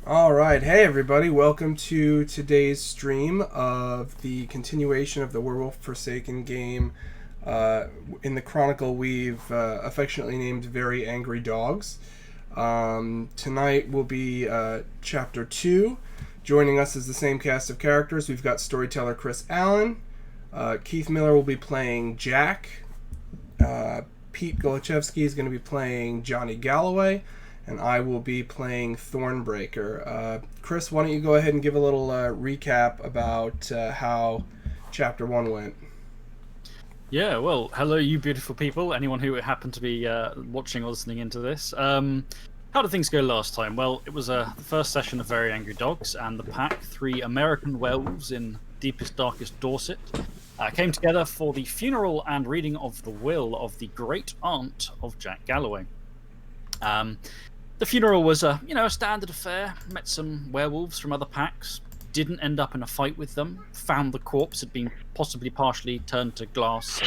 All right. Hey, everybody. Welcome to today's stream of the continuation of the Werewolf Forsaken game. In the Chronicle, we've affectionately named Very Angry Dogs. Tonight will be Chapter 2. Joining us is the same cast of characters. We've got storyteller Chris Allen. Keith Miller will be playing Jack. Pete Golochevsky is going to be playing Johnny Galloway, and I will be playing Thornbreaker. Chris, why don't you go ahead and give a little recap about how Chapter 1 went? Yeah, well, hello, you beautiful people. Anyone who happened to be watching or listening into this. How did things go last time? Well, it was the first session of Very Angry Dogs, and the pack, three American werewolves in deepest, darkest Dorset, came together for the funeral and reading of the will of the great aunt of Jack Galloway. The funeral was a standard affair. Met some werewolves from other packs. Didn't end up in a fight with them. Found the corpse had been possibly partially turned to glass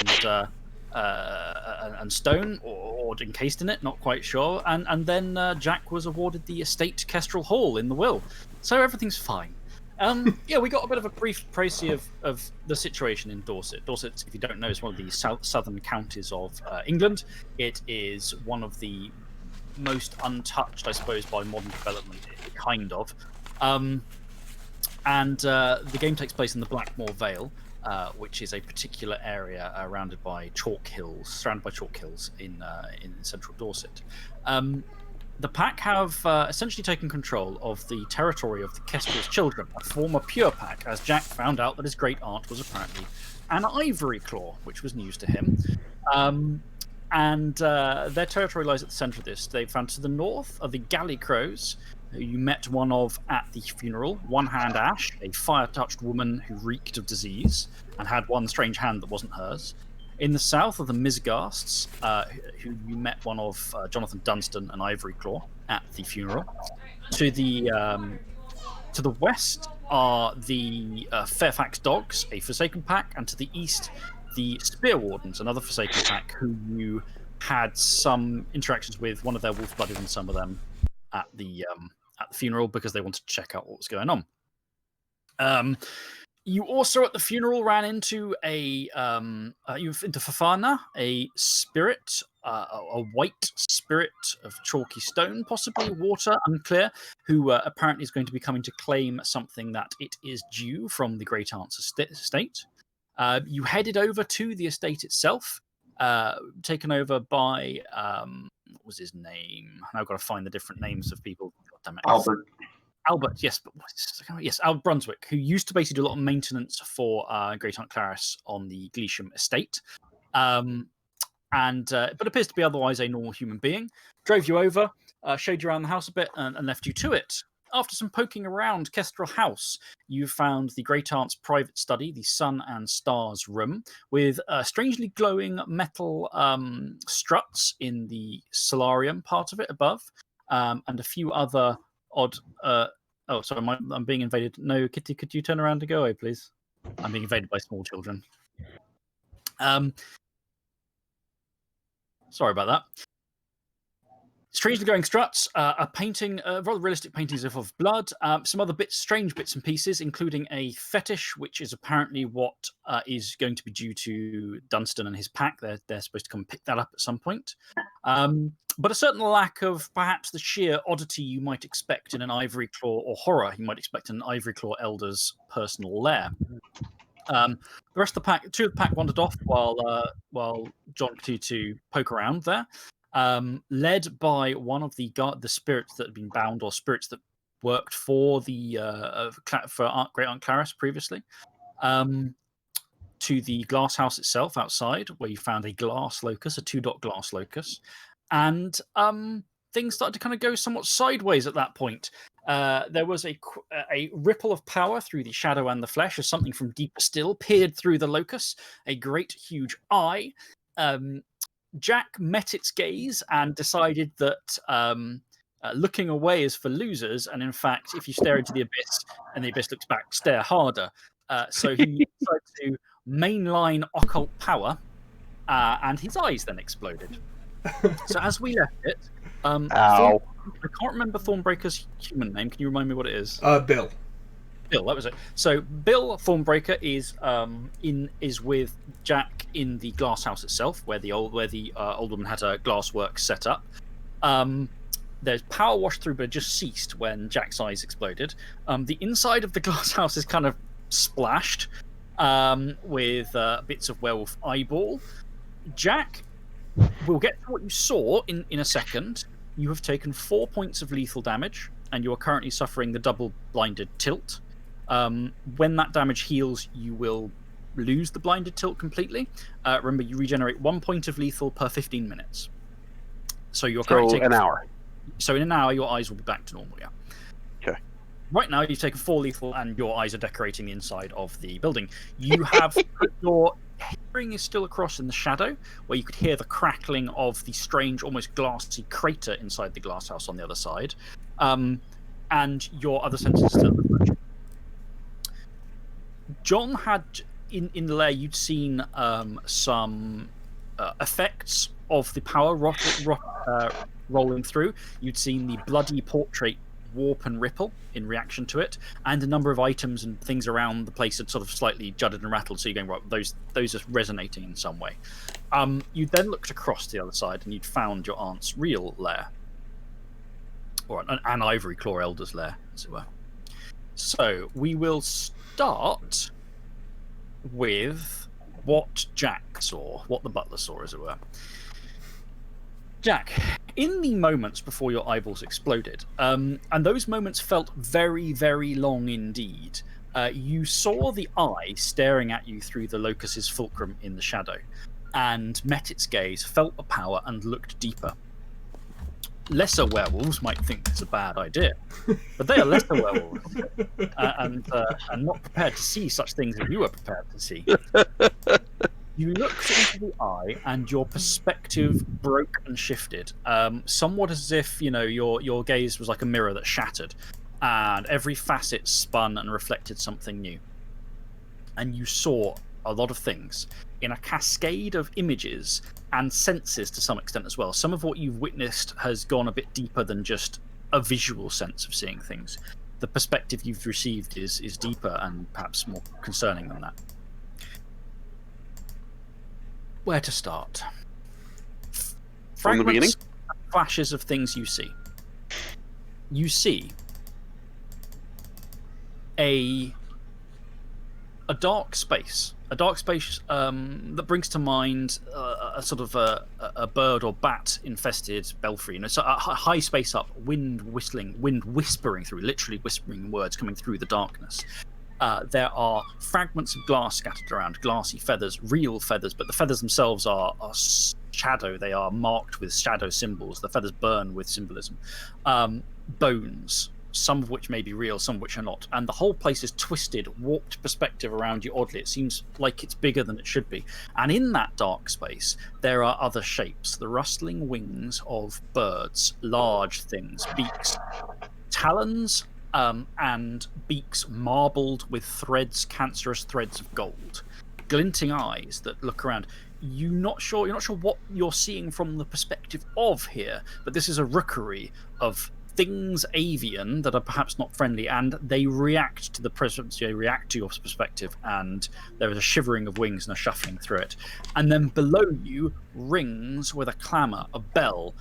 and stone, or encased in it. Not quite sure. And then Jack was awarded the estate Kestrel Hall in the will. So everything's fine. We got a bit of a brief précis of the situation in Dorset. Dorset, if you don't know, is one of the southern counties of England. It is one of the most untouched, I suppose, by modern development, kind of. The game takes place in the Blackmore Vale, which is a particular area surrounded by chalk hills in central Dorset. The pack have essentially taken control of the territory of the Kestrel's children, a former pure pack, as Jack found out that his great aunt was apparently an ivory claw, which was news to him. Their territory lies at the centre of this. They found to the north are the Galley Crows, who you met one of at the funeral. One Hand Ash, a fire-touched woman who reeked of disease and had one strange hand that wasn't hers. In the south are the Misgasts, who you met one of Jonathan Dunstan, an Ivory Claw, at the funeral. To the west are the Fairfax Dogs, a Forsaken pack, and to the east, the Spear Wardens, another Forsaken pack, who you had some interactions with. One of their wolf-blooded and some of them at the funeral because they wanted to check out what was going on. You also at the funeral ran into into Fafana, a spirit, a white spirit of chalky stone, possibly water, unclear, who apparently is going to be coming to claim something that it is due from the Great Aunt's estate. You headed over to the estate itself, taken over by what was his name? Now I've got to find the different names of people. God damn it. Albert, yes, Albert Brunswick, who used to basically do a lot of maintenance for Great Aunt Clarice on the Gleesham estate, but appears to be otherwise a normal human being. Drove you over, showed you around the house a bit, and left you to it. After some poking around Kestrel House, you found the Great Aunt's private study, the Sun and Stars room, with strangely glowing metal struts in the solarium part of it above, and a few other odd. Oh, sorry, I'm being invaded. No, Kitty, could you turn around and go away, please? I'm being invaded by small children. Sorry about that. Strangely glowing struts, a painting, rather realistic paintings of blood, some other strange bits and pieces, including a fetish, which is apparently what is going to be due to Dunstan and his pack. They're supposed to come pick that up at some point. But a certain lack of perhaps the sheer oddity you might expect in an Ivory Claw, or horror you might expect in an Ivory Claw elder's personal lair. The rest of the pack, two of the pack wandered off while John continued to poke around there. Led by one of the spirits that had been bound, or spirits that worked for the Great Aunt Clarice previously, to the glass house itself outside, where you found a glass locus, a 2-dot glass locus, and things started to kind of go somewhat sideways at that point. There was a ripple of power through the shadow and the flesh as something from deeper still peered through the locus, a great huge eye. Jack met its gaze and decided that looking away is for losers, and in fact, if you stare into the abyss and the abyss looks back, stare harder. So he decided to mainline occult power, and his eyes then exploded. So as we left it, Ow. I can't remember Thornbreaker's human name. Can you remind me what it is? Bill. Bill, that was it. So Bill Thornbreaker is with Jack in the glass house itself, where the old woman had her glass works set up. There's power washed through, but it just ceased when Jack's eyes exploded. The inside of the glass house is kind of splashed with bits of werewolf eyeball. Jack, we'll get to what you saw in a second. You have taken 4 points of lethal damage, and you are currently suffering the double blinded tilt. When that damage heals, you will lose the blinded tilt completely. Remember, you regenerate 1 point of lethal per 15 minutes. So you're currently taking an hour. So in an hour, your eyes will be back to normal, yeah. Okay. Right now, you've taken 4 lethal, and your eyes are decorating the inside of the building. You have your hearing is still across in the shadow, where you could hear the crackling of the strange, almost glassy crater inside the glass house on the other side, and your other senses are still fresh. John had in the lair. You'd seen some effects of the power rolling through. You'd seen the bloody portrait warp and ripple in reaction to it, and a number of items and things around the place had sort of slightly juddered and rattled. So you're going, right, those are resonating in some way. You then looked across the other side, and you'd found your aunt's real lair, or an ivory claw elder's lair, as it were. So we will start with what Jack saw, what the butler saw, as it were. Jack, in the moments before your eyeballs exploded, and those moments felt very, very long indeed, you saw the eye staring at you through the locus's fulcrum in the shadow, and met its gaze, felt the power, and looked deeper. Lesser werewolves might think it's a bad idea, but they are lesser werewolves, and not prepared to see such things as you are prepared to see. You looked into the eye, and your perspective broke and shifted, somewhat as if your gaze was like a mirror that shattered, and every facet spun and reflected something new. And you saw a lot of things in a cascade of images and senses to some extent as well. Some of what you've witnessed has gone a bit deeper than just a visual sense of seeing things. The perspective you've received is deeper and perhaps more concerning than that. Where to start? From the beginning? Flashes of things you see. You see a dark space. A dark space that brings to mind a sort of a bird or bat infested belfry. So a high space up, wind whispering through, literally whispering words coming through the darkness. There are fragments of glass scattered around, glassy feathers, real feathers, but the feathers themselves are shadow. They are marked with shadow symbols. The feathers burn with symbolism. Bones, some of which may be real, some of which are not. And the whole place is twisted, warped perspective around you oddly. It seems like it's bigger than it should be. And in that dark space, there are other shapes. The rustling wings of birds, large things, beaks, talons, and beaks marbled with threads, cancerous threads of gold. Glinting eyes that look around. You're not sure what you're seeing from the perspective of here, but this is a rookery of things avian that are perhaps not friendly, and they react to the presence, they react to your perspective, and there is a shivering of wings and a shuffling through it. And then below you rings with a clamour, a bell,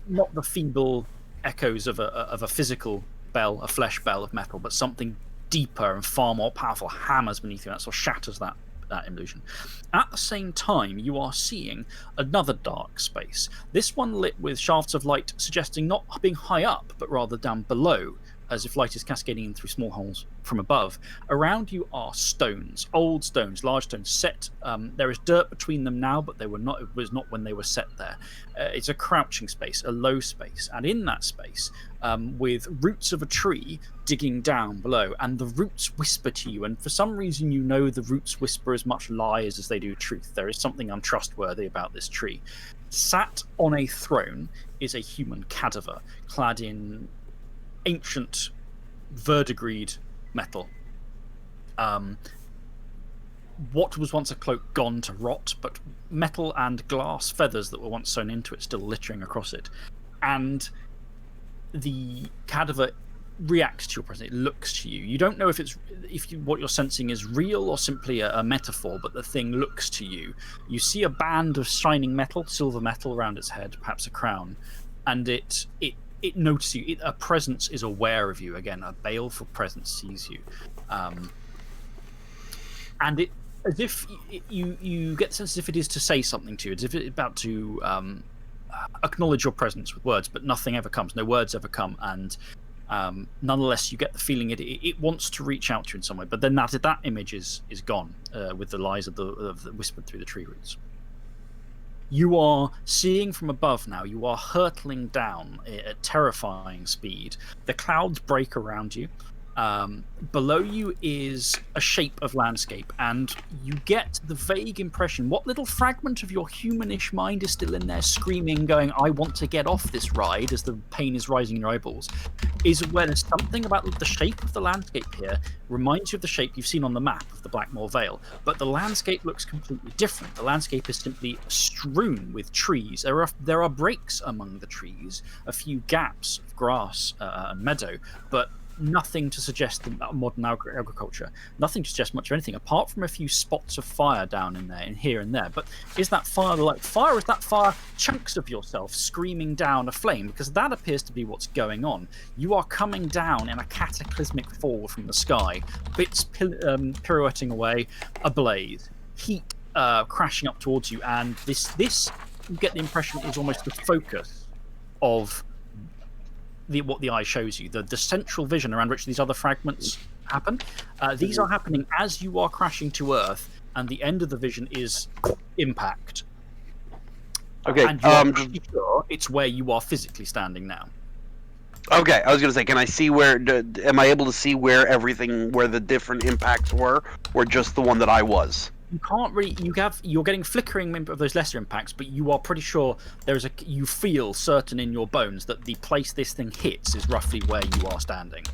not the feeble echoes of a physical bell, a flesh bell of metal, but something deeper and far more powerful hammers beneath you, and that sort of shatters that illusion. At the same time, you are seeing another dark space, this one lit with shafts of light suggesting not being high up, but rather down below, as if light is cascading in through small holes from above. Around you are stones, old stones, large stones set. There is dirt between them now, but it was not when they were set there. It's a crouching space, a low space, and in that space, with roots of a tree digging down below, and the roots whisper to you, and for some reason you know the roots whisper as much lies as they do truth. There is something untrustworthy about this tree. Sat on a throne is a human cadaver, clad in ancient verdigreed metal. what was once a cloak gone to rot, but metal and glass feathers that were once sewn into it still littering across it. And the cadaver reacts to your presence. It looks to you. You don't know if what you're sensing is real or simply a metaphor, but the thing looks to you. You see a band of shining metal, silver metal around its head, perhaps a crown, and it notices you. A presence is aware of you. Again, a baleful presence sees you, and it, as if you get the sense as if it is to say something to you, as if it's about to acknowledge your presence with words, but nothing ever comes. No words ever come, and nonetheless, you get the feeling it wants to reach out to you in some way. But then that image is gone with the lies of the whispered through the tree roots. You are seeing from above now. You are hurtling down at terrifying speed. The clouds break around you. Below you is a shape of landscape, and you get the vague impression what little fragment of your humanish mind is still in there screaming, going, I want to get off this ride, as the pain is rising in your eyeballs, is where there's something about the shape of the landscape here reminds you of the shape you've seen on the map of the Blackmoor Vale, but the landscape looks completely different. The landscape is simply strewn with trees. There are breaks among the trees, a few gaps of grass and meadow, but nothing to suggest modern agriculture, nothing to suggest much of anything apart from a few spots of fire down in there and here and there. But is that fire like fire? Is that fire chunks of yourself screaming down a flame? Because that appears to be what's going on. You are coming down in a cataclysmic fall from the sky, bits pirouetting away, ablaze, heat crashing up towards you, and this you get the impression is almost the focus of what the eye shows you, the central vision around which these other fragments happen. These are happening as you are crashing to Earth, and the end of the vision is impact. Okay, and you're pretty sure it's where you are physically standing now. Okay, I was gonna say, can I see where? Am I able to see where the different impacts were, or just the one that I was? You can't really. You're getting flickering of those lesser impacts, but you are pretty sure you feel certain in your bones that the place this thing hits is roughly where you are standing.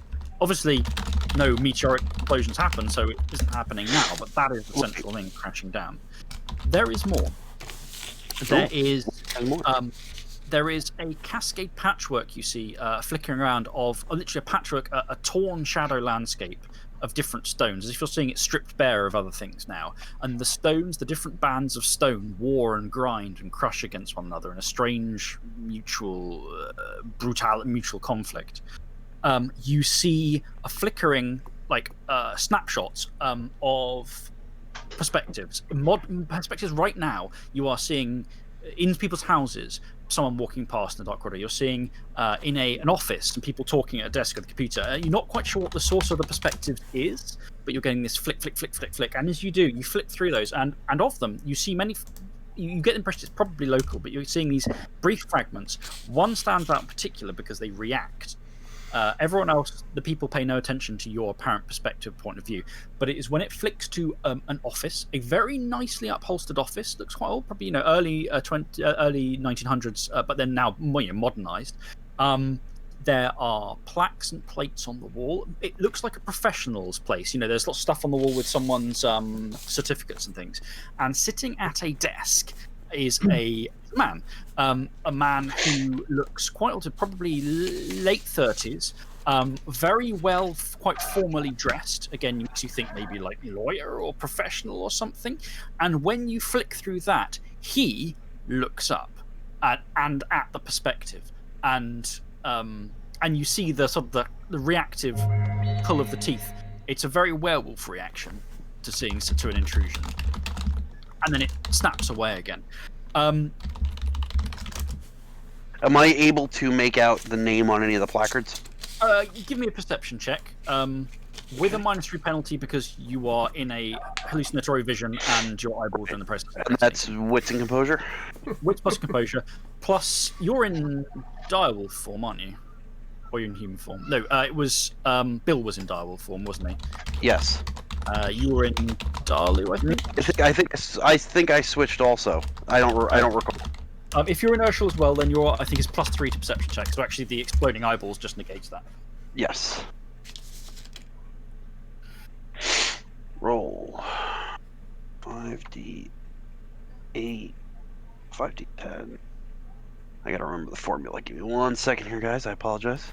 Obviously, no meteoric explosions happen, so it isn't happening now. But that is the central thing crashing down. There is more. There is a cascade patchwork you see flickering around of literally a patchwork, a torn shadow landscape of different stones, as if you're seeing it stripped bare of other things now. And the stones, the different bands of stone, war and grind and crush against one another in a strange mutual conflict. You see a flickering, snapshots of perspectives. Modern perspectives right now, you are seeing in people's houses, someone walking past in the dark corridor. You're seeing in an office some people talking at a desk at the computer. You're not quite sure what the source of the perspective is, but you're getting this flick, flick, flick, flick, flick. And as you do, you flick through those, and of them, you see many. You get the impression it's probably local, but you're seeing these brief fragments. One stands out in particular because they react. Everyone else, the people, pay no attention to your apparent perspective point of view, but it is when it flicks to an office, a very nicely upholstered office, looks quite old, probably early 1900s, but then now modernized. There are plaques and plates on the wall. It looks like a professional's place. There's lots of stuff on the wall with someone's certificates and things. And sitting at a desk is a man. A man who looks quite old, probably late 30s, very well, quite formally dressed. Again, you think maybe like lawyer or professional or something. And when you flick through that, he looks up at the perspective, and you see the sort of the reactive pull of the teeth. It's a very werewolf reaction to an intrusion, and then it snaps away again. Am I able to make out the name on any of the placards? Give me a perception check. With a -3 penalty because you are in a hallucinatory vision and your eyeballs are in the process. And that's wits and composure? Wits plus composure. Plus, you're in direwolf form, aren't you? Or you're in human form? No, it was Bill was in direwolf form, wasn't he? Yes. You were in Dalu, I think. I think I switched also. I don't recall. If you're inertial as well, then I think it's +3 to perception check. So actually, the exploding eyeballs just negates that. Yes. Roll. 58, 5d10. I gotta remember the formula. Give me 1 second here, guys. I apologize.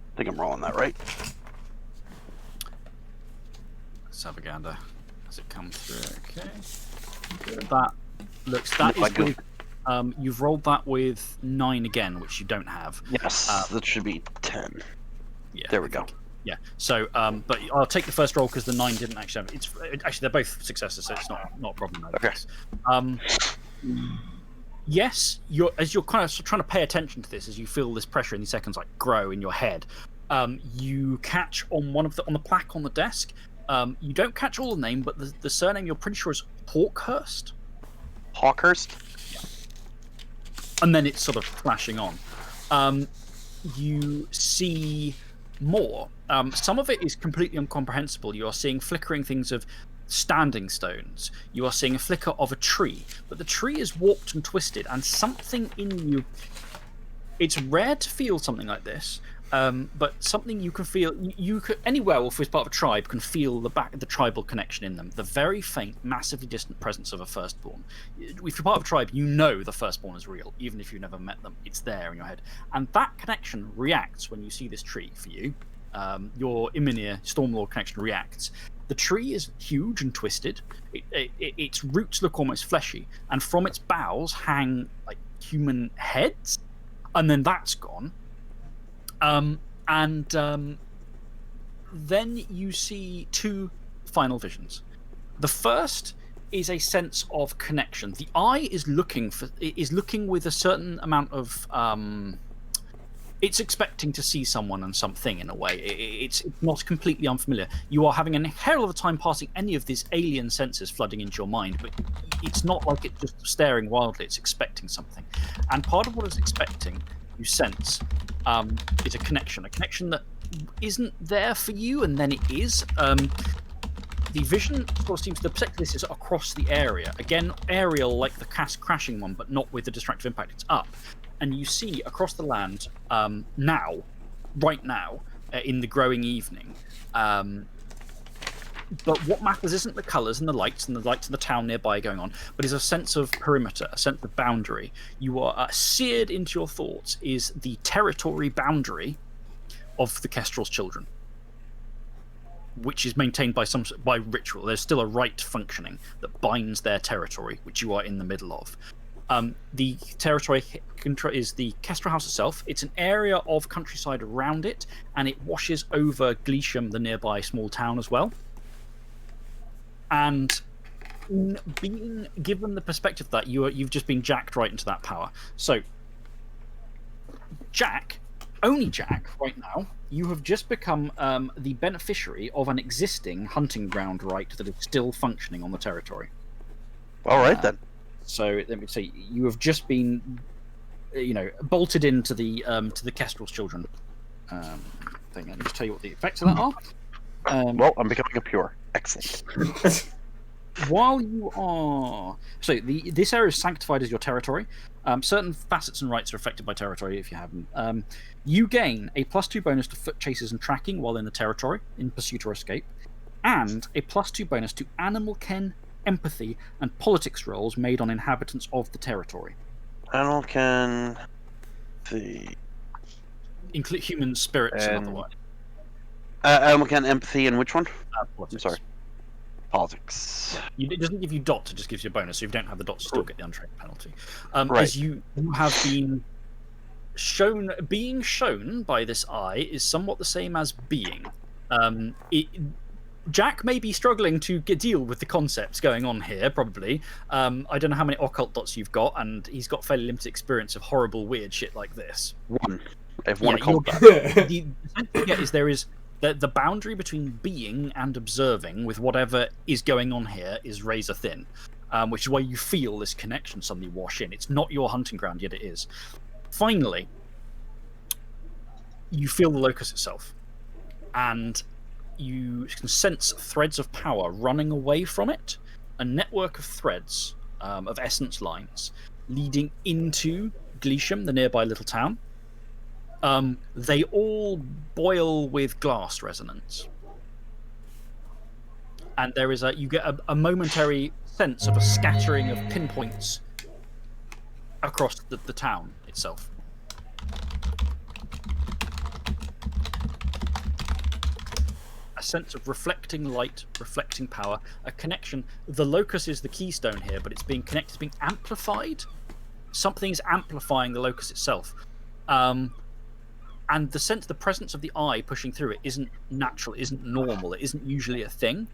I think I'm rolling that right. Let's have a gander as it comes through. Okay. That looks. That is good. You've rolled that with 9 again, which you don't have. Yes, that should be 10. Yeah. There we go. Yeah. So, but I'll take the first roll because the 9 didn't actually have. It's actually they're both successes, so it's not a problem. Okay. Yes, as you're kind of trying to pay attention to this, as you feel this pressure in these seconds like grow in your head, you catch on on the plaque on the desk. You don't catch all the name, but the surname you're pretty sure is Hawkhurst. Hawkhurst? Yeah. And then it's sort of flashing on. You see more. Some of it is completely incomprehensible. You are seeing flickering things of standing stones. You are seeing a flicker of a tree, but the tree is warped and twisted, and something in you. It's rare to feel something like this, but something you can feel. Any werewolf who is part of a tribe can feel the tribal connection in them. The very faint, massively distant presence of a firstborn. If you're part of a tribe, you know the firstborn is real, even if you've never met them. It's there in your head, and that connection reacts when you see this tree. For you, your Imminir Stormlord connection reacts. The tree is huge and twisted. Its roots look almost fleshy, and from its boughs hang like human heads. And then that's gone. Then you see 2 final visions. The first is a sense of connection. The eye is looking with a certain amount of. It's expecting to see someone and something in a way. It's not completely unfamiliar. You are having a hell of a time passing any of these alien senses flooding into your mind, but it's not like it's just staring wildly. It's expecting something. And part of what it's expecting, you sense, is a connection that isn't there for you, and then it is. The vision sort of seems to perspective this is across the area. Again, aerial like the crashing one, but not with the destructive impact. It's up. And you see across the land right now, in the growing evening. But what matters isn't the colours and the lights of the town nearby going on, but is a sense of perimeter, a sense of boundary. You are seared into your thoughts is the territory boundary of the Kestrel's children, which is maintained by ritual. There's still a rite functioning that binds their territory, which you are in the middle of. The territory is the Kestrel House itself. It's an area of countryside around it, and it washes over Gleesham, the nearby small town, as well. And being given the perspective that you've just been jacked right into that power. So, only Jack, right now, you have just become the beneficiary of an existing hunting ground right that is still functioning on the territory. All right, then. So let me say, you have just been, bolted into the Kestrel's children thing. Let me just tell you what the effects of that are. Well, I'm becoming a pure. Excellent. While you are... So this area is sanctified as your territory. Certain facets and rights are affected by territory if you haven't. You gain a +2 bonus to foot chases and tracking while in the territory, in pursuit or escape, and a +2 bonus to animal ken, empathy, and politics rolls made on inhabitants of the territory. Animal ken... Include human spirits and otherwise. Animal ken, empathy, and which one? Politics. I'm sorry. Politics. It doesn't give you dots, it just gives you a bonus. So if you don't have the dots, you still get the untrained penalty. Right. As you have been shown, being shown by this eye is somewhat the same as being. Jack may be struggling to deal with the concepts going on here, probably. I don't know how many occult dots you've got, and he's got fairly limited experience of horrible, weird shit like this. One. I have one occult dot. The sense you get is there is the boundary between being and observing with whatever is going on here is razor thin, which is why you feel this connection suddenly wash in. It's not your hunting ground, yet it is. Finally, you feel the locus itself, and you can sense threads of power running away from it, a network of threads of essence lines leading into Glisham, the nearby little town. They all boil with glass resonance. And there is you get a momentary sense of a scattering of pinpoints across the town itself. A sense of reflecting light, reflecting power, a connection. The locus is the keystone here, but it's being connected, it's being amplified. Something's amplifying the locus itself. And the sense, the presence of the eye pushing through it isn't natural, it isn't normal, it isn't usually a thing.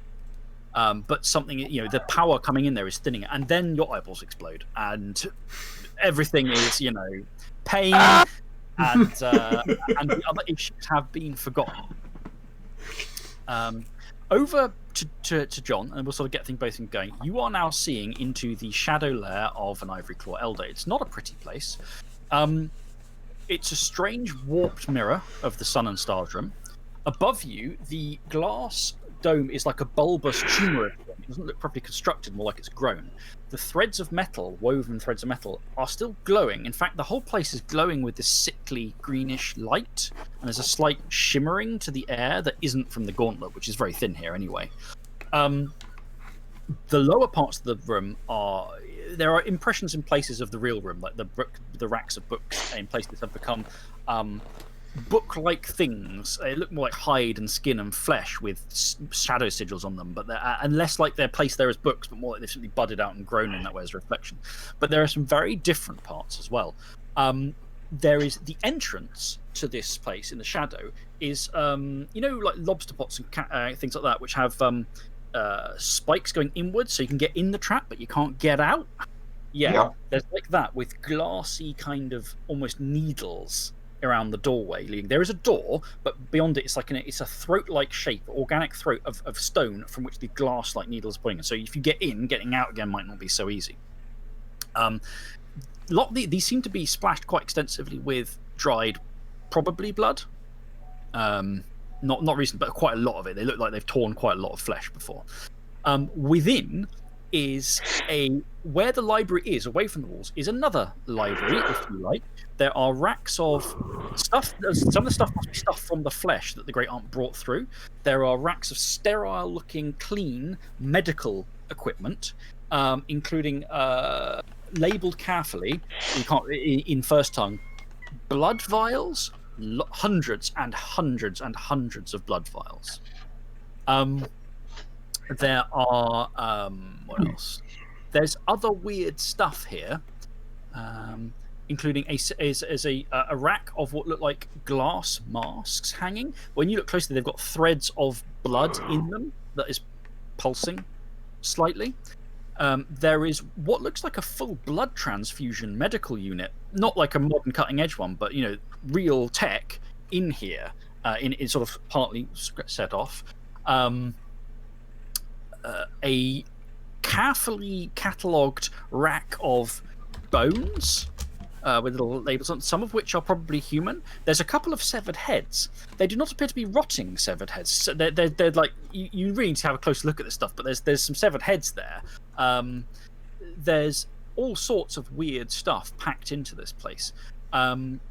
But something, the power coming in there is thinning it, and then your eyeballs explode, and everything is, pain, and the other issues have been forgotten. Over to John, and we'll sort of get things both going. You are now seeing into the shadow lair of an Ivory Claw Elder. It's not a pretty place. It's a strange warped mirror of the Sun and Stars room. Above you, the glass dome is like a bulbous tumor. It doesn't look properly constructed, more like it's grown. The threads of metal, woven threads of metal, are still glowing. In fact, the whole place is glowing with this sickly greenish light, and there's a slight shimmering to the air that isn't from the gauntlet, which is very thin here anyway. The lower parts of the room there are impressions in places of the real room, like the racks of books in places have become book-like things. They look more like hide and skin and flesh with shadow sigils on them, but and less like they're placed there as books, but more like they've simply budded out and grown in that way as a reflection. But there are some very different parts as well. There is the entrance to this place in the shadow is, like lobster pots and things like that, which have spikes going inwards, so you can get in the trap, but you can't get out. Yeah, there's like that with glassy kind of almost needles around the doorway leading. There is a door, but beyond it, it's a throat-like shape, organic throat of stone from which the glass-like needles are pointing. So if you get in, getting out again might not be so easy. These seem to be splashed quite extensively with dried, probably blood. Not recent, but quite a lot of it. They look like they've torn quite a lot of flesh before. Within is where the library is, away from the walls, is another library, if you like. There are racks of stuff. Some of the stuff must be stuff from the flesh that the Great Aunt brought through. There are racks of sterile-looking, clean medical equipment, including labelled carefully. You can't in first tongue. Blood vials, hundreds and hundreds and hundreds of blood vials. There are what else? There's other weird stuff here. Including a rack of what look like glass masks hanging. When you look closely, they've got threads of blood in them that is pulsing slightly. There is what looks like a full blood transfusion medical unit, not like a modern cutting-edge one, but real tech in here, in sort of partly set off. A carefully catalogued rack of bones. With little labels on, some of which are probably human. There's a couple of severed heads. They do not appear to be rotting severed heads. So they're like you really need to have a close look at this stuff. But there's some severed heads there. There's all sorts of weird stuff packed into this place, and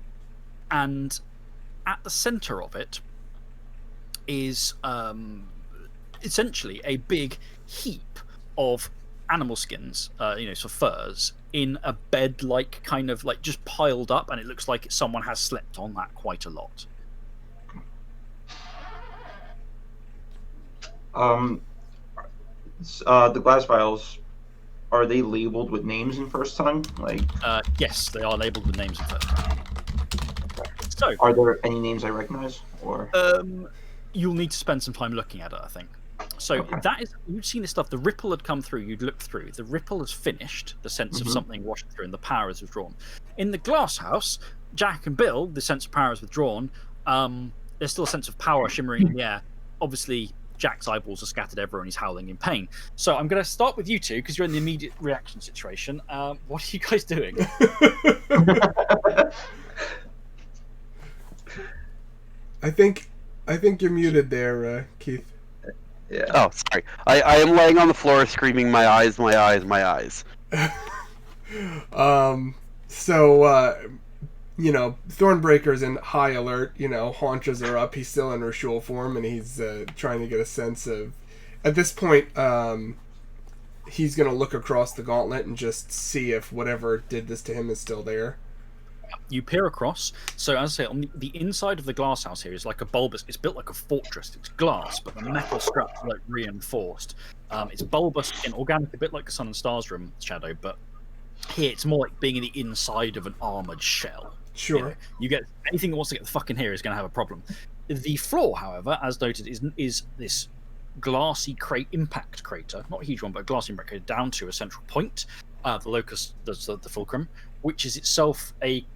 at the center of it is essentially a big heap of animal skins, sort of furs, in a bed-like kind of like just piled up, and it looks like someone has slept on that quite a lot. The glass vials, are they labeled with names in first tongue? Yes, they are labeled with names in first tongue. So, are there any names I recognize, or you'll need to spend some time looking at it, I think. So that is, you've seen this stuff. The ripple had come through. You'd looked through. The ripple has finished. The sense of something washing through, and the power is withdrawn. In the glass house, Jack and Bill, the sense of power is withdrawn. There's still a sense of power shimmering in the air. Obviously, Jack's eyeballs are scattered everywhere, and he's howling in pain. So I'm going to start with you two because you're in the immediate reaction situation. What are you guys doing? I think you're muted there, Keith. Yeah. Oh, sorry. I am laying on the floor screaming, my eyes, my eyes, my eyes. So, Thornbreaker's in high alert. Haunches are up. He's still in Rashul form, and he's trying to get a sense of. At this point, he's going to look across the gauntlet and just see if whatever did this to him is still there. You peer across. So, as I say, on the inside of the glass house here is like a bulbous. It's built like a fortress. It's glass, but the metal struts are like reinforced. It's bulbous and organic, a bit like the Sun and Stars room, Shadow, but here it's more like being in the inside of an armored shell. Sure. You get anything that wants to get the fuck in here is going to have a problem. The floor, however, as noted, is this glassy impact crater, not a huge one, but a glassy impact crater down to a central point, the locus, the fulcrum, which is itself a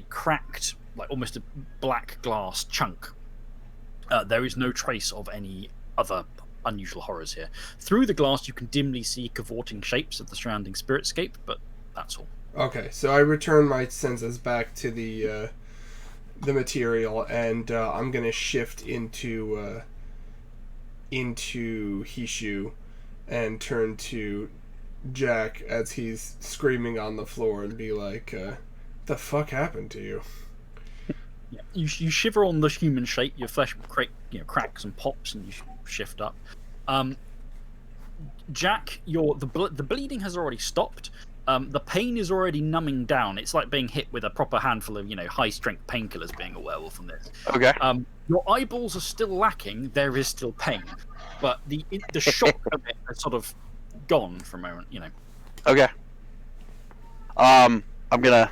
cracked, like almost a black glass chunk. There is no trace of any other unusual horrors here. Through the glass, you can dimly see cavorting shapes of the surrounding spiritscape, but that's all. Okay, so I return my senses back to the material, and I'm gonna shift into Hishu, and turn to Jack as he's screaming on the floor and be like, "The fuck happened to you?" Yeah. You shiver on the human shape. Your flesh cracks and pops, and you shift up. Jack, the bleeding has already stopped. The pain is already numbing down. It's like being hit with a proper handful of high strength painkillers. Being a werewolf from this. Okay. Your eyeballs are still lacking. There is still pain, but the shock of it has sort of gone for a moment. Okay. I'm gonna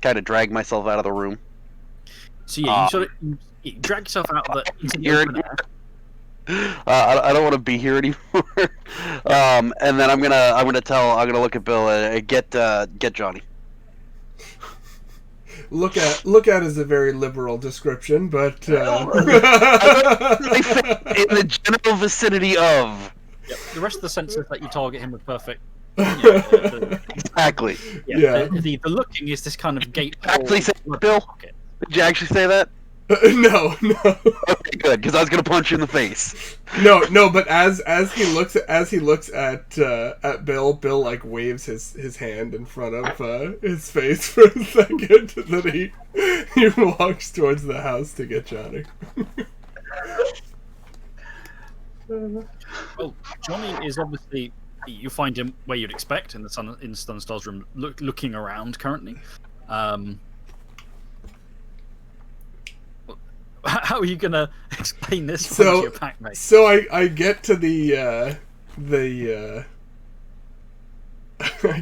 kind of drag myself out of the room. So yeah, you drag yourself out of into the open air. I don't want to be here anymore. And then I'm gonna look at Bill and get Johnny. Look at is a very liberal description, but in the general vicinity of. Yep. The rest of the senses that you target him with perfect. Exactly. Yeah. The looking is this kind of gate. Actually, say Bill. Pocket. Did you actually say that? No. Okay, good, because I was gonna punch you in the face. No. But as he looks at Bill like waves his hand in front of his face for a second, and then he walks towards the house to get Johnny. Well, Johnny is obviously. You find him where you'd expect in the Sun and Stars room, looking around currently. How are you gonna explain this to your pack mate? So I get to the I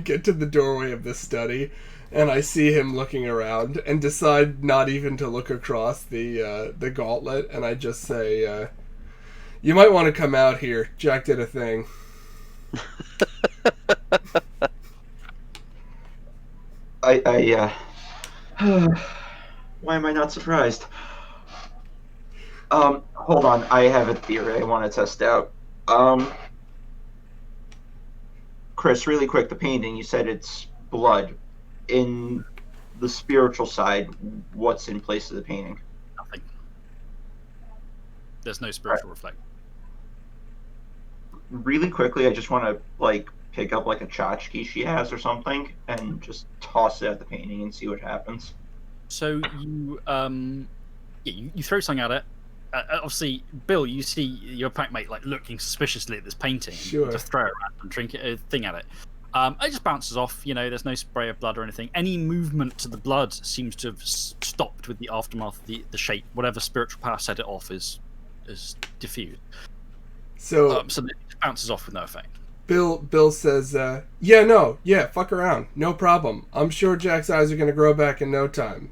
get to the doorway of the study, and I see him looking around, and decide not even to look across the gauntlet, and I just say, "You might want to come out here. Jack did a thing." Why am I not surprised? Hold on. I have a theory I want to test out. Chris, really quick, the painting, you said it's blood. In the spiritual side, what's in place of the painting? Nothing. There's no spiritual reflect. Really quickly, I just want to, pick up, a tchotchke she has or something, and just toss it at the painting and see what happens. So you throw something at it. Obviously, Bill, you see your packmate looking suspiciously at this painting. Sure. Just throw a random thing at it. It just bounces off. There's no spray of blood or anything. Any movement to the blood seems to have stopped with the aftermath. The shape, whatever spiritual power set it off, is diffused. So it just bounces off with no effect. Bill says, fuck around, no problem. I'm sure Jack's eyes are gonna grow back in no time.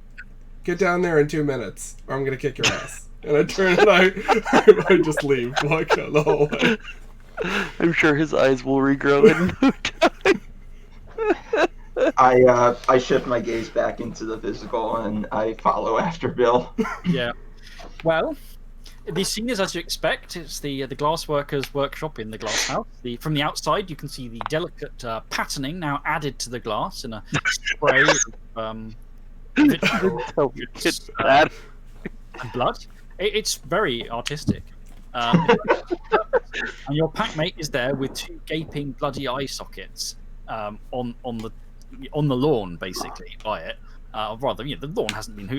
Get down there in 2 minutes, or I'm gonna kick your ass. And I turn and I just leave, walk down the hallway. I'm sure his eyes will regrow in no time. I shift my gaze back into the physical, and I follow after Bill. Yeah. Well, the scene is as you expect. It's the glassworkers' workshop in the glass house. From the outside, you can see the delicate patterning now added to the glass in a spray. and blood. It's very artistic. And your packmate is there with 2 gaping bloody eye sockets on the lawn, basically by it. Rather, the lawn hasn't been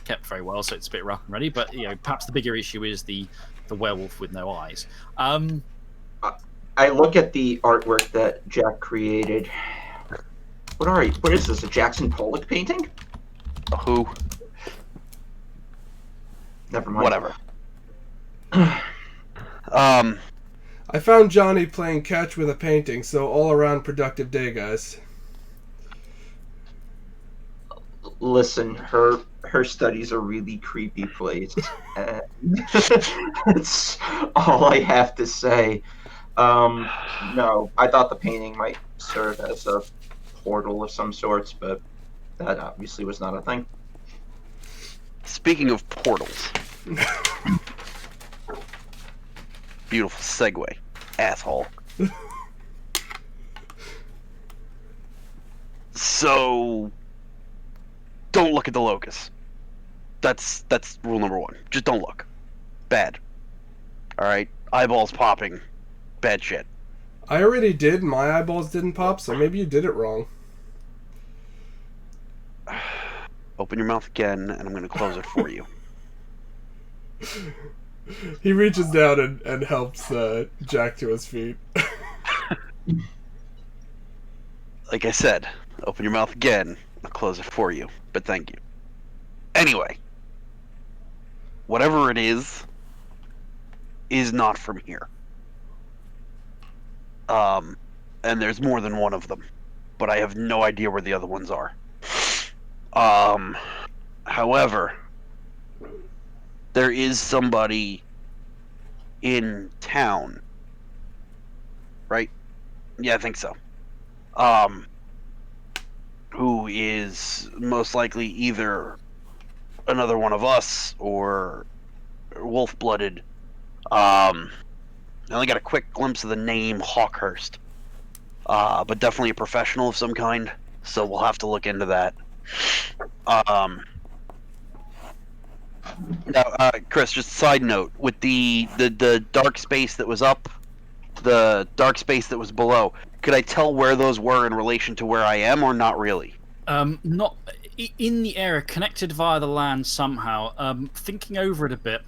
kept very well, so it's a bit rough and ready. But perhaps the bigger issue is the werewolf with no eyes. I look at the artwork that Jack created. What is this? A Jackson Pollock painting? Who? Never mind. Whatever. I found Johnny playing catch with a painting, so all around productive day, guys. Listen, her study's a really creepy place. That's all I have to say. No, I thought the painting might serve as a portal of some sorts, but that obviously was not a thing. Speaking of portals. Beautiful segue, asshole. So, don't look at the locus. That's rule number 1. Just don't look. Bad. Alright? Eyeballs popping. Bad shit. I already did. My eyeballs didn't pop, so maybe you did it wrong. Open your mouth again, and I'm going to close it for you. He reaches down and helps Jack to his feet. Like I said, open your mouth again, I'll close it for you. But thank you. Anyway. Whatever it is not from here. And there's more than one of them. But I have no idea where the other ones are. However, there is somebody in town, right? Yeah, I think so. Who is most likely either another one of us or wolf-blooded. I only got a quick glimpse of the name Hawkhurst, but definitely a professional of some kind. So we'll have to look into that. Now, Chris, just a side note, with the dark space that was up, the dark space that was below, could I tell where those were in relation to where I am, or not really? Not in the area, connected via the land somehow. Thinking over it a bit,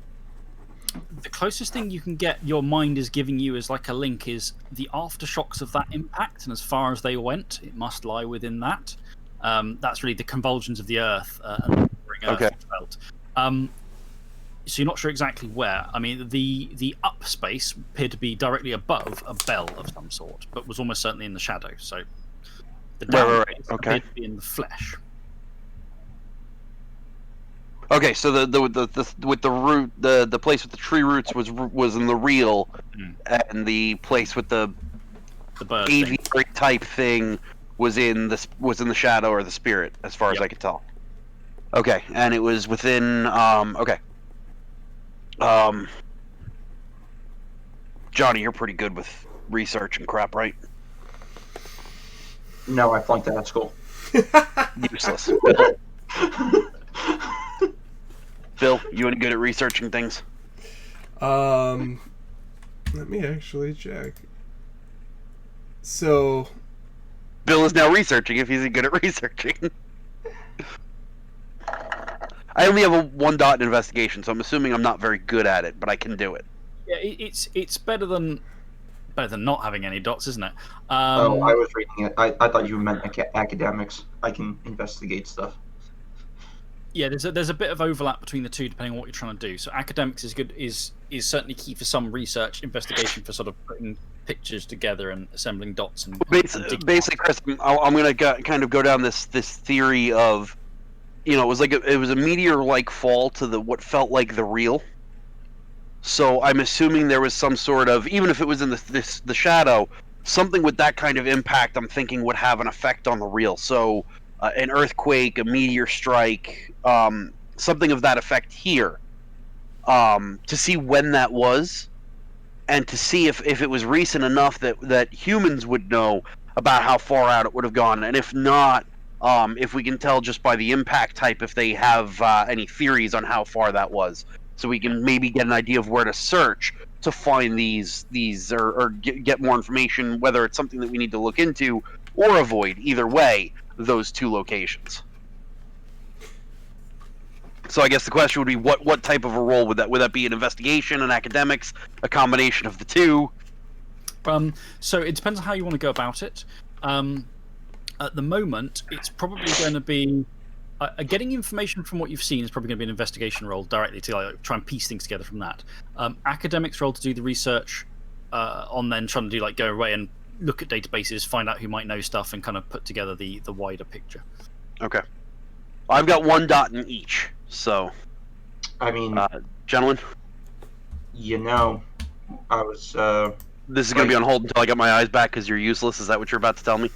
the closest thing you can get your mind is giving you as like a link is the aftershocks of that impact, and as far as they went, it must lie within that. That's really the convulsions of the earth and the earth felt. So you're not sure exactly where. I mean, the up space appeared to be directly above a bell of some sort, but was almost certainly in the shadow. So the down space appeared to be in the flesh. Okay, so the with the root, the place with the tree roots was in the real, and the place with the bird aviary type thing was in the shadow or the spirit, as far as I could tell. Okay, and it was within Johnny, you're pretty good with research and crap, right? No, I flunked out of school. Useless. Bill, you any good at researching things? Let me actually check. So, Bill is now researching if he's good at researching. I only have a 1 dot in investigation, so I'm assuming I'm not very good at it, but I can do it. Yeah, it's better than not having any dots, isn't it? Oh, I was reading it. I thought you meant academics. I can investigate stuff. Yeah, there's a bit of overlap between the two depending on what you're trying to do. So academics is certainly key for some research, investigation for sort of putting pictures together and assembling dots and basically, Chris, I'm gonna kind of go down this theory of, it was a meteor-like fall to what felt like the real. So I'm assuming there was some sort of, even if it was in the shadow, something with that kind of impact, I'm thinking would have an effect on the real. So an earthquake, a meteor strike, something of that effect here. To see when that was, and to see if it was recent enough that humans would know about how far out it would have gone, and if not, if we can tell just by the impact type if they have any theories on how far that was, so we can maybe get an idea of where to search to find these or get more information, whether it's something that we need to look into or avoid. Either way, those two locations. So I guess the question would be, what type of a role would that be? An investigation, an academics, a combination of the two? So it depends on how you want to go about it. At the moment, it's probably going to be getting information from what you've seen is probably going to be an investigation role directly to like, try and piece things together from that. Academics role to do the research on then trying to do like go away and look at databases, find out who might know stuff, and kind of put together the wider picture. Okay. I've got 1 dot in each, so. I mean, gentlemen, I was. this is going to be on hold until I get my eyes back because you're useless. Is that what you're about to tell me?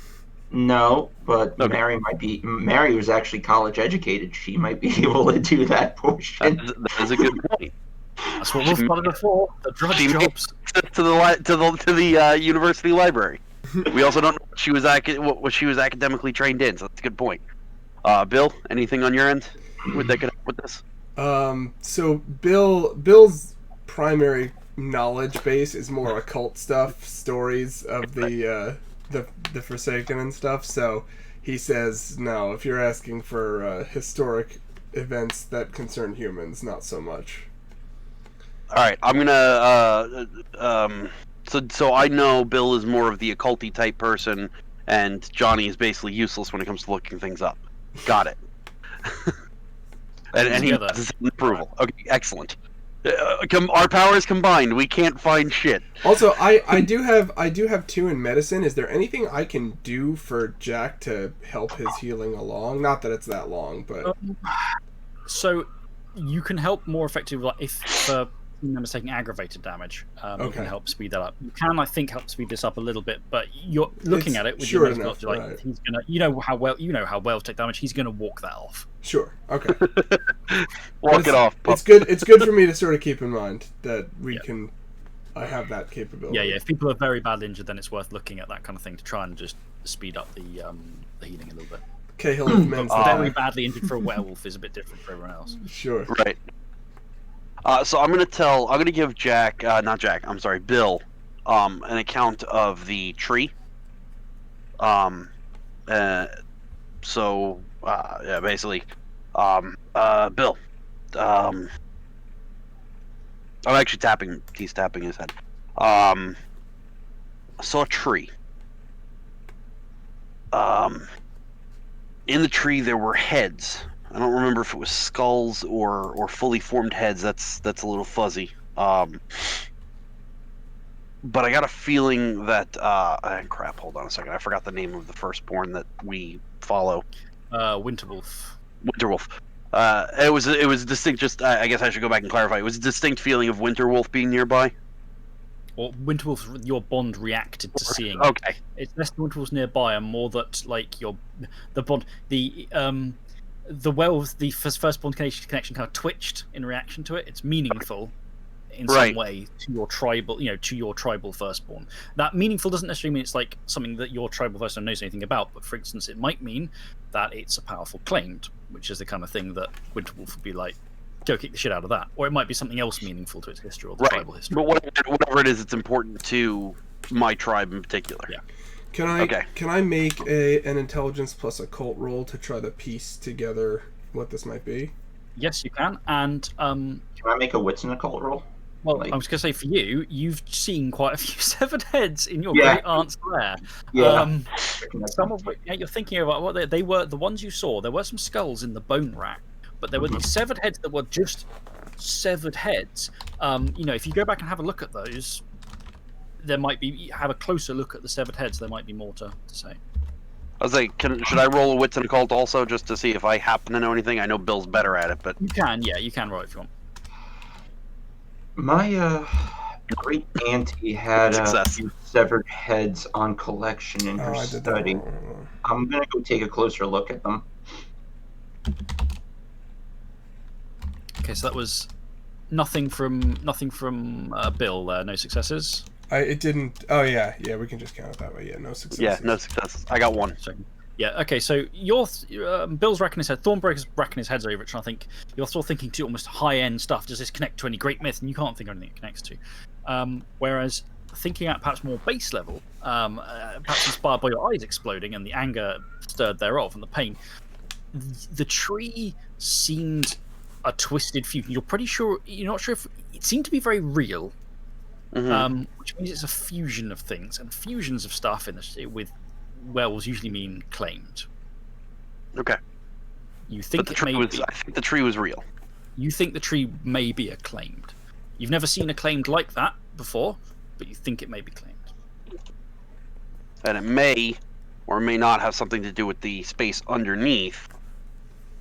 No, but Okay. Mary was actually college educated. She might be able to do that portion. That is a good point. That's what we've done before. The drudge She made jobs. it to the university library. We also don't know what she was academically trained in, so that's a good point. Bill, anything on your end that could help with this? So Bill's primary knowledge base is more occult stuff, stories of the Forsaken and stuff. So he says, no, if you're asking for historic events that concern humans, not so much. All right, I'm gonna. So I know Bill is more of the occulty type person, and Johnny is basically useless when it comes to looking things up. Got it. and he has approval. Okay, excellent. Our powers combined, we can't find shit. Also, I do have 2 in medicine. Is there anything I can do for Jack to help his healing along? Not that it's that long, but So you can help more effectively like, if members taking aggravated damage. You can help speed that up. You can, I think, help speed this up a little bit, but you're looking at it with your enough, like right. He's gonna, you know how well take damage. He's gonna walk that off. Sure. Okay. Walk it off. It's good. It's good for me to sort of keep in mind that I have that capability. Yeah. If people are very badly injured, then it's worth looking at that kind of thing to try and just speed up the healing a little bit. Cahill of Men's very badly injured for a werewolf is a bit different for everyone else. Sure. Right. So I'm gonna give Bill, an account of the tree. Basically, Bill, I'm actually he's tapping his head. I saw a tree. In the tree there were heads. I don't remember if it was skulls or fully formed heads. That's a little fuzzy. But I got a feeling that crap. Hold on a second. I forgot the name of the firstborn that we follow. Winterwolf. Winterwolf. It was distinct. Just I guess I should go back and clarify. It was a distinct feeling of Winterwolf being nearby. Or Winterwolf, your bond reacted to seeing. Okay. It's less that Winterwolf's nearby and more that like the bond the werewolf, the firstborn connection kind of twitched in reaction to it. It's meaningful in some way to your tribal firstborn. That meaningful doesn't necessarily mean it's like something that your tribal firstborn knows anything about, but for instance, it might mean that it's a powerful claimed, which is the kind of thing that Winterwolf would be like, go kick the shit out of that. Or it might be something else meaningful to its history or the tribal history. But whatever it is, it's important to my tribe in particular. Yeah. Can I make an intelligence plus occult roll to try to piece together what this might be? Yes, you can. And can I make a wits and occult roll? Well, I was going to say for you, you've seen quite a few severed heads in your great aunt's lair. Yeah. Some of which you're thinking about what they were. The ones you saw, there were some skulls in the bone rack, but there were these severed heads that were just severed heads. If you go back and have a look at those, there might be have a closer look at the severed heads. There might be more to say. I was like, should I roll a wits and occult also, just to see if I happen to know anything? I know Bill's better at it, but you can roll if you want. My great auntie had a few severed heads on collection in her study. I'm gonna go take a closer look at them. Okay, so that was nothing from Bill there. No successes. It didn't. Oh yeah. We can just count it that way. Yeah, no successes. Yeah, no successes. I got one. Yeah. Okay. So Bill's racking his head. Thornbreaker's racking his heads over it, and I think you're sort of thinking to almost high-end stuff. Does this connect to any great myth? And you can't think of anything it connects to. Whereas thinking at perhaps more base level, perhaps inspired by your eyes exploding and the anger stirred thereof and the pain, the tree seemed a twisted fusion. You're not sure if it seemed to be very real, which means it's a fusion of things, and fusions of stuff with werewolves usually mean claimed. Okay. You think I think the tree was real. You think the tree may be acclaimed. You've never seen a claimed like that before, but you think it may be claimed. And it may or may not have something to do with the space underneath,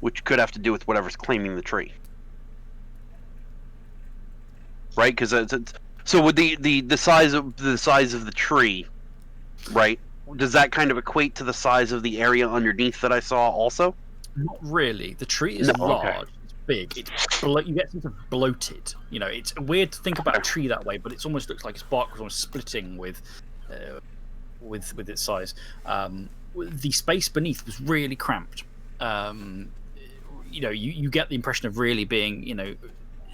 which could have to do with whatever's claiming the tree. Right? Because so with the size of the tree, right? Does that kind of equate to the size of the area underneath that I saw also? Not really. The tree is large. It's big. You get sort of bloated. You know, it's weird to think about a tree that way, but it almost looks like its bark was almost splitting with its size. The space beneath was really cramped. You get the impression of really being,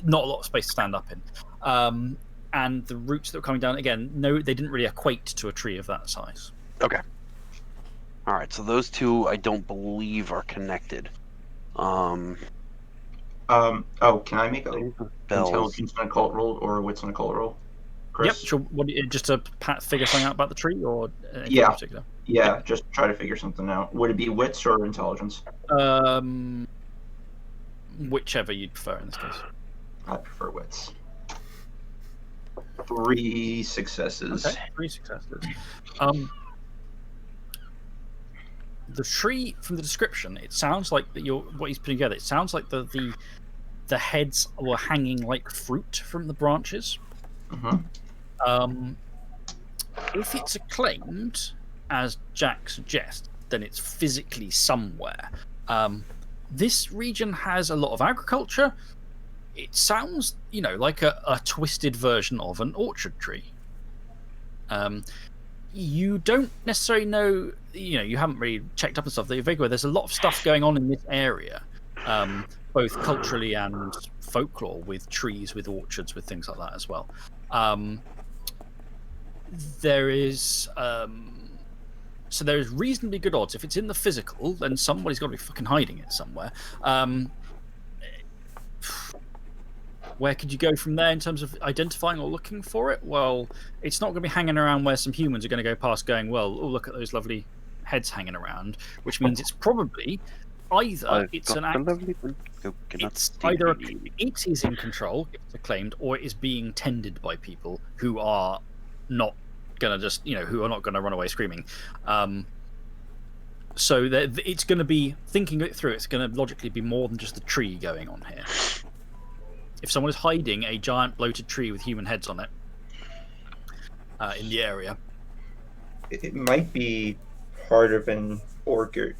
not a lot of space to stand up in. And the roots that were coming down, again, no, they didn't really equate to a tree of that size. Okay. All right, so those two I don't believe are connected. Can I make a intelligence and occult roll or a wits and occult roll, Chris? Yep, sure. Just to figure something out about the tree, or yeah, particular? Yeah, just try to figure something out. Would it be wits or intelligence? Whichever you'd prefer in this case. I prefer wits. 3 successes. Okay, 3 successes. The tree, from the description, it sounds like what he's putting together. It sounds like the heads were hanging like fruit from the branches. If it's acclaimed, as Jack suggests, then it's physically somewhere. This region has a lot of agriculture. It sounds, like a twisted version of an orchard tree. You don't necessarily know, you haven't really checked up and stuff. There's a lot of stuff going on in this area, both culturally and folklore, with trees, with orchards, with things like that as well. There's reasonably good odds. If it's in the physical, then somebody's got to be fucking hiding it somewhere. Where could you go from there in terms of identifying or looking for it? Well, it's not going to be hanging around where some humans are going to go past going, well, oh, look at those lovely heads hanging around, which means it's probably either it is in control, it's acclaimed, or it is being tended by people who are not going to who are not going to run away screaming. So it's going to be, thinking it through, it's going to logically be more than just the tree going on here. If someone is hiding a giant bloated tree with human heads on it in the area, it might be part of an orchard.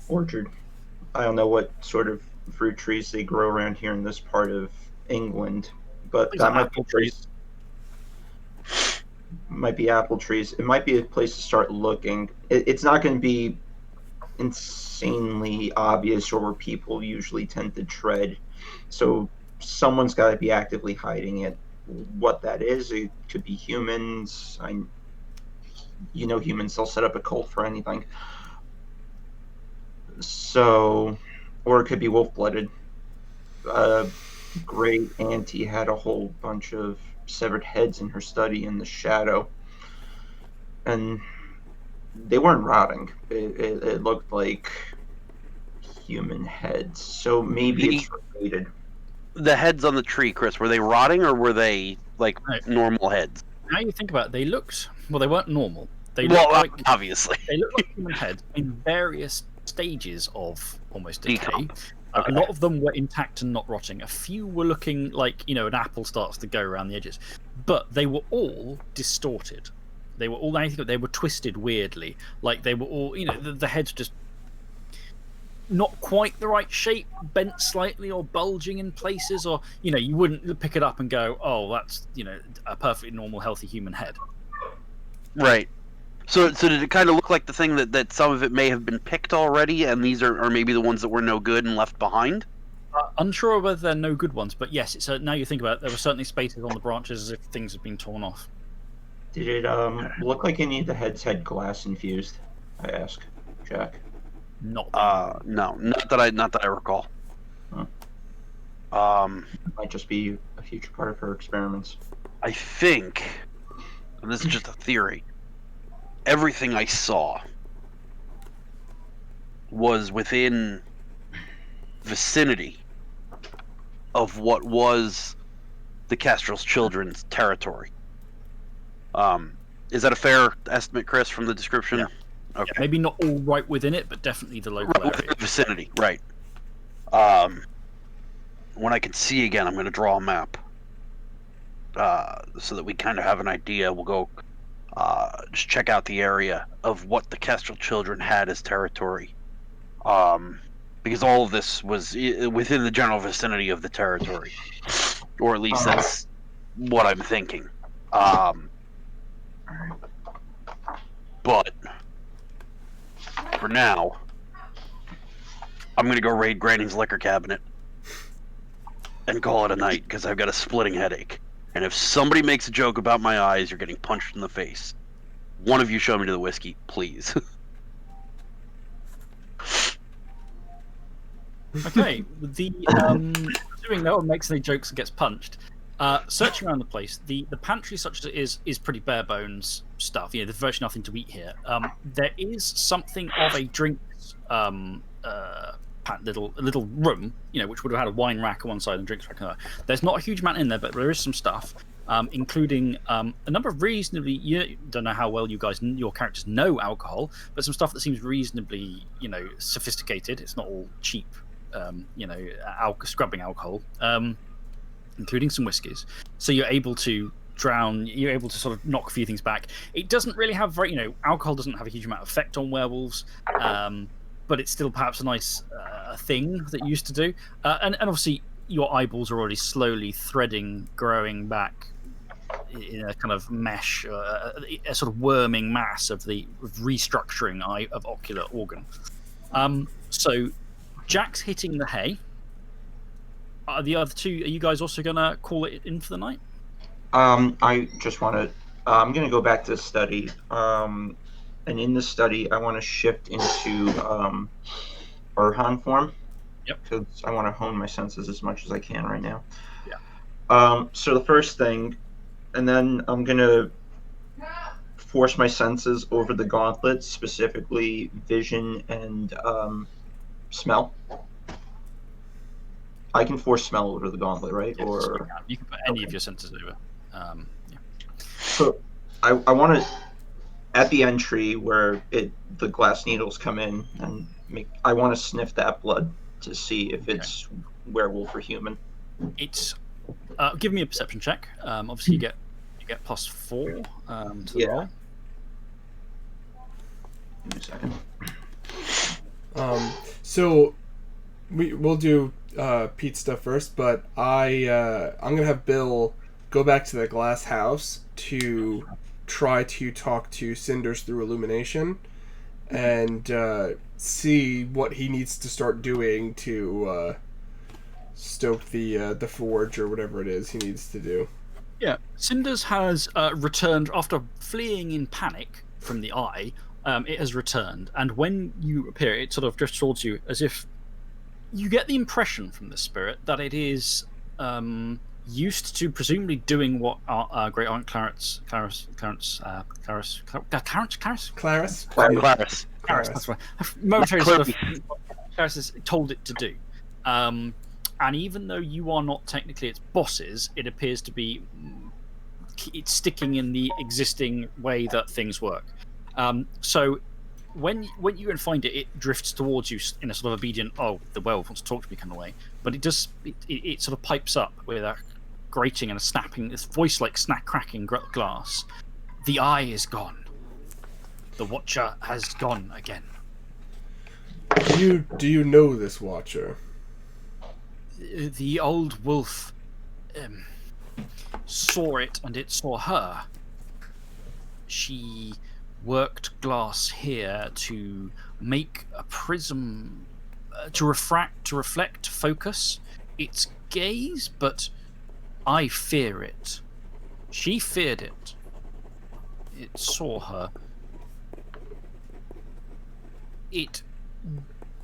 I don't know what sort of fruit trees they grow around here in this part of England, but that might be trees. Might be apple trees. It might be a place to start looking. It's not going to be insanely obvious or where people usually tend to tread. So someone's got to be actively hiding it. What that is, it could be humans. Humans, they'll set up a cult for anything. So, or it could be wolf-blooded. Great auntie had a whole bunch of severed heads in her study in the shadow, and they weren't rotting. It looked like human heads. So maybe it's related. The heads on the tree, Chris, were they rotting or were they like normal heads? Now you think about it, they weren't normal. Obviously. They looked like human heads in various stages of almost decay. A lot of them were intact and not rotting. A few were looking like, an apple starts to go around the edges. But they were all distorted. They were twisted weirdly. Like they were all, the heads just not quite the right shape, bent slightly or bulging in places, or you wouldn't pick it up and go, oh, that's a perfectly normal healthy human head. Right. So did it kind of look like the thing that some of it may have been picked already, and these are maybe the ones that were no good and left behind? Unsure whether they're no good ones, but yes, it's now you think about it, there were certainly spaces on the branches as if things had been torn off. Did it look like any of the heads had glass infused? I ask Jack. Not No, not that I recall. Huh. Might just be a future part of her experiments. I think, and this is just a theory, everything I saw was within vicinity of what was the Kestrel's children's territory. Is that a fair estimate, Chris, from the description? Yeah. Okay. Yeah, maybe not all right within it, but definitely the local Right, area. the vicinity, right. When I can see again, I'm going to draw a map so that we kind of have an idea. We'll go just check out the area of what the Kestrel children had as territory. Because all of this was within the general vicinity of the territory. Or at least that's what I'm thinking. But for now, I'm going to go raid Granny's liquor cabinet and call it a night because I've got a splitting headache. And if somebody makes a joke about my eyes, you're getting punched in the face. One of you show me to the whiskey, please. Okay, the doing no one makes any jokes and gets punched. Searching around the place, the pantry, such as it is pretty bare bones stuff. There's virtually nothing to eat here. There is something of a drinks little room, which would have had a wine rack on one side and drinks rack on the other. There's not a huge amount in there, but there is some stuff, including a number of reasonably. You don't know how well your characters know alcohol, but some stuff that seems reasonably, sophisticated. It's not all cheap, scrubbing alcohol. Including some whiskies. So you're able to you're able to sort of knock a few things back. It doesn't really have alcohol doesn't have a huge amount of effect on werewolves, but it's still perhaps a nice thing that you used to do. And obviously your eyeballs are already slowly growing back in a kind of mesh, a sort of worming mass of the restructuring of ocular organ. So Jack's hitting the hay. The other two, are you guys also going to call it in for the night? I just want to. I'm going to go back to the study. And in the study, I want to shift into Urhan form. Yep. Because I want to hone my senses as much as I can right now. Yeah. So the first thing, and then I'm going to force my senses over the gauntlet, specifically vision and smell. I can force smell over the gauntlet, right? Yes, or you can put any of your senses over. Yeah. So I want to, at the entry where the glass needles come in, and I want to sniff that blood to see if it's werewolf or human. It's give me a perception check. Obviously you get +4 to the roll. Give me a second. So we'll do Pete's stuff first, but I'm gonna have Bill go back to the glass house to try to talk to Cinders through illumination and see what he needs to start doing to stoke the forge or whatever it is he needs to do. Yeah, Cinders has returned after fleeing in panic from the eye. It has returned, and when you appear, it sort of drifts towards you as if you get the impression from the spirit that it is used to presumably doing what our great aunt Clarice. That's right. Momentarily sort of Clarice has told it to do. And even though you are not technically its bosses, it appears to be it's sticking in the existing way that things work. So when you go and find it, it drifts towards you in a sort of obedient, the werewolf wants to talk to me kind of way. But it sort of pipes up with a grating and a snapping, this voice like cracking glass. The eye is gone. The Watcher has gone again. Do you know this Watcher? The old wolf saw it, and it saw her. She worked glass here to make a prism to reflect, focus its gaze, but I fear it. She feared it. It saw her. It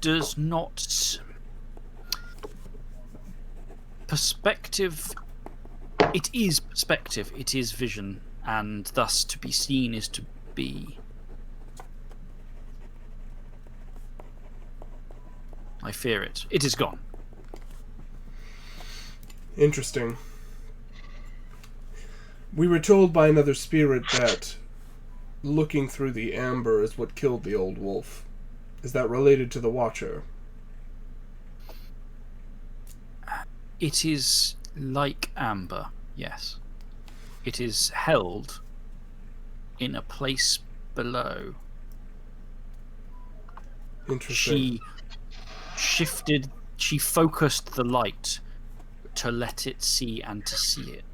does not... Perspective... It is perspective, it is vision, and thus to be seen is to be. I fear it. It is gone. Interesting. We were told by another spirit that looking through the amber is what killed the old wolf. Is that related to the Watcher? It is like amber, yes. It is held in a place below. Interesting. She focused the light to let it see and to see it.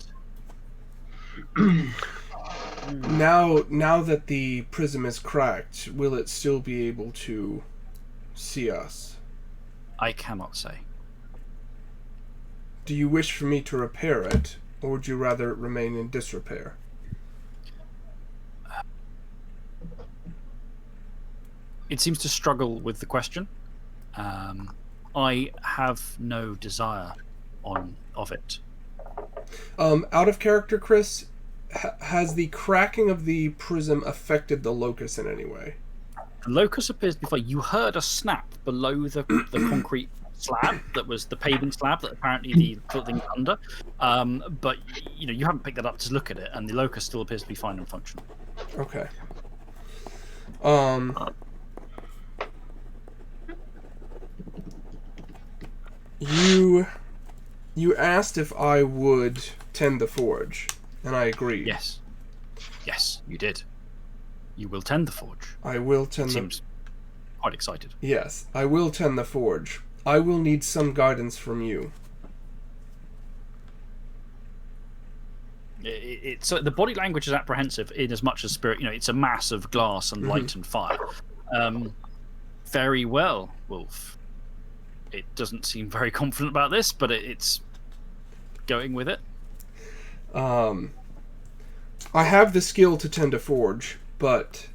Now that the prism is cracked, will it still be able to see us? I cannot say. Do you wish for me to repair it, or would you rather it remain in disrepair? It seems to struggle with the question. I have no desire of it. Out of character, Chris, has the cracking of the prism affected the locus in any way? The locus appears to be fine. You heard a snap below the concrete slab that was the paving slab that apparently the thing under. But you haven't picked that up to look at it, and the locus still appears to be fine and functional. Okay. You asked if I would tend the forge, and I agreed. Yes. Yes, you did. You will tend the forge. I will tend the... Seems quite excited. Yes, I will tend the forge. I will need some guidance from you. So the body language is apprehensive in as much as spirit. It's a mass of glass and light and fire. Very well, Wolf. It doesn't seem very confident about this, but it's going with it. I have the skill to tend a forge, but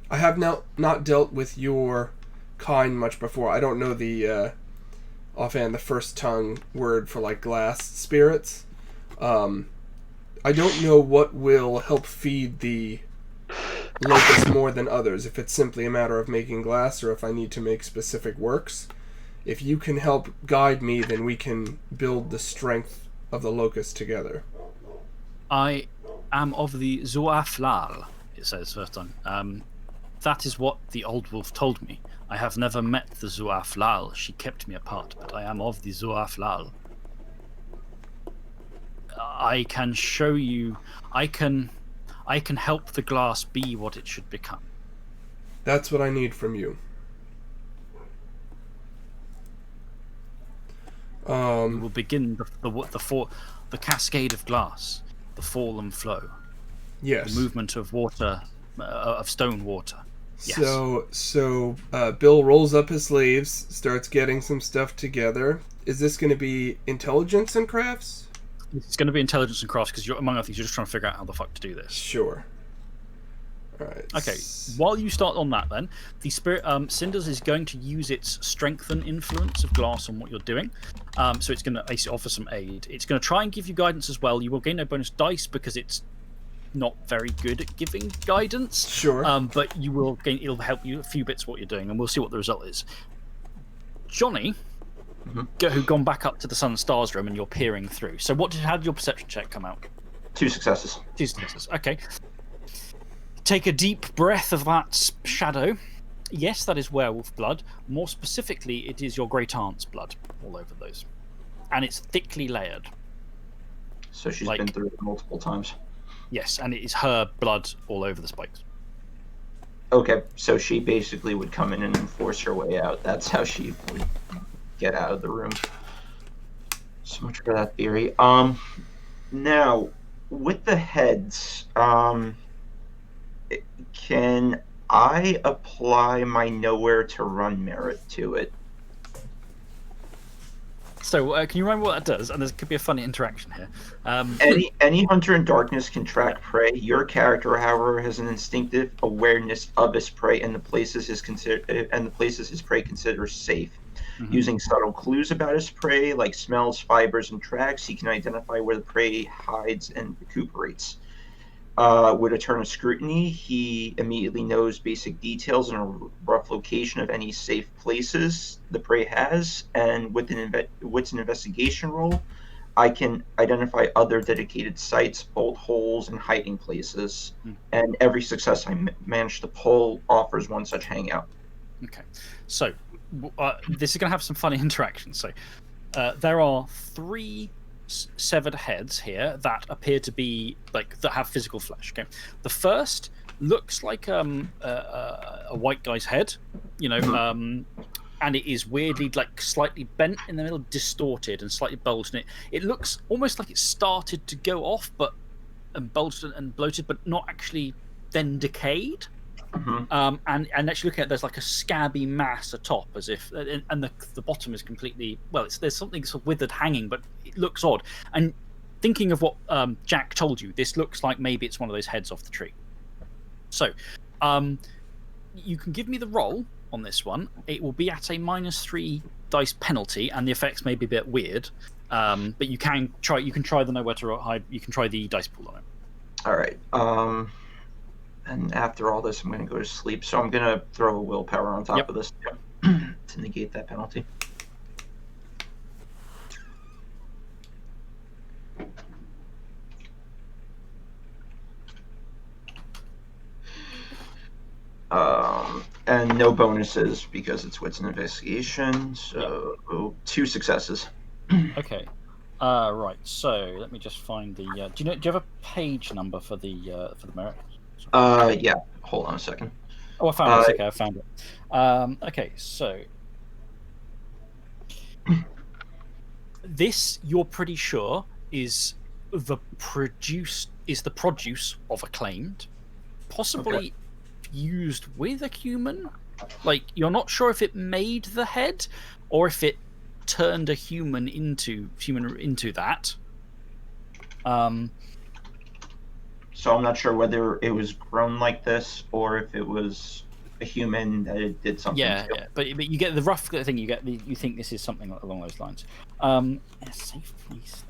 I have not dealt with your kind much before. I don't know the offhand the first tongue word for like glass spirits. I don't know what will help feed the locust more than others, if it's simply a matter of making glass or if I need to make specific works. If you can help guide me, then we can build the strength of the locust together. I am of the Zuaflal, it says first time. That is what the old wolf told me. I have never met the Zuaflal. She kept me apart, but I am of the Zuaflal. I can show you... I can help the glass be what it should become. That's what I need from you. We will begin the cascade of glass, the fall and flow. Yes. The movement of water, of stone water. Yes. So Bill rolls up his sleeves, starts getting some stuff together. Is this going to be intelligence and crafts? It's going to be intelligence and crafts because, among other things, you're just trying to figure out how the fuck to do this. Sure. All right. Okay. While you start on that, then the spirit Cinders is going to use its strengthen influence of glass on what you're doing. So it's going to basically offer some aid. It's going to try and give you guidance as well. You will gain no bonus dice because it's not very good at giving guidance. Sure. But you will gain. It'll help you a few bits of what you're doing, and we'll see what the result is. Johnny, who've gone back up to the sun and stars room, and you're peering through. So how did your perception check come out? 2 successes. 2 successes. Okay. Take a deep breath of that shadow. Yes, that is werewolf blood. More specifically, it is your great aunt's blood all over those. And it's thickly layered. So she's been through it multiple times. Yes, and it is her blood all over the spikes. Okay, so she basically would come in and enforce her way out. That's how she would get out of the room. So much for that theory. Now, with the heads, Can I apply my nowhere to run merit to it? So, can you remember what that does? And there could be a funny interaction here. Any hunter in darkness can track prey. Your character, however, has an instinctive awareness of his prey and the places his prey considers safe. Mhm. Using subtle clues about his prey, like smells, fibers, and tracks, he can identify where the prey hides and recuperates. With a turn of scrutiny, he immediately knows basic details and a rough location of any safe places the prey has. And with an investigation roll, I can identify other dedicated sites, bolt holes, and hiding places. And every success I manage to pull offers one such hangout. Okay, so this is going to have some funny interactions. So there are 3 severed heads here that appear to be that have physical flesh. Okay, the first looks like a white guy's head, and it is weirdly slightly bent in the middle, distorted and slightly bulged. And it looks almost like it started to go off, and bulged and bloated, but not actually then decayed. And actually looking at it, there's like a scabby mass atop, as if, and the bottom is completely there's something sort of withered hanging, but it looks odd. And thinking of what Jack told you, this looks like maybe it's one of those heads off the tree. So, you can give me the roll on this one. It will be at a -3 dice penalty, and the effects may be a bit weird. But you can try. You can try the nowhere to hide. You can try the dice pool on it. All right. And after all this, I'm going to go to sleep. So I'm going to throw a willpower on top of this to negate that penalty. And no bonuses because it's wits and investigation. So 2 successes. Okay. Right. So let me just find the. Do you have a page number for the merit? Yeah. Hold on a second. Oh, I found it. Okay, I found it. Okay, so this you're pretty sure is the produce of acclaimed, possibly fused with a human. Like, you're not sure if it made the head or if it turned a human into that. So I'm not sure whether it was grown like this or if it was a human that it did something. Yeah. But you get the rough thing. You think this is something along those lines. Safe place.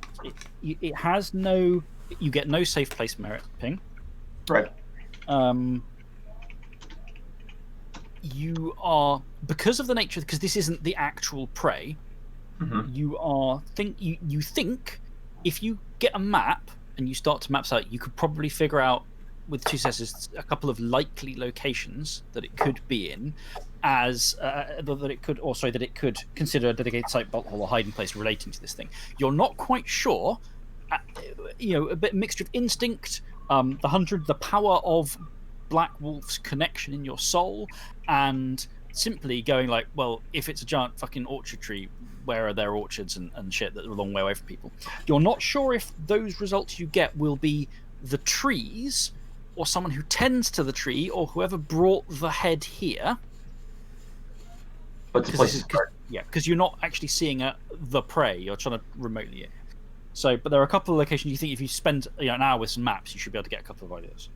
It has no. You get no safe place merit ping. Right. You are, because of the nature, because this isn't the actual prey. You think if you get a map and you start to map out, you could probably figure out with 2 successes a couple of likely locations that it could be in, as that it could consider a dedicated site, bolt hole, or hiding place relating to this thing. You're not quite sure. A bit mixture of instinct, the power of Black Wolf's connection in your soul, and simply going like, well, if it's a giant fucking orchard tree, where are there orchards and shit that are a long way away from people? You're not sure if those results you get will be the trees, or someone who tends to the tree, or whoever brought the head here. But because you're not actually seeing the prey. You're trying to remotely it. So, but there are a couple of locations you think if you spend an hour with some maps, you should be able to get a couple of ideas.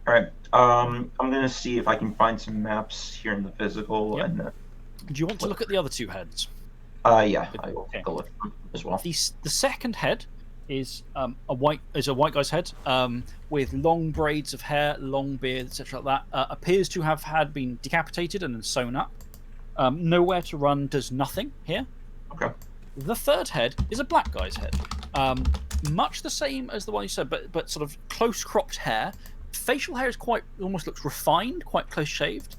All right. I'm going to see if I can find some maps here in the physical. Yep. And do you want to look at the other 2 heads? Yeah, I will go look at them as well. The second head is a white guy's head with long braids of hair, long beard, etc. Like that. Appears to have been decapitated and then sewn up. Nowhere to run, does nothing here. Okay. The third head is a black guy's head, much the same as the one you said, but sort of close cropped hair. Facial hair is almost looks refined, quite close shaved,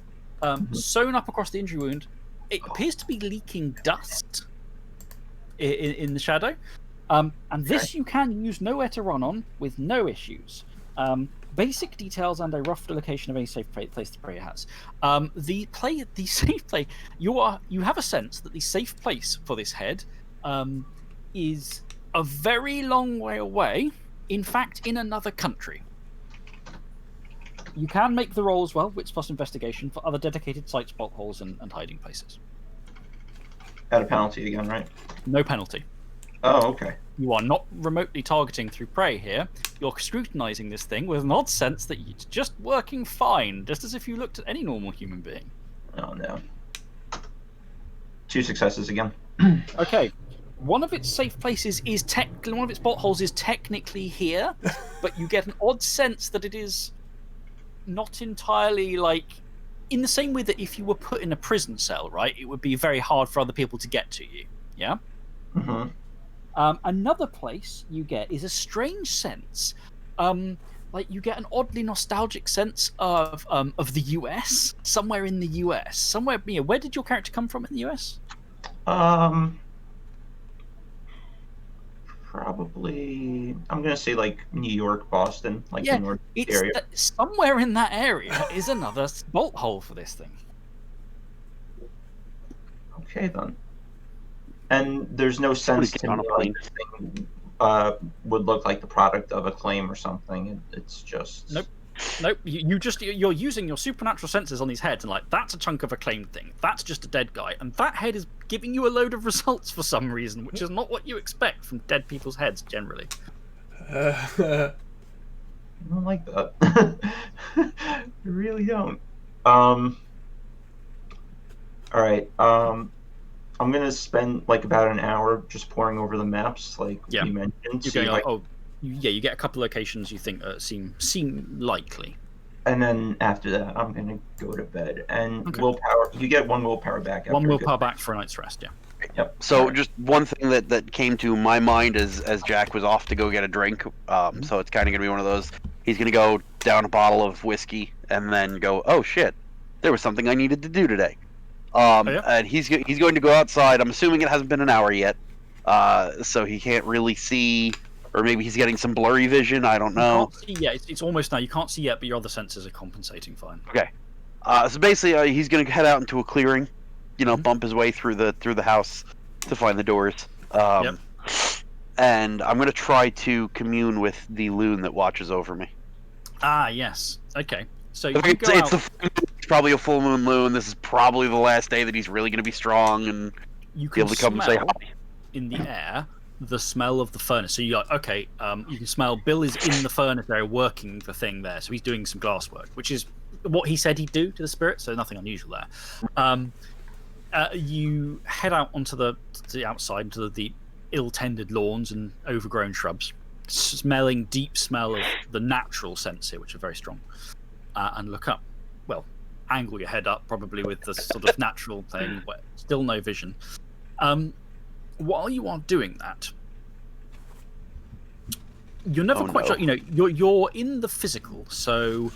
sewn up across the injury wound. It appears to be leaking dust in the shadow, and this you can use nowhere to run on with no issues. Basic details and a rough location of any safe place the player has. The safe play. You have a sense that the safe place for this head is a very long way away. In fact, in another country. You can make the roll as well, wits plus investigation, for other dedicated sites, bolt holes, and hiding places. At a penalty again, right? No penalty. Oh, okay. You are not remotely targeting through prey here. You're scrutinizing this thing with an odd sense that it's just working fine, just as if you looked at any normal human being. Oh, no. 2 successes again. Okay. One of its safe places is technically, one of its bolt holes is technically here, but you get an odd sense that it is not entirely like, in the same way that if you were put in a prison cell, right, it would be very hard for other people to get to you. Yeah? Mm-hmm. Another place you get is a strange sense. Like you get an oddly nostalgic sense of the US, somewhere in the US. Somewhere, where did your character come from in the US? Probably, I'm gonna say like New York, Boston, like the North area. Somewhere in that area is another bolt hole for this thing. Okay then. And there's no sense to me like this thing would look like the product of a claim or something. It's just Nope. You're using your supernatural senses on these heads, and like that's a chunk of a claimed thing. That's just a dead guy, and that head is giving you a load of results for some reason, which is not what you expect from dead people's heads generally. I don't like that. I really don't. All right. I'm gonna spend like about an hour just poring over the maps, like you mentioned. You get a couple locations you think seem likely. And then after that, I'm gonna go to bed. And willpower, you get 1 willpower back. One willpower back for a night's rest. Yeah. Yep. So just one thing that came to my mind as Jack was off to go get a drink. So it's kind of gonna be one of those. He's gonna go down a bottle of whiskey and then go, oh shit, there was something I needed to do today. And he's going to go outside. I'm assuming it hasn't been an hour yet, so he can't really see, or maybe he's getting some blurry vision. I don't know. It's almost now. You can't see yet, but your other senses are compensating fine. Okay. So basically, he's going to head out into a clearing, bump his way through the house to find the doors. And I'm going to try to commune with the loon that watches over me. Ah, yes. Okay. So you it's probably a full moon loon. This is probably the last day that he's really going to be strong and you be able to come and say hi. In the air, the smell of the furnace. So you're like, okay, you can smell Bill is in the furnace area working the thing there. So he's doing some glass work, which is what he said he'd do to the spirit. So nothing unusual there. You head out onto the outside to the ill-tended lawns and overgrown shrubs, smelling deep smell of the natural scents here, which are very strong. And look up. Well, angle your head up, probably with the sort of natural thing, but still no vision. While you are doing that, you're never quite sure. You're in the physical, so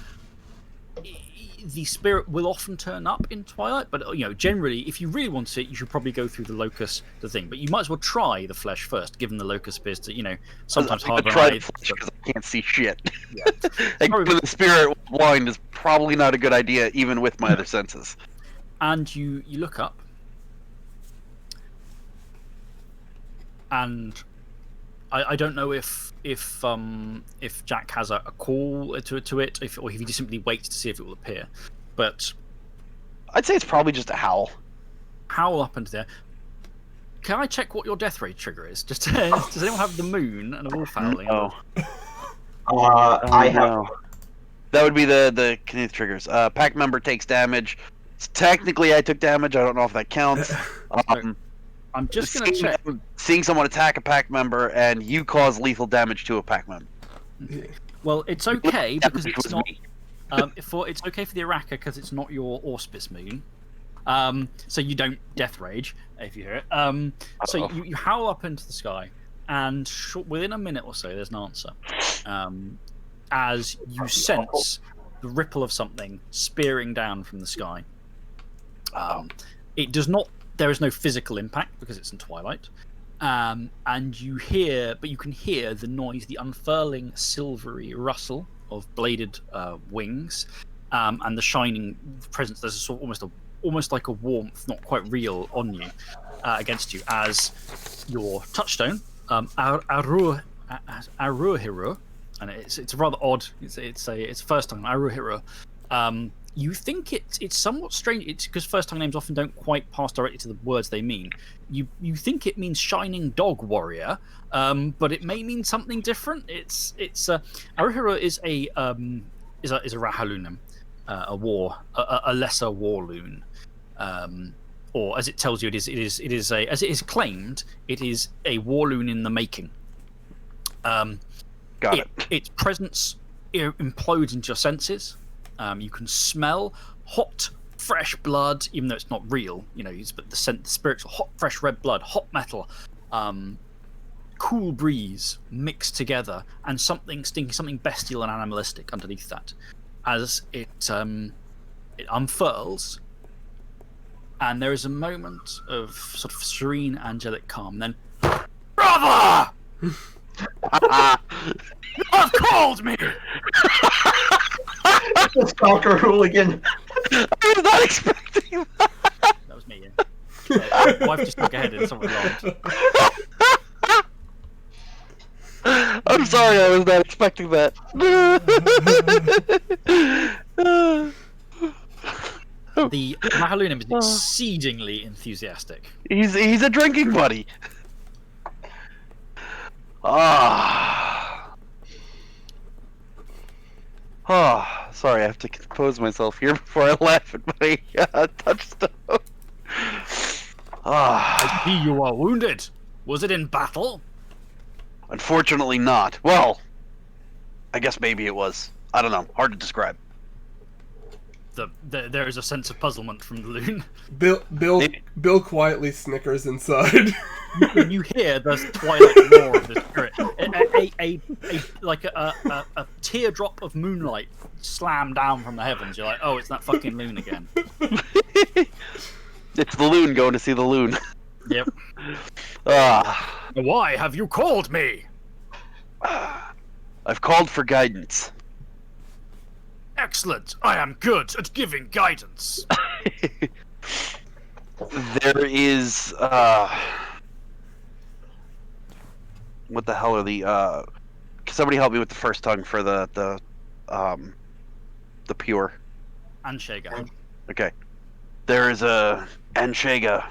the spirit will often turn up in twilight. But generally, if you really want it, you should probably go through the locus, the thing. But you might as well try the flesh first, given the locus appears to, sometimes harbor an eye. Because I can't see shit. Yeah. The spirit blind is probably not a good idea, even with my other senses. And you look up, and I don't know if Jack has a call to it, or if he just simply waits to see if it will appear. But I'd say it's probably just a howl. Howl up into there. Can I check what your death rate trigger is? Does anyone have the moon and a wolf howling? Oh. I have. That would be the Kenneth triggers. Pack member takes damage. Technically, I took damage. I don't know if that counts. I'm just going to check. Seeing someone attack a pack member and you cause lethal damage to a pack member. Well, it's okay because it's not. It's okay for the Araka because it's not your auspice moon. So you don't death rage if you hear it. So you howl up into the sky, and within a minute or so, there's an answer. As you sense the ripple of something spearing down from the sky. It does not. There is no physical impact because it's in twilight, and you can hear the noise, the unfurling silvery rustle of bladed wings, and the shining presence. There's a sort of almost like a warmth, not quite real, on you, against you, as your touchstone, Aruhiru, and it's rather odd. It's a first tongue Aruhira. You think it's somewhat strange. It's because first tongue names often don't quite pass directly to the words they mean. You think it means shining dog warrior, but it may mean something different. It's Aruhira is a Rahalunim, a lesser war loon. Or as it tells you, it is as it is claimed, it is a war loon in the making. Got it. Its presence implodes into your senses. You can smell hot, fresh blood, even though it's not real. But the spiritual hot, fresh red blood, hot metal, cool breeze mixed together, and something stinking, something bestial and animalistic underneath that. As it unfurls. And there is a moment of sort of serene, angelic calm. Then, brother, you have called me. The stalker hooligan. I was not expecting that. That was me. Yeah. So, wife just took ahead and someone laughed. I'm sorry, I was not expecting that. The Rahalunim is exceedingly enthusiastic. He's a drinking buddy. Sorry, I have to compose myself here before I laugh at my touchstone. I see you are wounded. Was it in battle? Unfortunately not. Well, I guess maybe it was. I don't know. Hard to describe. There is a sense of puzzlement from the loon. Bill quietly snickers inside. You hear the twilight roar of the spirit. A teardrop of moonlight slam down from the heavens. You're like, oh, it's that fucking loon again. It's the loon going to see the loon. Yep. Why have you called me? I've called for guidance. Excellent. I am good at giving guidance. There is what the hell are the can somebody help me with the first tongue for the pure? Anshega. Okay. There is a Anshega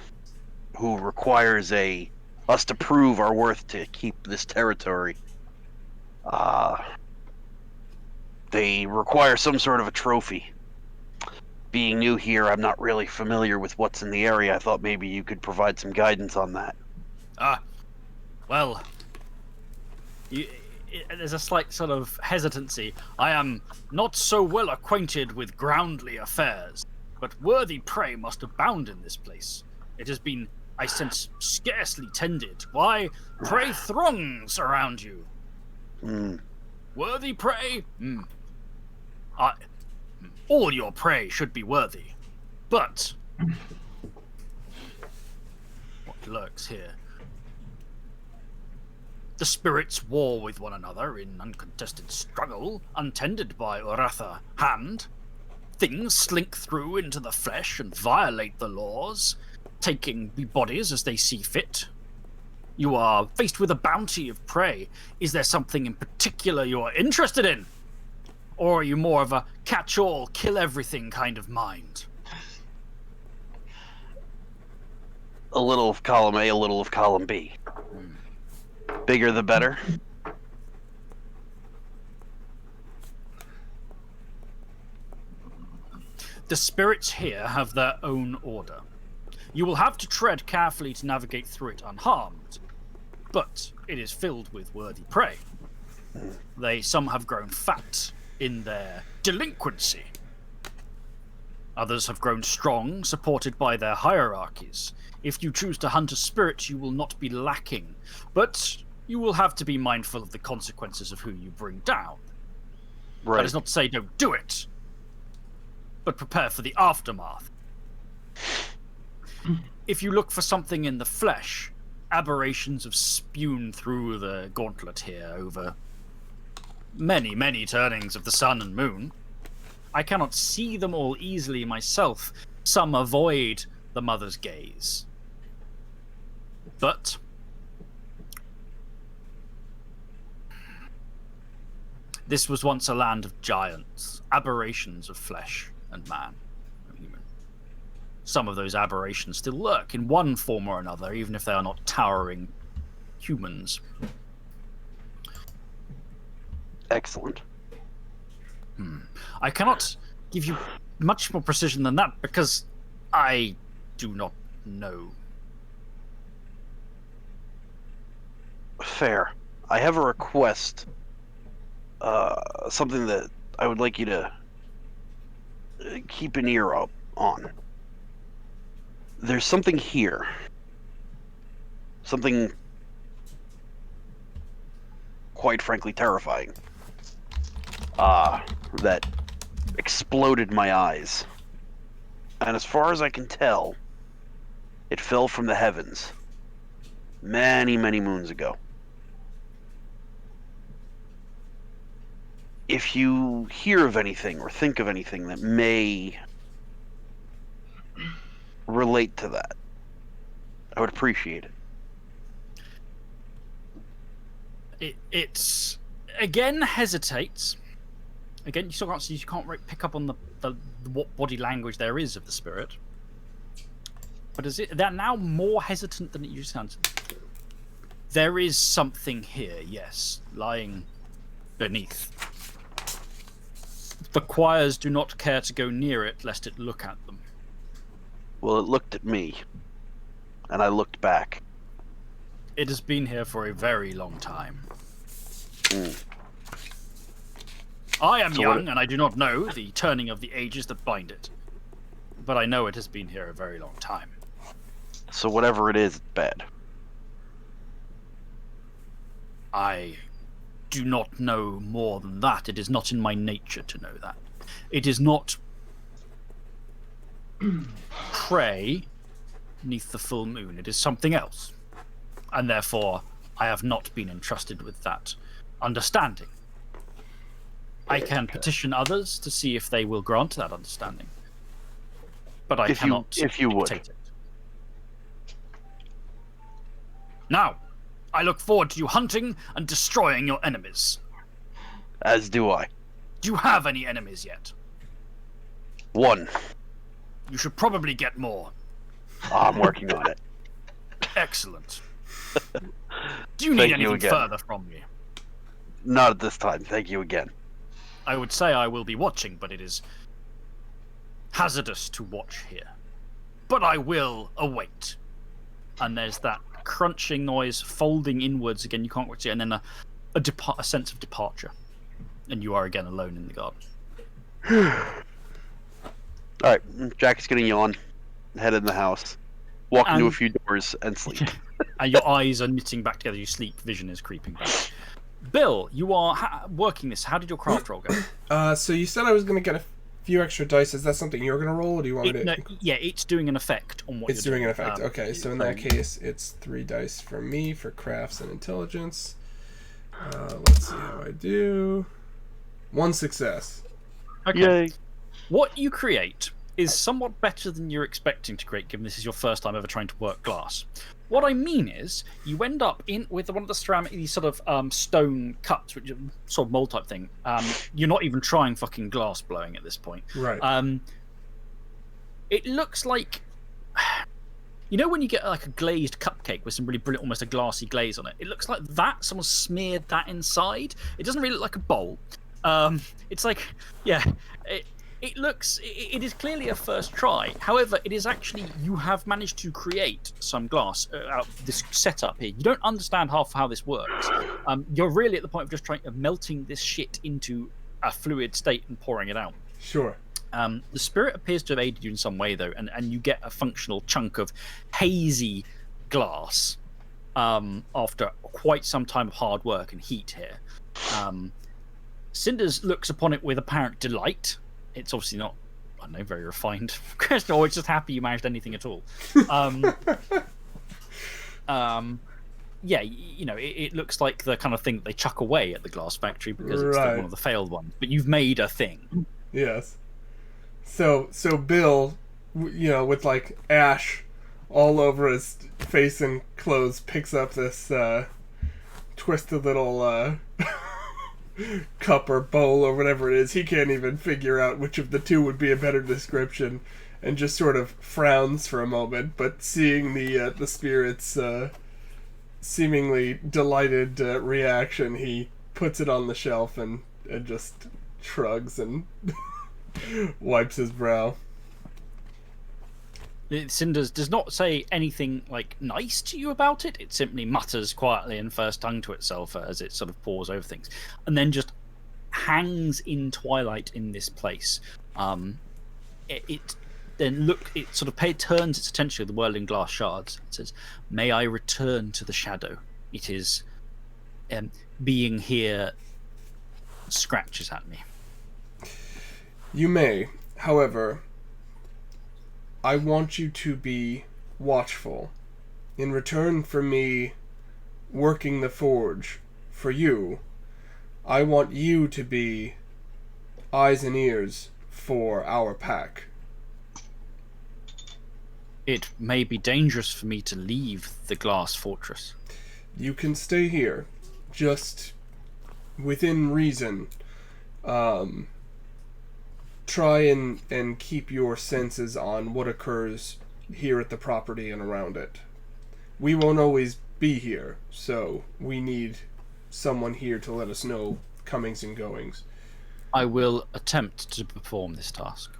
who requires us to prove our worth to keep this territory. They require some sort of a trophy. Being new here, I'm not really familiar with what's in the area. I thought maybe you could provide some guidance on that. Well, there's a slight sort of hesitancy. I am not so well acquainted with groundly affairs, but worthy prey must abound in this place. It has been, I sense, scarcely tended. Why, prey throngs around you. Worthy prey? All your prey should be worthy. But what lurks here? The spirits war with one another in uncontested struggle, untended by Uratha hand. Things slink through into the flesh and violate the laws, taking the bodies as they see fit. You are faced with a bounty of prey. Is there something in particular you are interested in? Or are you more of a catch-all, kill-everything kind of mind? A little of column A, a little of column B. Bigger the better. The spirits here have their own order. You will have to tread carefully to navigate through it unharmed, but it is filled with worthy prey. Some have grown fat in their delinquency. Others have grown strong, supported by their hierarchies. If you choose to hunt a spirit, you will not be lacking, but you will have to be mindful of the consequences of who you bring down. Right. That is not to say don't do it, but prepare for the aftermath. If you look for something in the flesh, aberrations have spewed through the gauntlet here over many, many turnings of the sun and moon. I cannot see them all easily myself. Some avoid the mother's gaze. But This was once a land of giants, aberrations of flesh and man, and human. Some of those aberrations still lurk in one form or another, even if they are not towering humans. Excellent. I cannot give you much more precision than that because I do not know. Fair. I have a request. Something that I would like you to keep an ear up on. There's something here. Something quite frankly terrifying. That exploded my eyes. And as far as I can tell, it fell from the heavens many, many moons ago. If you hear of anything or think of anything that may relate to that, I would appreciate it. It's again hesitates. Again, you still can't see. You can't pick up on the what body language there is of the spirit. But they're now more hesitant than it used to sound. There is something here, yes, lying beneath. The choirs do not care to go near it, lest it look at them. Well, it looked at me, and I looked back. It has been here for a very long time. I am young, and I do not know the turning of the ages that bind it. But I know it has been here a very long time. So whatever it is, it's bad. I do not know more than that. It is not in my nature to know that. It is not pray neath the full moon. It is something else. And therefore, I have not been entrusted with that understanding. I can petition others to see if they will grant that understanding. But I cannot if you would. dictate it. Now, I look forward to you hunting and destroying your enemies. As do I. Do you have any enemies yet? One. You should probably get more. I'm working on it. Excellent. Do you need Thank you anything again. further from me? Not at this time. Thank you again. I would say I will be watching, but it is hazardous to watch here. But I will await. And there's that crunching noise, folding inwards again. You can't watch it, and then a sense of departure, and you are again alone in the garden. All right, Jack's gonna yawn, head in the house, walk into a few doors, and sleep. And your eyes are knitting back together. You sleep. Vision is creeping back. Bill, you are working this. How did your craft roll go? So you said I was going to get a few extra dice. Is that something you're going to roll, or do you want me to? No, yeah, it's doing an effect on what It's you're doing doing. an effect. Okay, so in that case, it's 3 dice from me for crafts and intelligence. Let's see how I do. 1 success. Okay. Yay! What you create is somewhat better than you're expecting to create, given this is your first time ever trying to work glass. What I mean is, you end up with one of the ceramic, these sort of stone cups, which are sort of mold type thing. You're not even trying fucking glass blowing at this point. Right. It looks like, you know, when you get like a glazed cupcake with some really brilliant, almost a glassy glaze on it. It looks like that. Someone smeared that inside. It doesn't really look like a bowl. It's like, yeah. It is clearly a first try. However, it is actually, you have managed to create some glass out of this setup here. You don't understand half how this works. You're really at the point of just melting this shit into a fluid state and pouring it out. Sure. The spirit appears to have aided you in some way, though, and you get a functional chunk of hazy glass after quite some time of hard work and heat here. Cinders looks upon it with apparent delight. It's obviously not, I don't know, very refined question, or it's just happy you managed anything at all. Yeah, you know, it looks like the kind of thing that they chuck away at the glass factory because it's one of the failed ones. But you've made a thing. Yes. So Bill, you know, with like ash all over his face and clothes, picks up this twisted little cup or bowl or whatever it is. He can't even figure out which of the two would be a better description, and just sort of frowns for a moment. But seeing the spirit's seemingly delighted reaction, he puts it on the shelf and just shrugs and wipes his brow. Cinders does not say anything like nice to you about it. It simply mutters quietly and first tongue to itself as it sort of pores over things, and then just hangs in twilight in this place. It sort of turns its attention to the whirling glass shards and says, "May I return to the shadow? It is being here scratches at me." You may, however, I want you to be watchful. In return for me working the forge for you, I want you to be eyes and ears for our pack. It may be dangerous for me to leave the glass fortress. You can stay here, just within reason. Try and keep your senses on what occurs here at the property and around it. We won't always be here, so we need someone here to let us know comings and goings. I will attempt to perform this task.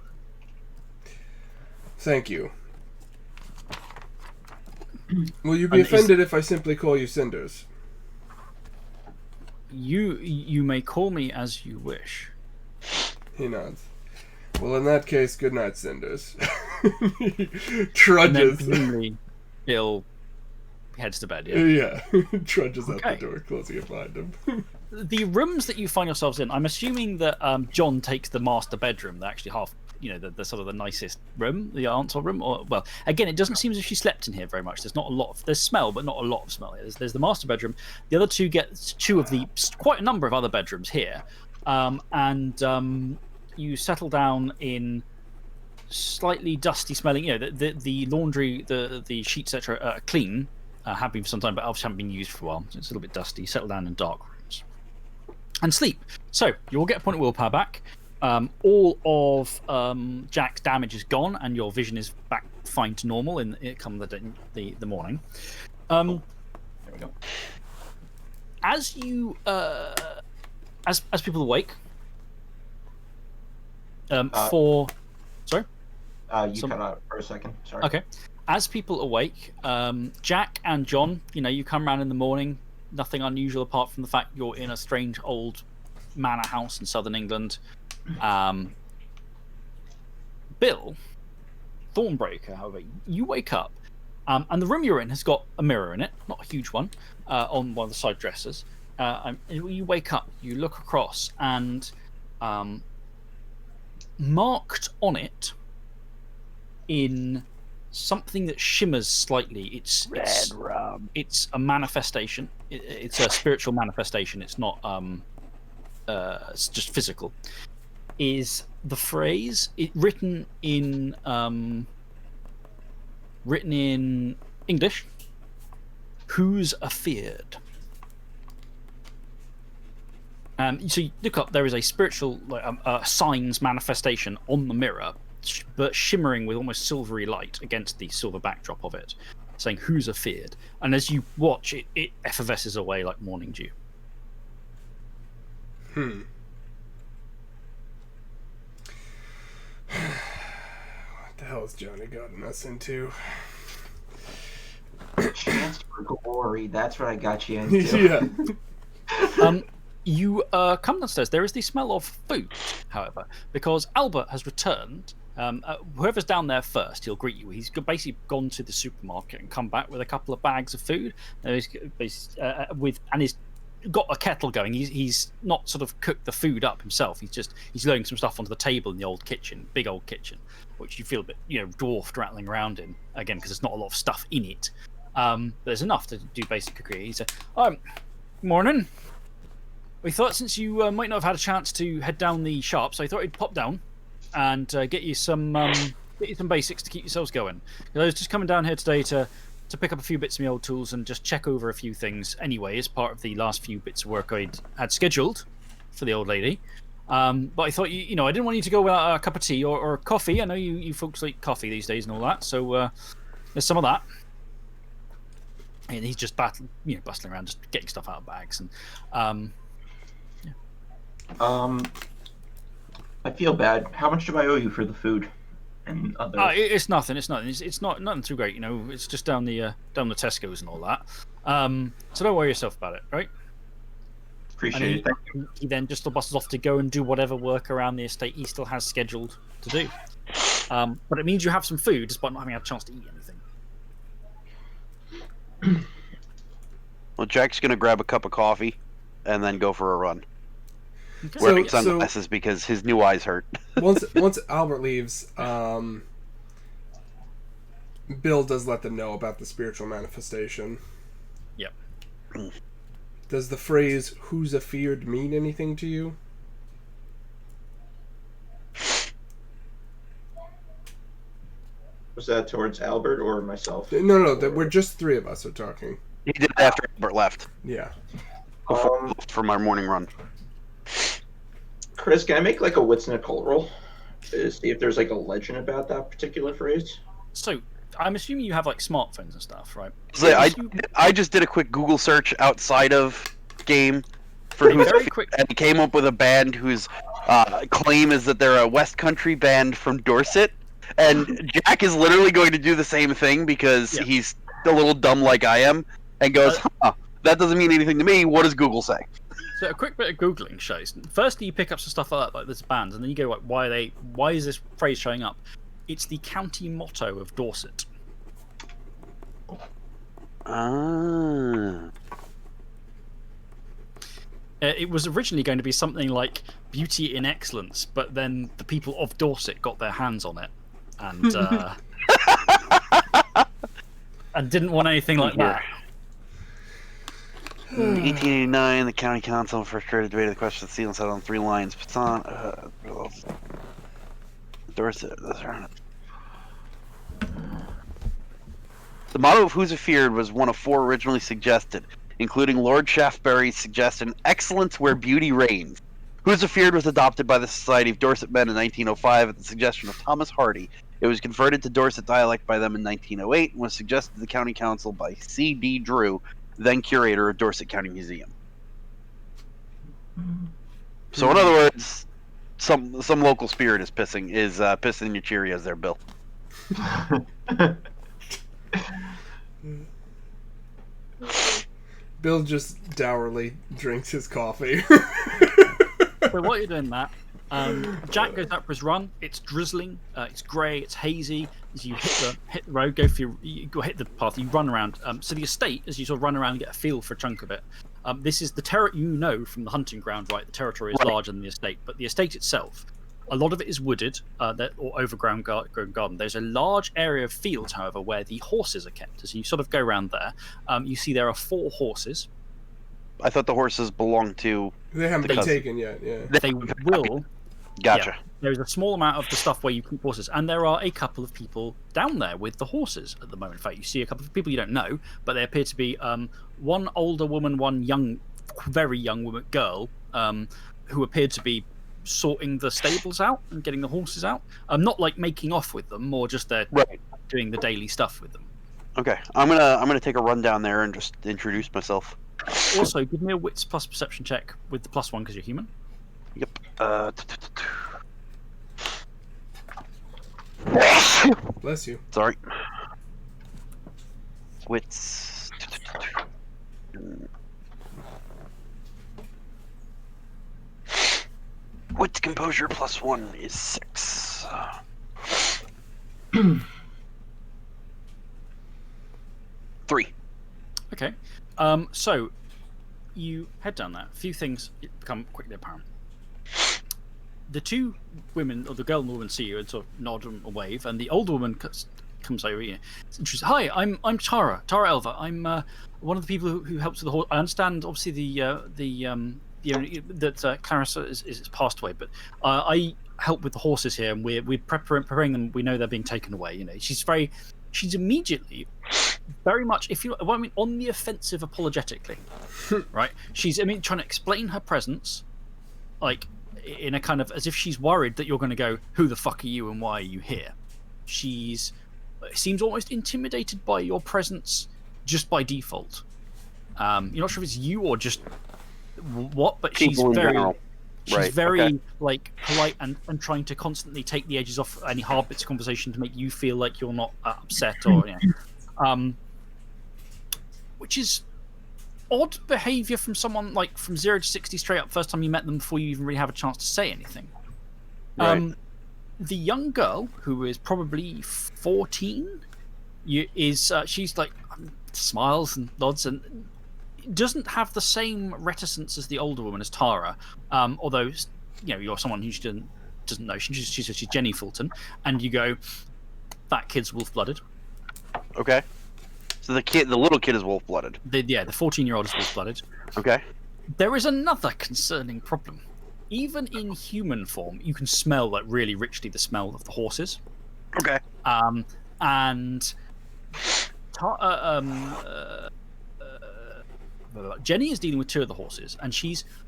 Thank you. Will you be offended if I simply call you Cinders? You may call me as you wish. He nods. Well, in that case, good night, Cinders. He trudges. And then Bill heads to bed, Yeah, trudges out the door, closing it behind him. The rooms that you find yourselves in, I'm assuming that John takes the master bedroom, the actually the sort of the nicest room, the answer room. Or, well, again, it doesn't seem as if she slept in here very much. There's not a lot of, there's smell, but not a lot of smell. There's the master bedroom. The other two get quite a number of other bedrooms here. You settle down in slightly dusty smelling, the laundry, the sheets, etc. are clean, have been for some time, but obviously haven't been used for a while, so it's a little bit dusty. You settle down in dark rooms and sleep. So you will get a point of willpower back. All of Jack's damage is gone, and your vision is back fine to normal in come the morning. There we go. As you as people awake. Sorry? You cut out for a second. Sorry. Okay. As people awake, Jack and John, you come around in the morning. Nothing unusual apart from the fact you're in a strange old manor house in southern England. Bill, Thornbreaker, however, you wake up, and the room you're in has got a mirror in it, not a huge one, on one of the side dressers. And you wake up, you look across, and marked on it in something that shimmers slightly. It's It's a manifestation. It's a spiritual manifestation. It's not. It's just physical. Is the phrase written in English? Who's afeared? So you look up. There is a spiritual signs manifestation on the mirror, but shimmering with almost silvery light against the silver backdrop of it, saying "Who's afeared?" And as you watch, it effervesces away like morning dew. What the hell has Johnny gotten us into? Chance for glory. That's what I got you into. Yeah. You come downstairs. There is the smell of food, however, because Albert has returned. Whoever's down there first, he'll greet you. He's basically gone to the supermarket and come back with a couple of bags of food. And he's got a kettle going. He's not sort of cooked the food up himself. He's loading some stuff onto the table in the old kitchen, big old kitchen, which you feel a bit dwarfed rattling around in again because there's not a lot of stuff in it. There's enough to do basic cookery. He said, "Morning. We thought since you might not have had a chance to head down the shop, so I thought I'd pop down and get you some basics to keep yourselves going. I was just coming down here today to pick up a few bits of my old tools and just check over a few things anyway, as part of the last few bits of work I'd had scheduled for the old lady. But I thought you know I didn't want you to go without a cup of tea or coffee. I know you folks like coffee these days and all that. So there's some of that. And he's just bustling around, just getting stuff out of bags. And I feel bad. How much do I owe you for the food and other? it's nothing. It's nothing. It's not nothing too great. You know, it's just down the Tesco's and all that. So don't worry yourself about it, right? Appreciate it. Thank you. He then just buses off to go and do whatever work around the estate he still has scheduled to do. But it means you have some food despite not having had a chance to eat anything. Well, Jack's gonna grab a cup of coffee, and then go for a run. Okay. Wearing sunglasses because his new eyes hurt. once Albert leaves, Bill does let them know about the spiritual manifestation. Yep. Does the phrase "who's afeard" mean anything to you? Was that towards Albert or myself? No. We're just three of us are talking. He did it after Albert left. Yeah. For my morning run. Chris, can I make like a wits and occult roll to see if there's like a legend about that particular phrase? So I'm assuming you have like smartphones and stuff, right? So I just did a quick Google search outside of game for who's very quick, and came up with a band whose claim is that they're a West Country band from Dorset. And Jack is literally going to do the same thing because he's a little dumb like I am, and goes, that doesn't mean anything to me. What does Google say? So a quick bit of Googling shows. Firstly, you pick up some stuff like this band, and then you go, like, why is this phrase showing up? It's the county motto of Dorset. It was originally going to be something like beauty in excellence, but then the people of Dorset got their hands on it, and and didn't want anything like that. In 1889, the county council first tried to debate the question of the seal and set on 3 lines. Dorset. That's right. The motto of Who's Afeard was one of 4 originally suggested, including Lord Shaftesbury's suggestion, "Excellence where beauty reigns." Who's Afeard was adopted by the Society of Dorset Men in 1905 at the suggestion of Thomas Hardy. It was converted to Dorset dialect by them in 1908 and was suggested to the county council by C.D. Drew, then curator of Dorset County Museum. So in other words, some local spirit is pissing your Cheerios there, Bill. Bill just dourly drinks his coffee. So while you're doing that, Jack goes out for his run. It's drizzling, it's grey, it's hazy. As you hit the road, you go hit the path, you run around. So the estate, as you sort of run around and get a feel for a chunk of it, this is the from the hunting ground, right? The territory is larger than the estate, but the estate itself, a lot of it is wooded or overgrown garden. There's a large area of fields, however, where the horses are kept. As you sort of go around there, you see there are 4 horses. I thought the horses belonged to... They haven't been taken yet, yeah. They will. Gotcha. Yeah. There's a small amount of the stuff where you keep horses, and there are a couple of people down there with the horses at the moment. In fact, you see a couple of people you don't know, but they appear to be one older woman, one very young girl, who appeared to be sorting the stables out and getting the horses out. Not like making off with them, more just they're doing the daily stuff with them. Okay, I'm gonna take a run down there and just introduce myself. Also, give me a wits plus perception check with the +1 because you're human. Yep. Bless you. Sorry. Wits. Wits composure +1 is 6. 3. Okay. So you head down there. A few things become quickly apparent. The 2 women, or the girl and the woman, see you and sort of nod and wave, and the older woman comes over here. It's interesting. Hi, I'm Tara Elva. I'm one of the people who helps with the horse. I understand, obviously, that Clarissa is passed away, but I help with the horses here, and we're preparing them. We know they're being taken away. You know, she's immediately very much, on the offensive apologetically, right? She's trying to explain her presence, like in a kind of as if she's worried that you're going to go, "Who the fuck are you and why are you here?" She's seems almost intimidated by your presence just by default. You're not sure if it's you or just what, but she's People in very. general. She's Right, very okay. like polite and trying to constantly take the edges off any hard bits of conversation to make you feel like you're not upset or which is odd behavior from someone like from 0 to 60 straight up first time you met them before you even really have a chance to say anything. Right. The young girl who is probably 14 she's like smiles and nods and doesn't have the same reticence as the older woman, as Tara. Although, you're someone who doesn't know. She's Jenny Fulton, and you go, that kid's wolf-blooded. Okay. So the little kid is wolf-blooded. The 14-year-old is wolf-blooded. Okay. There is another concerning problem. Even in human form, you can smell like really richly the smell of the horses. Okay. And Jenny is dealing with 2 of the horses, and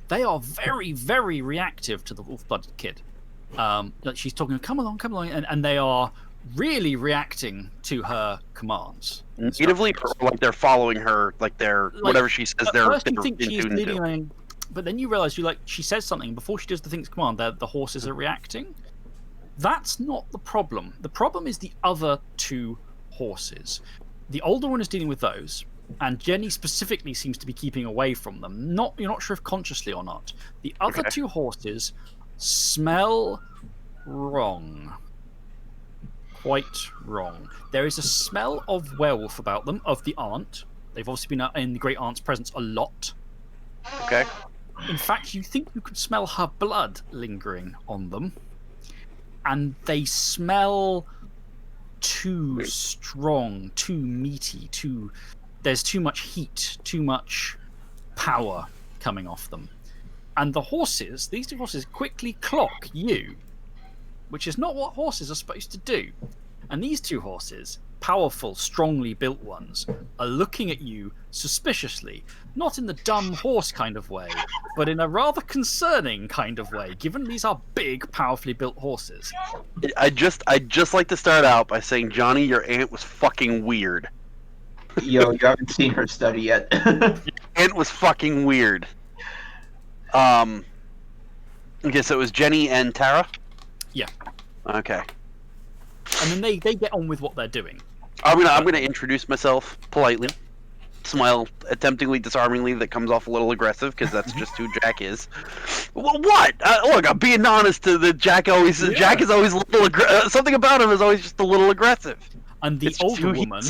they are very, very reactive to the wolf-blooded kid. Like she's talking, come along, and they are really reacting to her commands. Natively, or like they're following her, like whatever she says. They're first you think in she's tune to. leading, but then you realise she says something before she does the thing's command. The horses are reacting. That's not the problem. The problem is the other 2 horses. The older one is dealing with those. And Jenny specifically seems to be keeping away from them. You're not sure if consciously or not. The other 2 horses smell wrong. Quite wrong. There is a smell of werewolf about them, of the aunt. They've obviously been in the great aunt's presence a lot. Okay. In fact, you think you could smell her blood lingering on them. And they smell too strong, too meaty, there's too much heat, too much power coming off them. And these 2 horses quickly clock you, which is not what horses are supposed to do. And these 2 horses, powerful, strongly built ones, are looking at you suspiciously, not in the dumb horse kind of way, but in a rather concerning kind of way, given these are big, powerfully built horses. I'd just like to start out by saying, Johnny, your aunt was fucking weird. Yo, you haven't seen her study yet. It was fucking weird. Okay, so it was Jenny and Tara? Yeah. Okay. And then they get on with what they're doing. I'm gonna introduce myself politely. Smile temptingly, disarmingly, that comes off a little aggressive, because that's just who Jack is. Well, what? Look, I'm being honest to the Jack always... Yeah. Jack is always a little... something about him is always just a little aggressive. And the older woman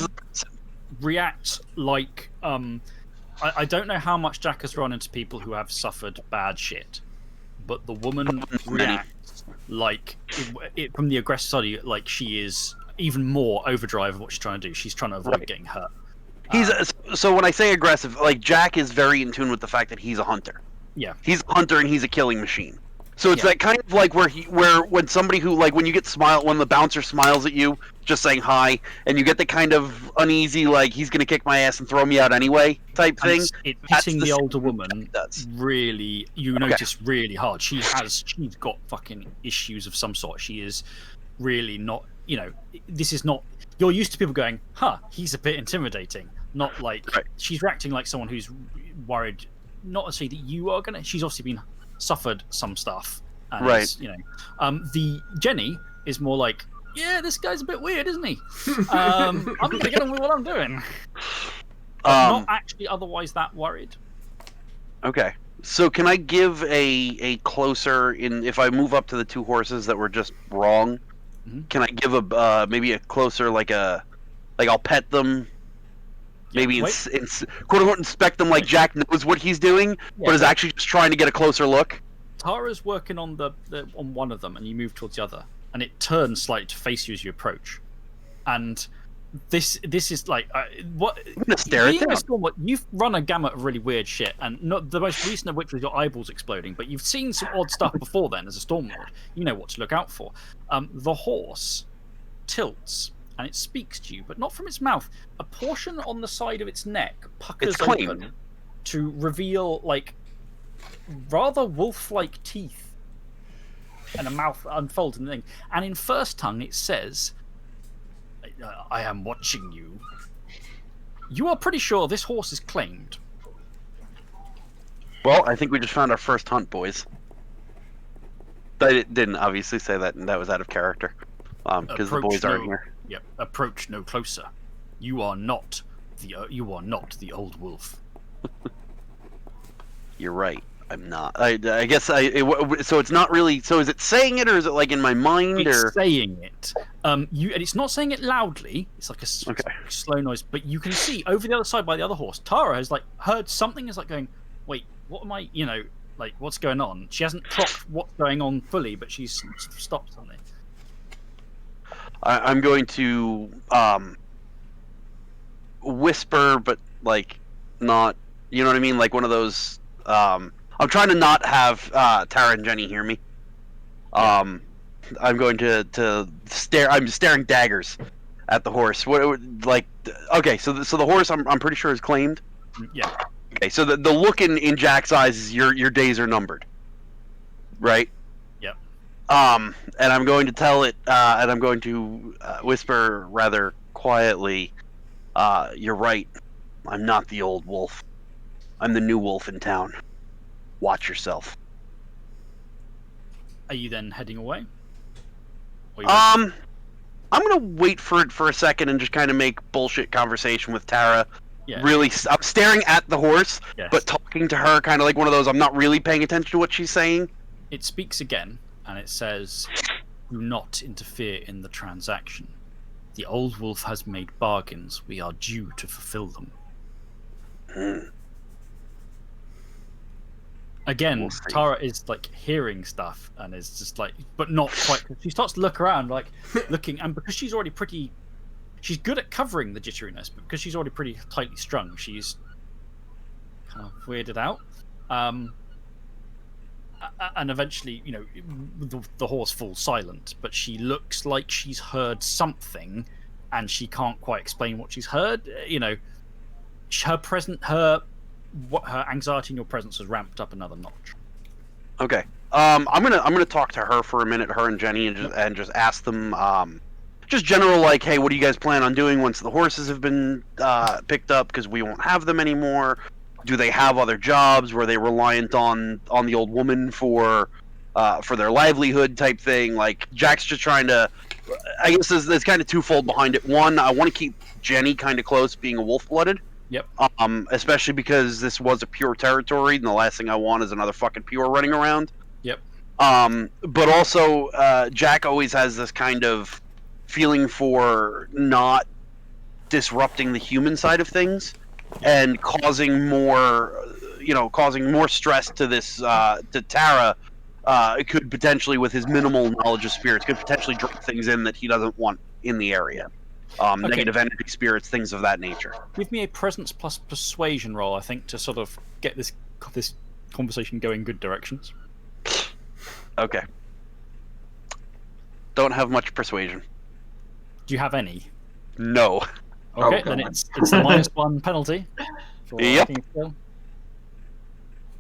reacts like I don't know how much Jack has run into people who have suffered bad shit, but the woman reacts like from the aggressive side, like she is even more overdrive of what she's trying to do. She's trying to avoid getting hurt. So when I say aggressive, like Jack is very in tune with the fact that he's a hunter. Yeah, he's a hunter and he's a killing machine. So it's that kind of like where when somebody who like when you get when the bouncer smiles at you, just saying hi, and you get the kind of uneasy like he's gonna kick my ass and throw me out anyway type thing. It's hitting the older woman really, notice really hard. She's got fucking issues of some sort. She is really not. This is not. You're used to people going, "Huh, he's a bit intimidating." Not like she's reacting like someone who's worried. Not necessarily that you are gonna. She's obviously been. Suffered some stuff, and the Jenny is more like, yeah, this guy's a bit weird, isn't he? I'm gonna get on with what I'm doing. Not actually otherwise that worried. Okay, so can I give a closer if I move up to the 2 horses that were just wrong? Mm-hmm. Can I give maybe a closer I'll pet them? Maybe quote unquote inspect them like Jack knows what he's doing, but is actually just trying to get a closer look. Tara's working on on one of them, and you move towards the other, and it turns slightly to face you as you approach. And this is like what? I'm gonna stare at them. You've run a gamut of really weird shit, and not the most recent of which was your eyeballs exploding. But you've seen some odd stuff before then as a Storm Lord. You know what to look out for. The horse tilts. And it speaks to you, but not from its mouth. A portion on the side of its neck puckers open to reveal, like, rather wolf-like teeth and a mouth unfolding thing. And in first tongue, it says, "I am watching you. You are pretty sure this horse is claimed." Well, I think we just found our first hunt, boys. I didn't obviously say that, and that was out of character, because the boys aren't here. Yep. Approach no closer. You are not the old wolf. You're right. I'm not. I guess so it's not really. So is it saying it, or is it like in my mind? It's saying it. And it's not saying it loudly. It's like a slow noise, but you can see over the other side by the other horse. Tara has like heard something. Is like going, wait, what am I? Like what's going on? She hasn't clocked what's going on fully, but she's stopped something. I'm going to whisper, but like not. You know what I mean? Like one of those. I'm trying to not have Tara and Jenny hear me. I'm going to stare. I'm staring daggers at the horse. Okay, so the horse I'm pretty sure is claimed. Yeah. Okay, so the look in Jack's eyes is your days are numbered, right? Yep. And I'm going to tell it, and I'm going to whisper rather quietly. You're right. I'm not the old wolf. I'm the new wolf in town. Watch yourself. Are you then heading away? I'm gonna wait for it for a second and just kind of make bullshit conversation with Tara. Yeah. Really, I'm staring at the horse, Yes. but talking to her, kind of like one of those. I'm not really paying attention to what she's saying. It speaks again, and it says, "Do not interfere in the transaction. The old wolf has made bargains. We are due to fulfill them." Again, We'll see. Tara is like hearing stuff and is just like, but not quite. She starts to look around, like looking, and because she's already she's good at covering the jitteriness, but because she's already pretty tightly strung, she's kind of weirded out. And eventually, the horse falls silent, but she looks like she's heard something, and she can't quite explain what she's heard. Her anxiety in your presence has ramped up another notch. Okay. I'm gonna talk to her for a minute, her and Jenny, and just ask them, just general like, hey, what do you guys plan on doing once the horses have been picked up? Because we won't have them anymore. Do they have other jobs? Were they reliant on the old woman for their livelihood type thing? Like Jack's just trying to. I guess there's kind of twofold behind it. One, I want to keep Jenny kind of close, being a wolf-blooded. Yep. Especially because this was a pure territory, and the last thing I want is another fucking pure running around. Yep. But also, Jack always has this kind of feeling for not disrupting the human side of things and causing more stress to this to Tara. It could potentially, with his minimal knowledge of spirits, could potentially drop things in that he doesn't want in the area. Negative energy spirits, things of that nature. Give me a presence plus persuasion roll, I think, to sort of get this conversation going good directions. Okay. Don't have much persuasion. Do you have any? No. Okay, Oh, then God. it's the -1 penalty. For Yep. making a skill.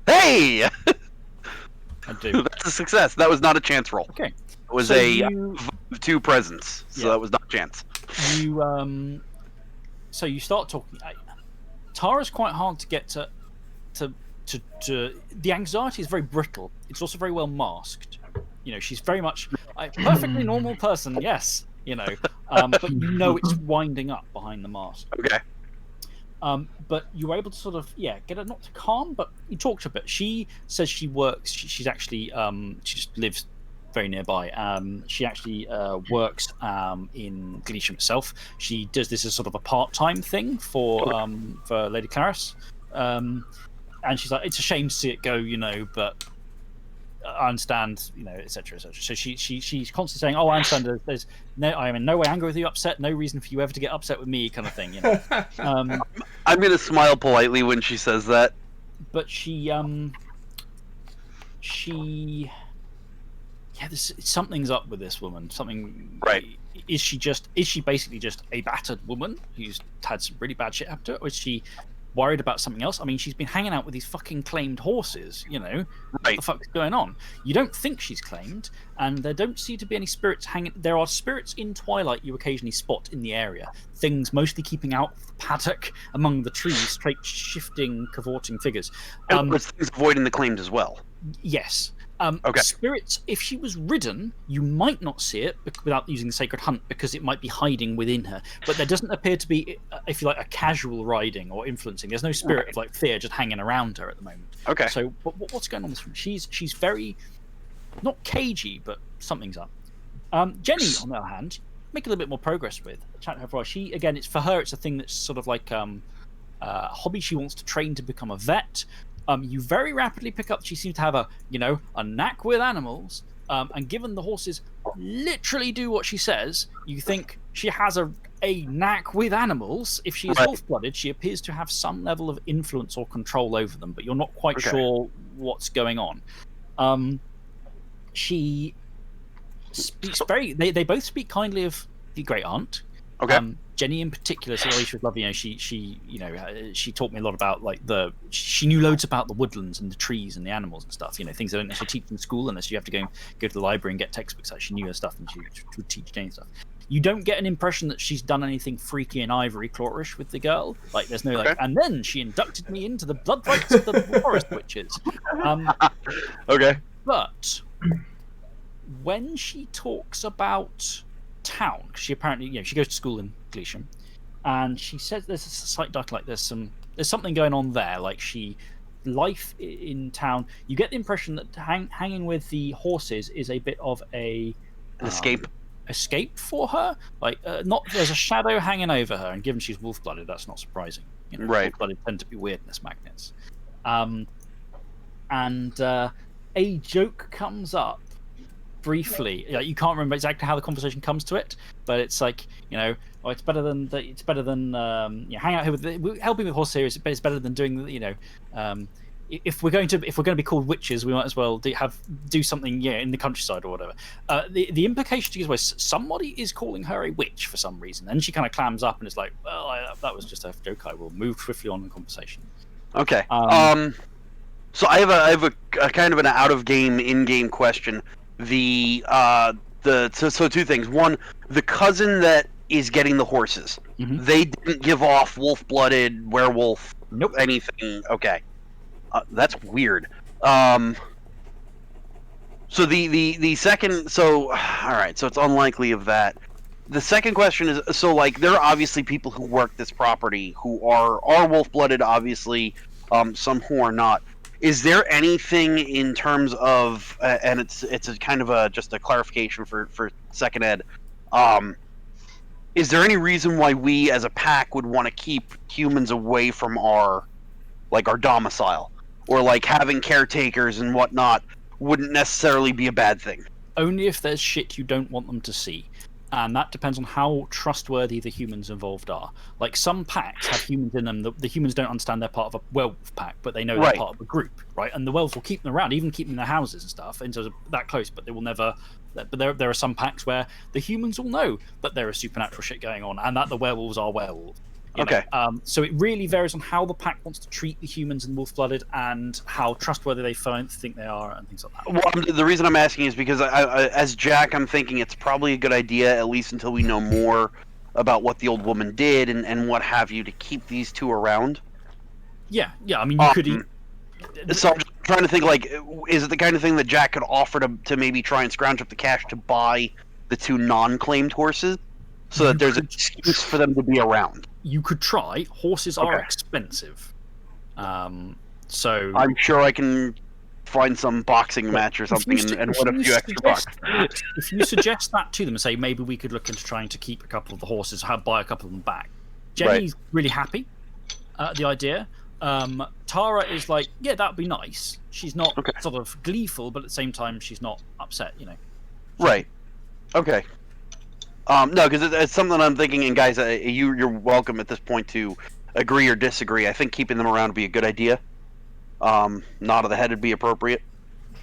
Hey! I do. That's a success. That was not a chance roll. Okay. It was So a you- 2 presence, so Yeah. that was not chance. So you start talking. Tara's quite hard to get to. The anxiety is very brittle. It's also very well masked. She's very much a perfectly normal person. Yes, but it's winding up behind the mask. Okay. But you were able to sort of get her not to calm, but you talked to her a bit. She says she works. She's actually she just lives very nearby. She actually works in Gleesham itself. She does this as sort of a part-time thing for Lady Clarice. And she's like, it's a shame to see it go, but I understand, etc., etc. So she's constantly saying, "Oh, I understand. There's no, I am in no way angry with you, upset. No reason for you ever to get upset with me," kind of thing. I'm gonna smile politely when she says that. But something's up with this woman. Something. Right. Is she basically just a battered woman who's had some really bad shit happen to her, or is she worried about something else. I mean, she's been hanging out with these fucking claimed horses, you know? What the fuck's going on? You don't think she's claimed, and there don't seem to be any spirits hanging. There are spirits in twilight you occasionally spot in the area. Things mostly keeping out the paddock among the trees, straight shifting, cavorting figures. It's things avoiding the claims as well. Yes. Okay. Spirits, if she was ridden, you might not see it without using the Sacred Hunt because it might be hiding within her. But there doesn't appear to be, if you like, a casual riding or influencing. There's no spirit of like fear just hanging around her at the moment. Okay. So what's going on with her? She's very, not cagey, but something's up. Jenny, on the other hand, make a little bit more progress with. Chat to her for a while. She, again, it's for her, it's a thing that's sort of like a hobby. She wants to train to become a vet. You very rapidly pick up she seems to have a knack with animals, and given the horses literally do what she says, you think she has a knack with animals. If she is wolf-blooded, she appears to have some level of influence or control over them, but you're not quite sure what's going on. She speaks they both speak kindly of the great aunt. Okay. Jenny in particular, so she was lovely. You know, she taught me a lot about she knew loads about the woodlands and the trees and the animals and stuff. You know, things they don't necessarily teach in school unless you have to go to the library and get textbooks. She knew her stuff and she would teach Jenny stuff. You don't get an impression that she's done anything freaky and ivory clawrish with the girl. Like, there's no and then she inducted me into the blood rites of the forest witches. Okay. But when she talks about town, because she apparently, she goes to school in Gleesham, and she says there's a slight dark, like there's something going on there. Like life in town. You get the impression that hanging with the horses is a bit of an escape for her. Like not there's a shadow hanging over her, and given she's wolf-blooded, that's not surprising. You know, wolf-blooded tend to be weirdness magnets. And a joke comes up briefly. You can't remember exactly how the conversation comes to it, but it's like, it's better than hang out here with helping with horse series. It's better than doing if we're going to be called witches, we might as well do something in the countryside or whatever. The implication she gives away, somebody is calling her a witch for some reason, and she kind of clams up and is like, well, that was just a joke. I will move swiftly on in conversation. Okay. So I have a kind of an out of game, in game question. So two things. One, the cousin that is getting the horses, they didn't give off wolf-blooded, werewolf, anything. Okay, that's weird. So the second, all right, so it's unlikely of that. The second question is, so like there are obviously people who work this property who are wolf-blooded, obviously, some who are not. Is there anything in terms of, and it's a kind of just a clarification for second ed, is there any reason why we as a pack would want to keep humans away from our domicile, or like having caretakers and whatnot wouldn't necessarily be a bad thing? Only if there's shit you don't want them to see. And that depends on how trustworthy the humans involved are. Like, some packs have humans in them. The humans don't understand they're part of a werewolf pack, but they know they're part of a group, right? And the werewolves will keep them around, even keep them in their houses and stuff, and so that close. But they will never. But there are some packs where the humans will know that there is supernatural shit going on, and that the werewolves are werewolves. Okay. So it really varies on how the pack wants to treat the humans and wolf-blooded, and how trustworthy they think they are, and things like that. Well, the reason I'm asking is because as Jack, I'm thinking it's probably a good idea, at least until we know more about what the old woman did and what have you, to keep these two around. Yeah. I mean, you could. So I'm just trying to think, like, is it the kind of thing that Jack could offer to maybe try and scrounge up the cash to buy the two non-claimed horses, so that there's an excuse for them to be around? You could try. Horses are expensive. So I'm sure I can find some boxing match or something and win a few extra bucks. If you suggest that to them and say, maybe we could look into trying to keep a couple of the horses, buy a couple of them back, Jenny's really happy at the idea. Tara is like, yeah, that'd be nice. She's not sort of gleeful, but at the same time, she's not upset, Right. Okay. No, because it's something I'm thinking, and guys, you're welcome at this point to agree or disagree. I think keeping them around would be a good idea. Nod of the head would be appropriate.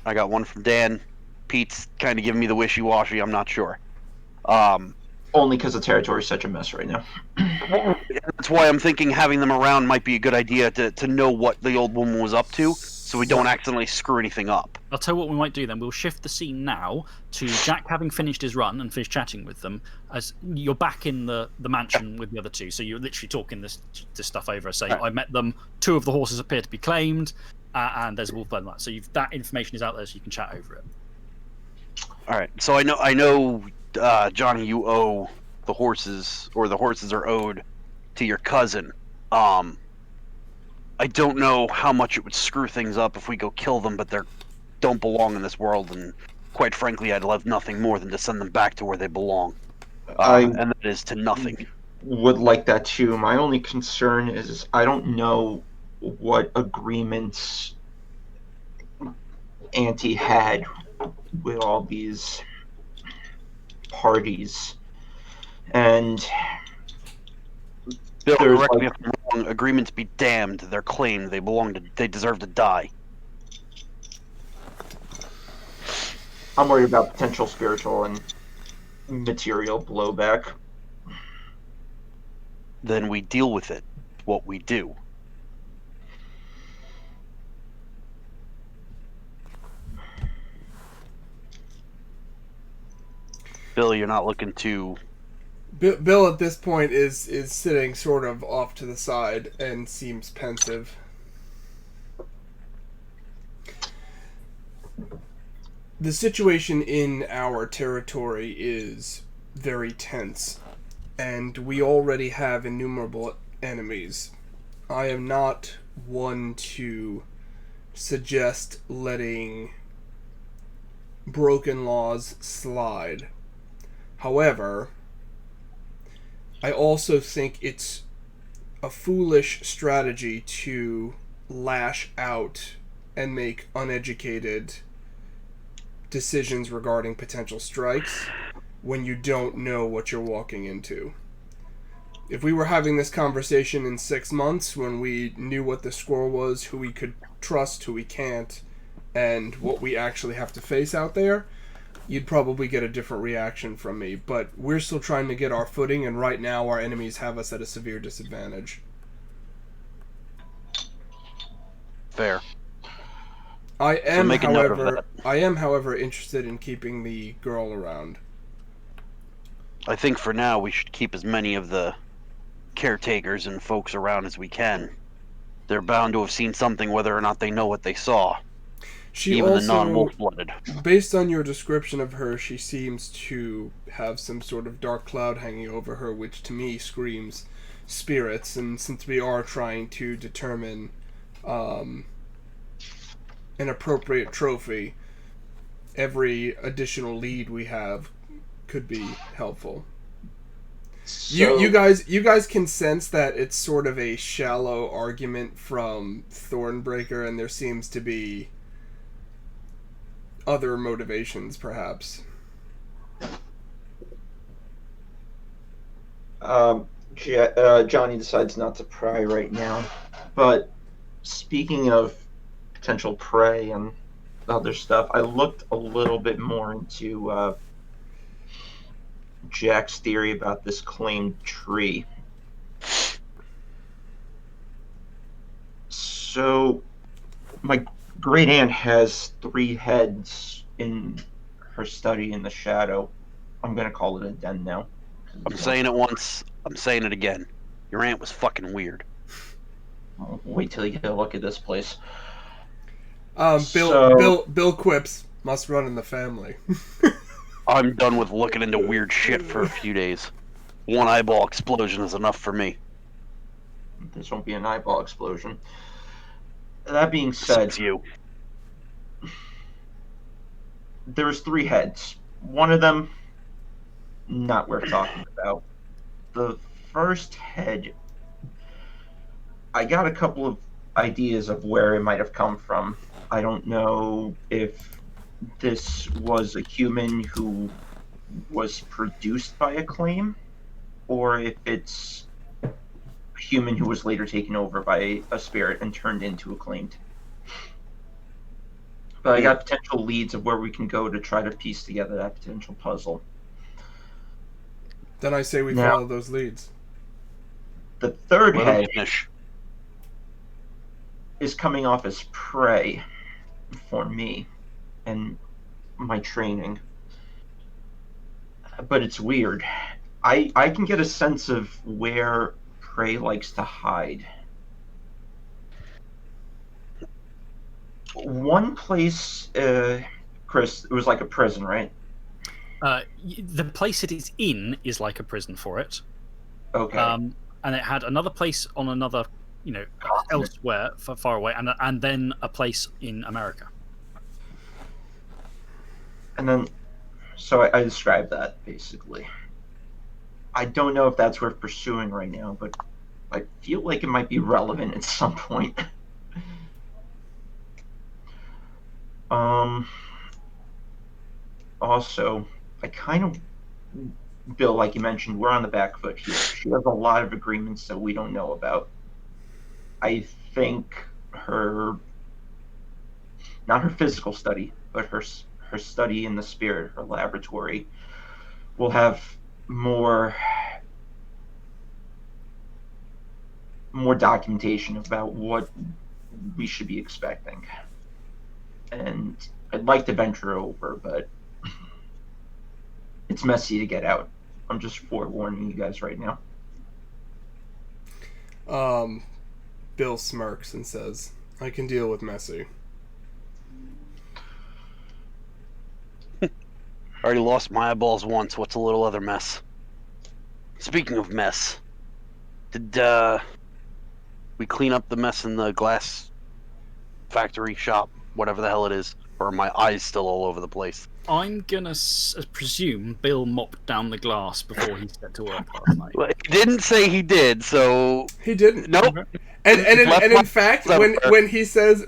I got one from Dan. Pete's kind of giving me the wishy-washy. I'm not sure. Only because the territory is such a mess right now. That's why I'm thinking having them around might be a good idea to know what the old woman was up to, so we don't accidentally screw anything up. I'll tell you what we might do then. We'll shift the scene now to Jack having finished his run and finished chatting with them. As you're back in the mansion with the other two, so you're literally talking this stuff over. Say, I met them. 2 of the horses appear to be claimed, and there's a wolf blood. So that information is out there, so you can chat over it. All right. So I know, Johnny, you owe the horses, or the horses are owed to your cousin. I don't know how much it would screw things up if we go kill them, but they don't belong in this world, and quite frankly, I'd love nothing more than to send them back to where they belong. And that is to nothing. Would like that too. My only concern is I don't know what agreements Auntie had with all these parties, and Bill, there's correct me if I'm wrong. Agreements be damned. They're claimed. They deserve to die. I'm worried about potential spiritual and material blowback. Then we deal with it. What we do. Bill, you're not looking to... Bill at this point is sitting sort of off to the side and seems pensive. The situation in our territory is very tense, and we already have innumerable enemies. I am not one to suggest letting broken laws slide. However, I also think it's a foolish strategy to lash out and make uneducated decisions regarding potential strikes when you don't know what you're walking into. If we were having this conversation in 6 months, when we knew what the score was, who we could trust, who we can't, and what we actually have to face out there, you'd probably get a different reaction from me. But we're still trying to get our footing, and right now our enemies have us at a severe disadvantage. Fair. I am, make a note of that. however, interested in keeping the girl around. I think for now we should keep as many of the caretakers and folks around as we can. They're bound to have seen something, whether or not they know what they saw. Even the non-wolf-blooded. Based on your description of her, she seems to have some sort of dark cloud hanging over her, which to me screams spirits. And since we are trying to determine an appropriate trophy, every additional lead we have could be helpful. So, You guys can sense that it's sort of a shallow argument from Thornbreaker, and there seems to be other motivations, perhaps. Johnny decides not to pry right now. But speaking of potential prey and other stuff, I looked a little bit more into Jack's theory about this claimed tree. So, my great aunt has 3 heads in her study in the shadow. I'm gonna call it a den now. I'm saying it once, I'm saying it again. Your aunt was fucking weird. I'll wait till you get a look at this place. Bill quips, must run in the family. I'm done with looking into weird shit for a few days. One eyeball explosion is enough for me. This won't be an eyeball explosion. That being said, It's you. there's 3 heads. One of them, not worth talking about. The first head, I got a couple of ideas of where it might have come from. I don't know if this was a human who was produced by a claim, or if it's a human who was later taken over by a spirit and turned into a claimed. But I got potential leads of where we can go to try to piece together that potential puzzle. Then I say we Now- follow those leads. The third Let him head finish. is coming off as prey for me and my training. But it's weird. I can get a sense of where prey likes to hide. One place, Chris, it was like a prison, right? The place it is in is like a prison for it. Okay. And it had another place on another, elsewhere, far away, and then a place in America. And then, so I described that, basically. I don't know if that's worth pursuing right now, but I feel like it might be relevant at some point. Also, I kind of, Bill, like you mentioned, we're on the back foot here. She has a lot of agreements that we don't know about. I think not her physical study, but her study in the spirit, her laboratory, will have more documentation about what we should be expecting. And I'd like to venture over, but it's messy to get out. I'm just forewarning you guys right now. Bill smirks and says, I can deal with messy. Already lost my eyeballs once. What's a little other mess? Speaking of mess, did we clean up the mess in the glass factory shop, whatever the hell it is? Or are my eyes still all over the place? I'm gonna presume Bill mopped down the glass before he set to work last night. Well, he didn't say he did, so He didn't. nope. And Left in my- fact, when he says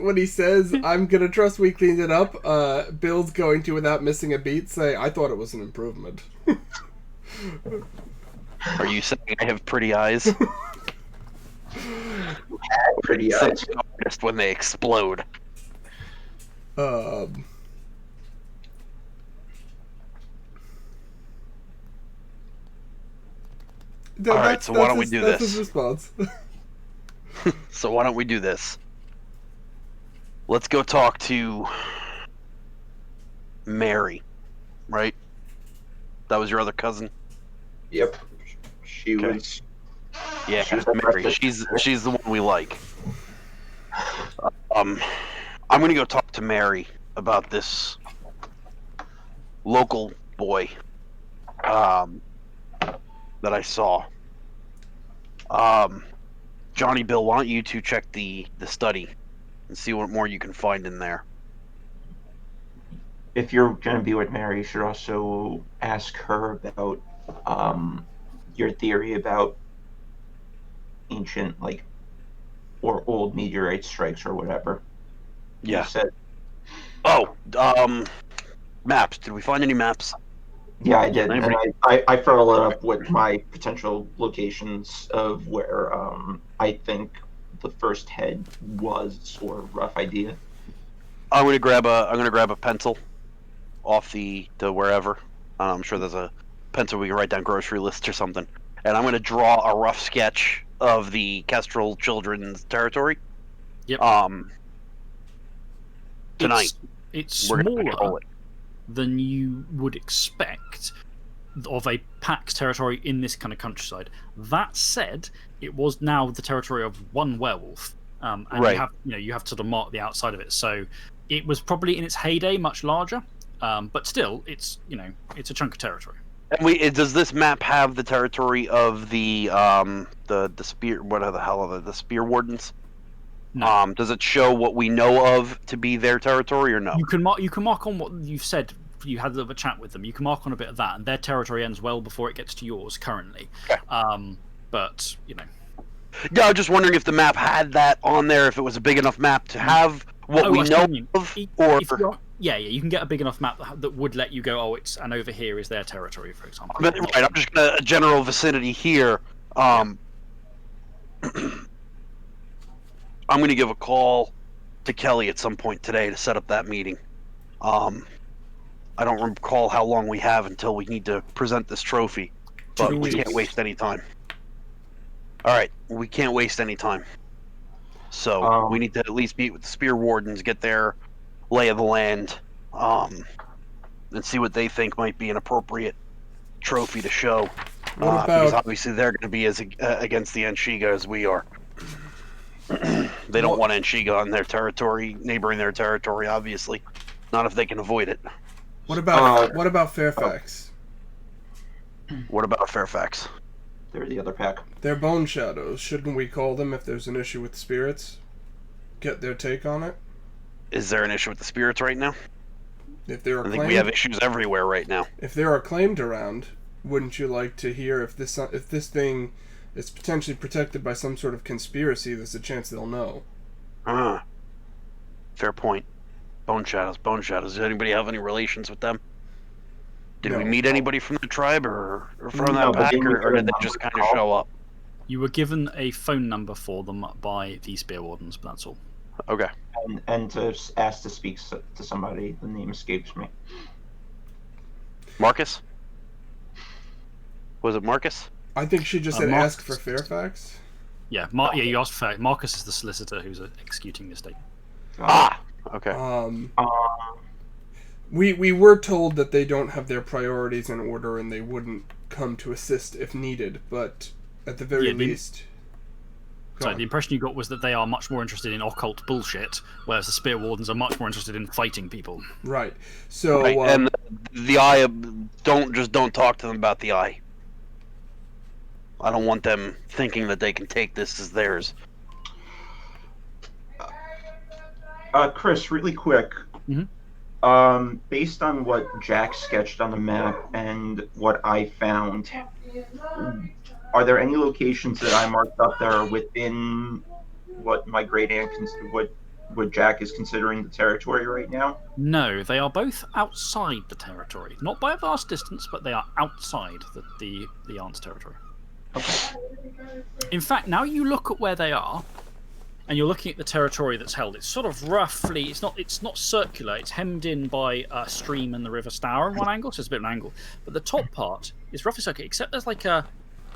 I'm gonna trust we cleaned it up, Bill's going to, without missing a beat, say I thought it was an improvement. Are you saying I have pretty eyes? Pretty Such an artist when they explode. Alright, so why don't we do that's this? his response. So why don't we do this? Let's go talk to Mary, right? That was your other cousin? Yep. She Okay. was. Yeah, She was Mary. arrested. She's the one we like. I'm gonna go talk to Mary about this local boy that I saw. Johnny, Bill, why don't you two check the study and see what more you can find in there? If you're going to be with Mary, you should also ask her about your theory about ancient, or old meteorite strikes or whatever. Yeah. You said, Oh, maps. Did we find any maps? yeah, I did. Anybody- And I followed it up with my potential locations of where I think the first head was, or rough idea. I'm gonna grab a pencil off the wherever. I'm sure there's a pencil we can write down grocery lists or something. And I'm gonna draw a rough sketch of the Kestrel Children's territory. Yep. Tonight It's we're gonna smaller control it. than you would expect of a packed territory in this kind of countryside. That said, it was now the territory of one werewolf, and Right. you have to sort of mark the outside of it. So it was probably in its heyday much larger, but still, it's it's a chunk of territory. And does this map have the territory of the spear? What the hell are the spear wardens? No. Does it show what we know of to be their territory or no? You can mark on what you've said. You had a little chat with them. You can mark on a bit of that, and their territory ends well before it gets to yours currently. Okay. But Yeah, I was just wondering if the map had that on there, if it was a big enough map to have what we I see know what you mean. of, If or you're- yeah, you can get a big enough map that would let you go. Oh, it's and over here is their territory, for example. But, right, I'm just gonna a general vicinity here. I'm gonna give a call to Kelly at some point today to set up that meeting. I don't recall how long we have until we need to present this trophy. But 2 we can't weeks. waste any time. All right, we can't waste any time. So we need to at least meet with the spear wardens, get their lay of the land, and see what they think might be an appropriate trophy to show. What Because about obviously they're going to be as against the Enshiga as we are. They don't want Enshiga on their territory, neighboring their territory. Obviously, not if they can avoid it. what about Fairfax? What about Fairfax? They're the other pack. They're bone shadows. Shouldn't we call them if there's an issue with spirits? Get their take on it. Is there an issue with the spirits right now? If there are I think we have issues everywhere right now. If there are claimed around, wouldn't you like to hear if this thing is potentially protected by some sort of conspiracy? There's a chance they'll know. Fair point. Bone shadows. Does anybody have any relations with them? Did we meet anybody from the tribe or from that pack, or did they just kind of show up? You were given a phone number for them by the spear wardens, but that's all. Okay. And to ask to speak to somebody. The name escapes me. Marcus? Was it Marcus? I think she just said Marcus. ask for Fairfax. Yeah, you asked for Marcus is the solicitor who's executing the estate. Okay. We were told that they don't have their priorities in order and they wouldn't come to assist if needed, but at the very least... So the impression you got was that they are much more interested in occult bullshit, whereas the spear wardens are much more interested in fighting people. Right. So... Right. And the eye, don't talk to them about the eye. I don't want them thinking that they can take this as theirs. Chris, really quick. Mm-hmm. Based on what Jack sketched on the map and what I found, are there any locations that I marked up that are within what my great aunt what Jack is considering the territory right now? No, they are both outside the territory. Not by a vast distance, but they are outside the aunt's territory. Okay. In fact, now you look at where they are, and you're looking at the territory that's held. It's sort of roughly, it's not circular. It's hemmed in by a stream and the River Stour in one angle, so it's a bit of an angle. But the top part is roughly circular, except there's like a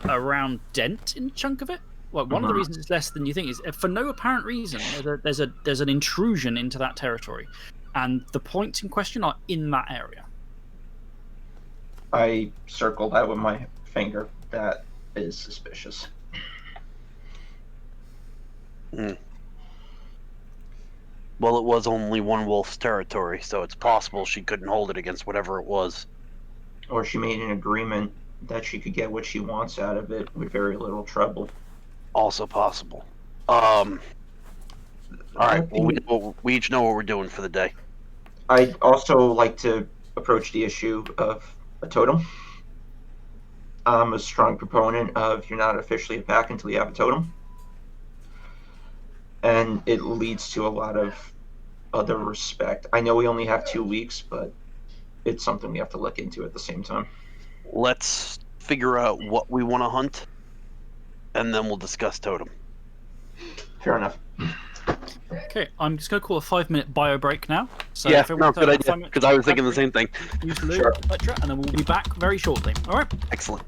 round dent in a chunk of it. Well, one of the reasons it's less than you think is for no apparent reason. There's an intrusion into that territory, and the points in question are in that area. I circled that with my finger. That is suspicious. Well, it was only one wolf's territory, so it's possible she couldn't hold it against whatever it was. Or she made an agreement that she could get what she wants out of it with very little trouble. Also possible. Alright, well, we each know what we're doing for the day. I'd also like to approach the issue of a totem. I'm a strong proponent of you're not officially a pack until you have a totem. And it leads to a lot of other respect. I know we only have 2 weeks, but it's something we have to look into at the same time. Let's figure out what we want to hunt, and then we'll discuss totem. Fair enough. Okay, I'm just going to call a 5-minute bio break now. So Yeah, if everyone good takes a idea, 5-minute because I was thinking the same thing. use the loo, Sure. etc., and then we'll be back very shortly. All right. Excellent.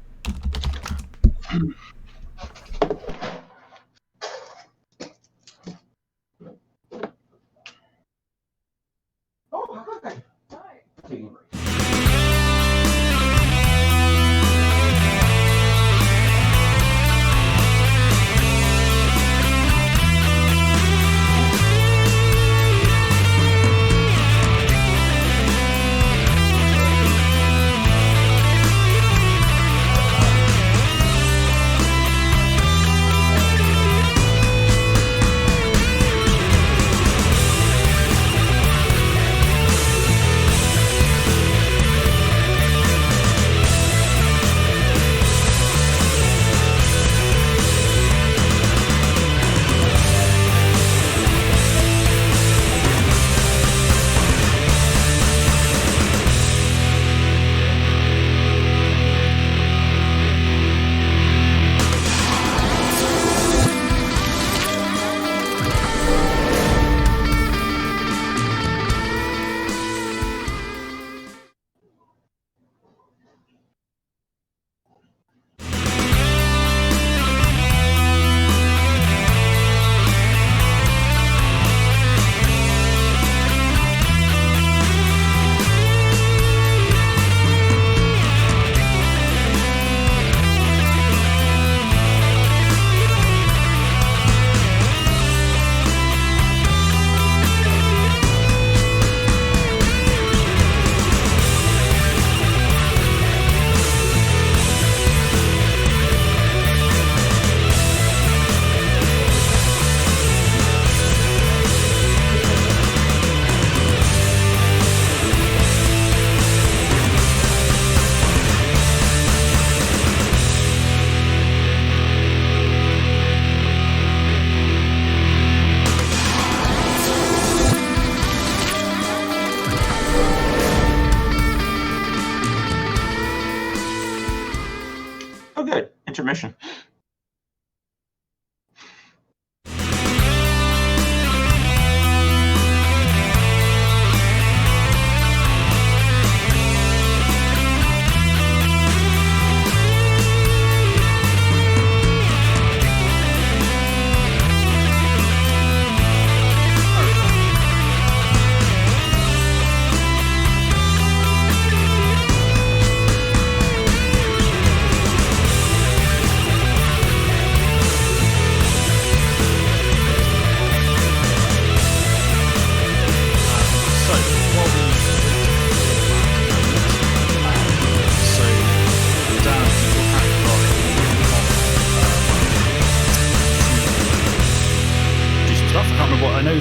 Oh, good. Intermission.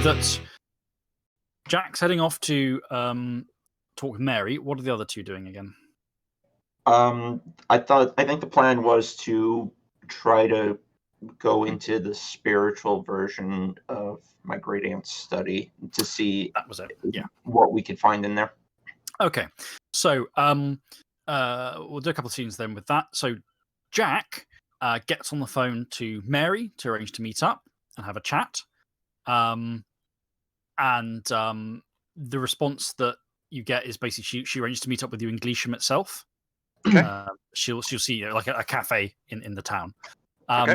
That Jack's heading off to talk with Mary. What are the other two doing again? I think the plan was to try to go into the spiritual version of my great aunt's study to see That was it. Yeah. what we could find in there. Okay. So we'll do a couple of scenes then with that. So Jack gets on the phone to Mary to arrange to meet up and have a chat. The response that you get is basically she arranges to meet up with you in Gleesham itself. Okay. She'll see like a cafe in the town. Okay.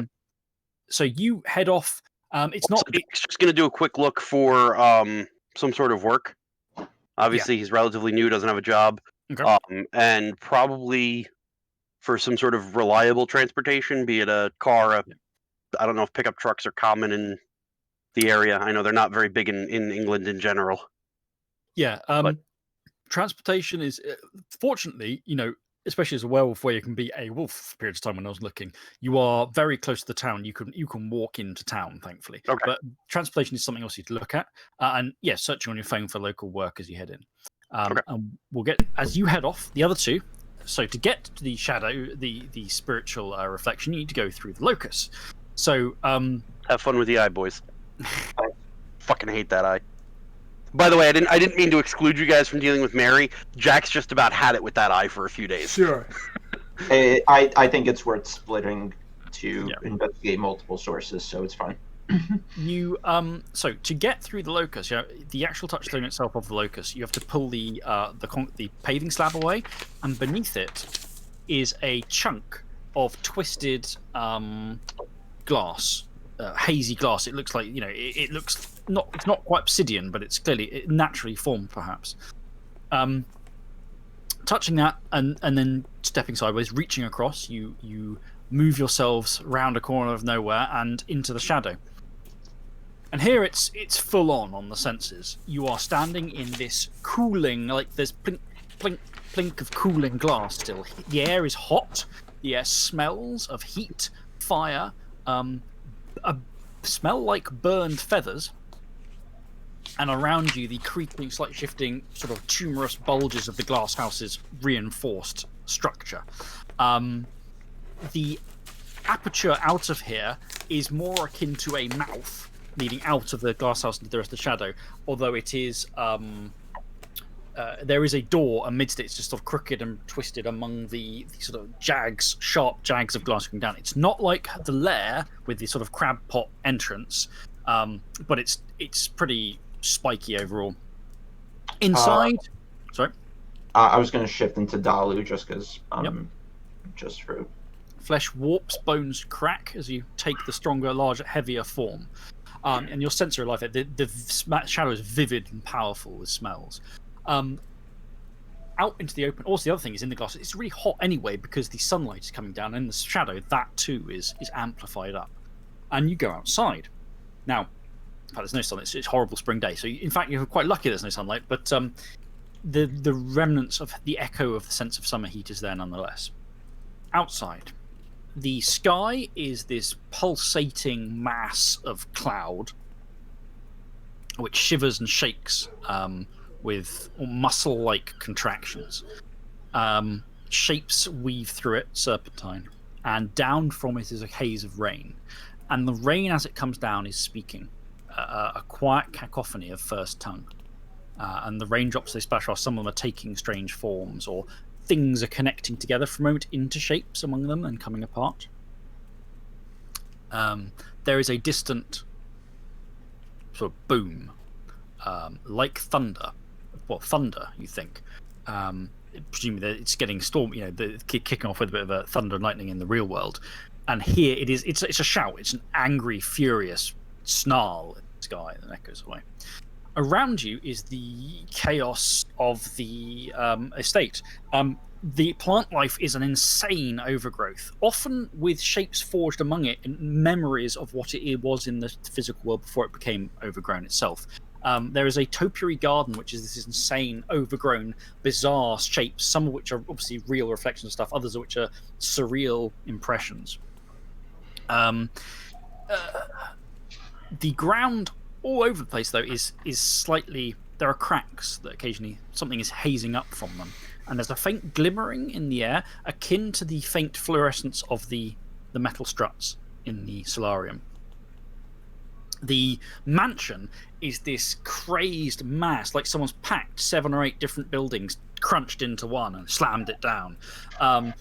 So you head off. It's not. Jack's just going to do a quick look for some sort of work. Obviously, he's relatively new, doesn't have a job, Okay. and probably for some sort of reliable transportation, be it a car. I don't know if pickup trucks are common in the area. I know they're not very big in England in general. Yeah. Transportation is fortunately, especially as a werewolf, where you can be a wolf for periods of time. When I was looking, you are very close to the town. You can walk into town, thankfully. Okay. But transportation is something else you to look at. And yeah, searching on your phone for local work as you head in. Okay. And we'll get as you head off. The other two. So to get to the shadow, the spiritual reflection, you need to go through the locus. So have fun with the eye, boys. I fucking hate that eye. By the way, I didn't mean to exclude you guys from dealing with Mary. Jack's just about had it with that eye for a few days. Sure. I think it's worth splitting to investigate multiple sources, so it's fine. You so to get through the locus, the actual touchstone itself of the locus, you have to pull the paving slab away, and beneath it is a chunk of twisted glass. Hazy glass. It looks like it looks it's not quite obsidian, but it's clearly naturally formed, perhaps. Touching that and then stepping sideways, reaching across, you move yourselves round a corner of nowhere and into the shadow. And here it's full on the senses. You are standing in this cooling, like there's plink, plink, plink of cooling glass still. The air is hot. The air smells of heat, fire. A smell like burned feathers, and around you the creaking, slightly shifting, sort of tumorous bulges of the glass house's reinforced structure. The aperture out of here is more akin to a mouth leading out of the glass house into the rest of the shadow, although it is there is a door amidst it. It's just sort of crooked and twisted among the sort of sharp jags of glass going down. It's not like the lair with the sort of crab pot entrance, but it's pretty spiky overall. Inside, sorry. I was going to shift into Dalu just because, just for flesh warps, bones crack as you take the stronger, larger, heavier form, and your sense of life. The shadow is vivid and powerful with smells. Out into the open. Also, the other thing is in the glass. It's really hot anyway because the sunlight is coming down, and in the shadow that too is amplified up. And you go outside. Now, in fact, there's no sunlight. It's a horrible spring day, so in fact you're quite lucky there's no sunlight. But the remnants of the echo of the sense of summer heat is there nonetheless. Outside, the sky is this pulsating mass of cloud, which shivers and shakes. With muscle-like contractions. Shapes weave through it, serpentine, and down from it is a haze of rain. And the rain, as it comes down, is speaking, a quiet cacophony of first tongue. And the raindrops they splash off, some of them are taking strange forms, or things are connecting together for a moment into shapes among them and coming apart. There is a distant sort of boom, like thunder. Well, thunder, you think. Presumably it's getting storm, kicking off with a bit of a thunder and lightning in the real world. And here it's a shout. It's an angry, furious snarl in the sky that echoes away. Around you is the chaos of the estate. The plant life is an insane overgrowth, often with shapes forged among it and memories of what it was in the physical world before it became overgrown itself. There is a topiary garden, which is this insane, overgrown, bizarre shapes, some of which are obviously real reflections of stuff, others of which are surreal impressions. The ground all over the place, though, is slightly... There are cracks that occasionally something is hazing up from them. And there's a faint glimmering in the air, akin to the faint fluorescence of the metal struts in the solarium. The mansion is this crazed mass, like someone's packed 7 or 8 different buildings, crunched into one and slammed it down.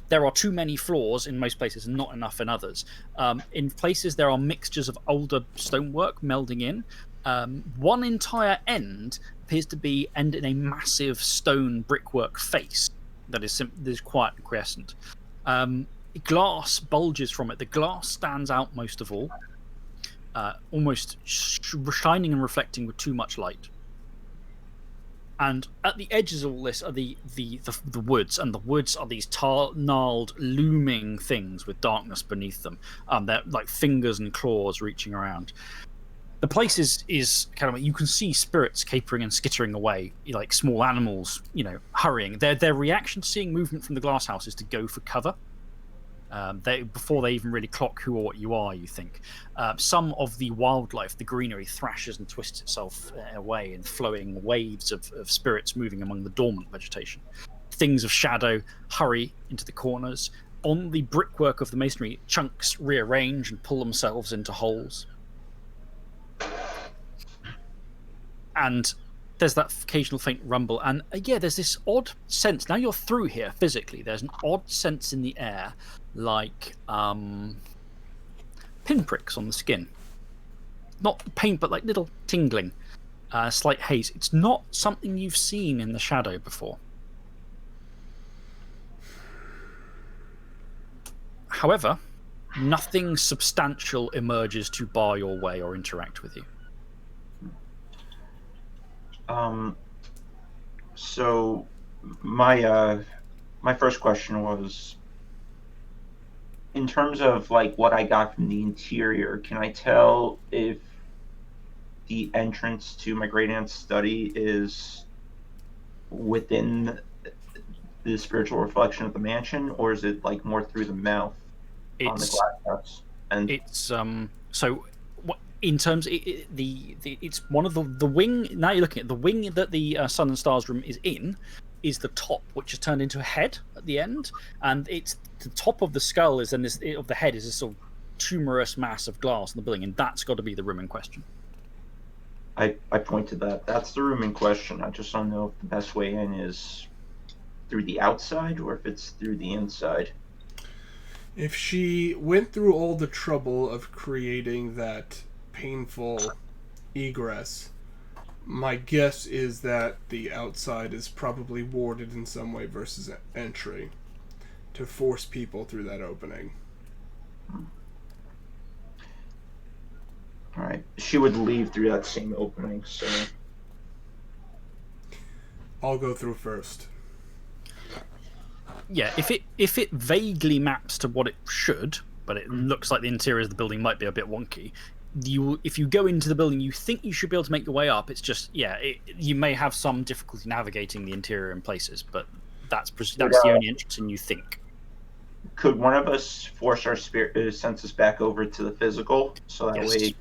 There are too many floors in most places and not enough in others. In places, there are mixtures of older stonework melding in. One entire end appears to be in a massive stone brickwork face that is quiet and quiescent. Glass bulges from it. The glass stands out most of all, almost shining and reflecting with too much light. And at the edges of all this are the woods, and the woods are these gnarled, looming things with darkness beneath them. They're like fingers and claws reaching around. The place is kind of, you can see spirits capering and skittering away, like small animals, hurrying. Their reaction to seeing movement from the glass house is to go for cover. Before they even really clock who or what you are, you think. Some of the wildlife, the greenery, thrashes and twists itself away in flowing waves of spirits moving among the dormant vegetation. Things of shadow hurry into the corners. On the brickwork of the masonry, chunks rearrange and pull themselves into holes. And there's that occasional faint rumble. And there's this odd sense. Now you're through here physically. There's an odd sense in the air, like pinpricks on the skin. Not pain, but like little tingling, slight haze. It's not something you've seen in the shadow before. However, nothing substantial emerges to bar your way or interact with you. So my first question was, in terms of like what I got from the interior, can I tell if the entrance to my great aunt's study is within the spiritual reflection of the mansion, or is it like more through the mouth on the glass house? And it's so in terms it's one of the wing. Now you're looking at the wing that the Sun and Stars room is in, is the top, which is turned into a head at the end, and it's the top of the skull is, and this of the head is this sort of tumorous mass of glass in the building, and that's got to be the room in question. I point to that. That's the room in question. I just don't know if the best way in is through the outside or if it's through the inside. If she went through all the trouble of creating that painful egress, my guess is that the outside is probably warded in some way versus entry to force people through that opening. All right. She would leave through that same opening, so I'll go through first. Yeah, if it vaguely maps to what it should, but it looks like the interior of the building might be a bit wonky, if you go into the building, you think you should be able to make your way up. It's just, you may have some difficulty navigating the interior in places, but that's the only entrance, and you think. Could one of us force our senses back over to the physical, so that way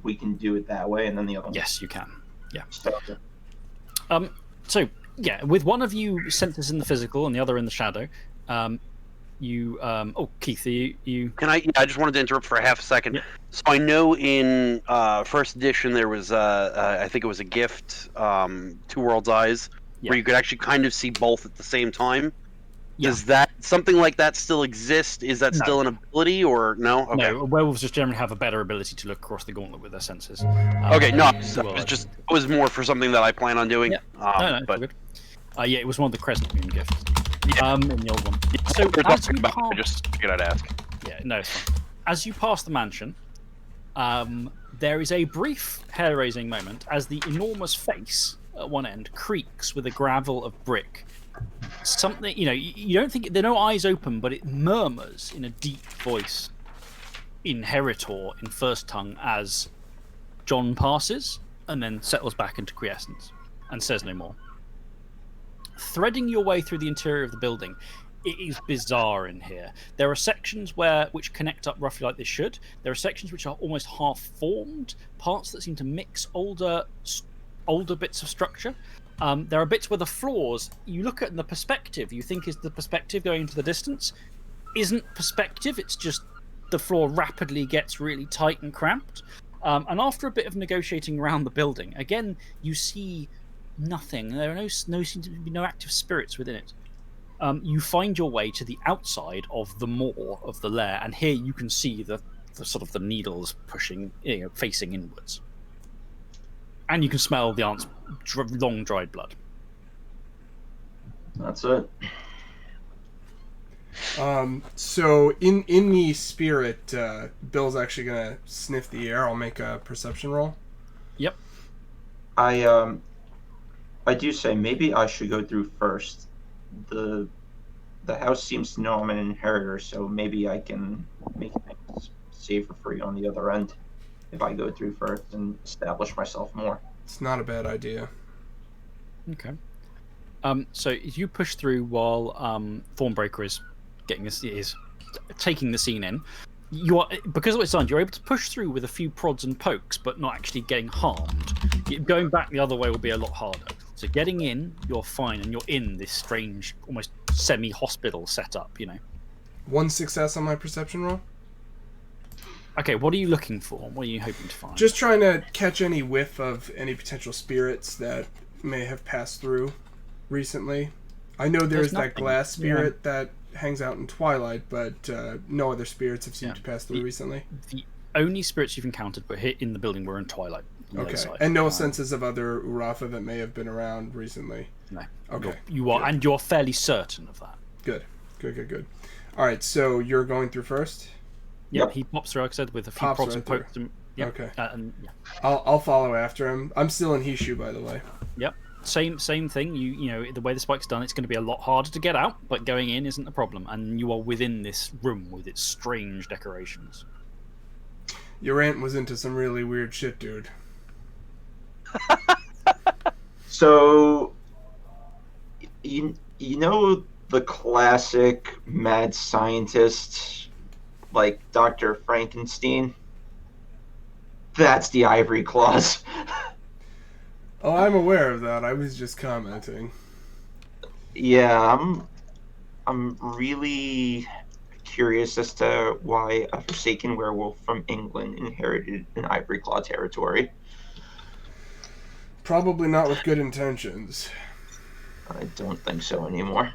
we can do it that way, and then the other one? Yes, you can. Yeah. So, with one of you senses in the physical and the other in the shadow, Keith, you Can I? Yeah, I just wanted to interrupt for a half a second. Yeah. So I know in first edition there was I think it was a gift, Two Worlds Eyes, where you could actually kind of see both at the same time. Yeah. Does that something like that still exist? Is that No. still an ability or no? Okay. No, werewolves just generally have a better ability to look across the gauntlet with their senses. Okay, no, Well, it was more for something that I plan on doing. Yeah. No, it's all but good. Yeah, it was one of the Crescent Moon gifts. Yeah. In the old one. yeah, So we were as talking you about it, I pass, just figured I'd ask. yeah, no, it's fine. As you pass the mansion, there is a brief hair-raising moment as the enormous face at one end creaks with a gravel of brick. Something, you don't think there are no eyes open, but it murmurs in a deep voice in Heritor in first tongue as John passes and then settles back into quiescence and says no more. Threading your way through the interior of the building, it is bizarre in here. There are sections which connect up roughly like they should. There are sections which are almost half formed, parts that seem to mix older bits of structure. There are bits where the floors, you look at in the perspective, you think is the perspective going into the distance. Isn't perspective, it's just the floor rapidly gets really tight and cramped. And after a bit of negotiating around the building, again, you see nothing. There are seem to be no active spirits within it. You find your way to the outside of the maw of the lair, and here you can see the sort of the needles pushing, facing inwards. And you can smell the aunt's long dried blood. That's it. So in the spirit, Bill's actually gonna sniff the air. I'll make a perception roll. Yep. I do say maybe I should go through first. The house seems to know I'm an inheritor, so maybe I can make things safer for you on the other end if I go through first and establish myself more. It's not a bad idea. Okay. So if you push through while Thornbreaker is taking the scene in, you are, because of what it's done, you're able to push through with a few prods and pokes, but not actually getting harmed. Going back the other way will be a lot harder. So getting in, you're fine, and you're in this strange, almost semi-hospital setup. One success on my perception roll. Okay, what are you looking for? What are you hoping to find? Just trying to catch any whiff of any potential spirits that may have passed through recently. I know there's that glass spirit that hangs out in Twilight, but no other spirits have seemed to pass through recently. The only spirits you've encountered were here in the building were in Twilight. Okay, and no senses of other Urafa that may have been around recently? No. Okay. You are, and you're fairly certain of that. Good. All right, so you're going through first? Yep. He pops through, like I said, with a few prods and pokes. Yep. Okay. Yeah. I'll follow after him. I'm still in Hishu, by the way. Yep. Same thing. You the way the spike's done, it's going to be a lot harder to get out, but going in isn't a problem. And you are within this room with its strange decorations. Your aunt was into some really weird shit, dude. So, you know the classic mad scientist, like Dr. Frankenstein? That's the Ivory Claws. Oh, I'm aware of that. I was just commenting. Yeah, I'm really curious as to why a forsaken werewolf from England inherited an Ivory Claw territory. Probably not with good intentions. I don't think so anymore.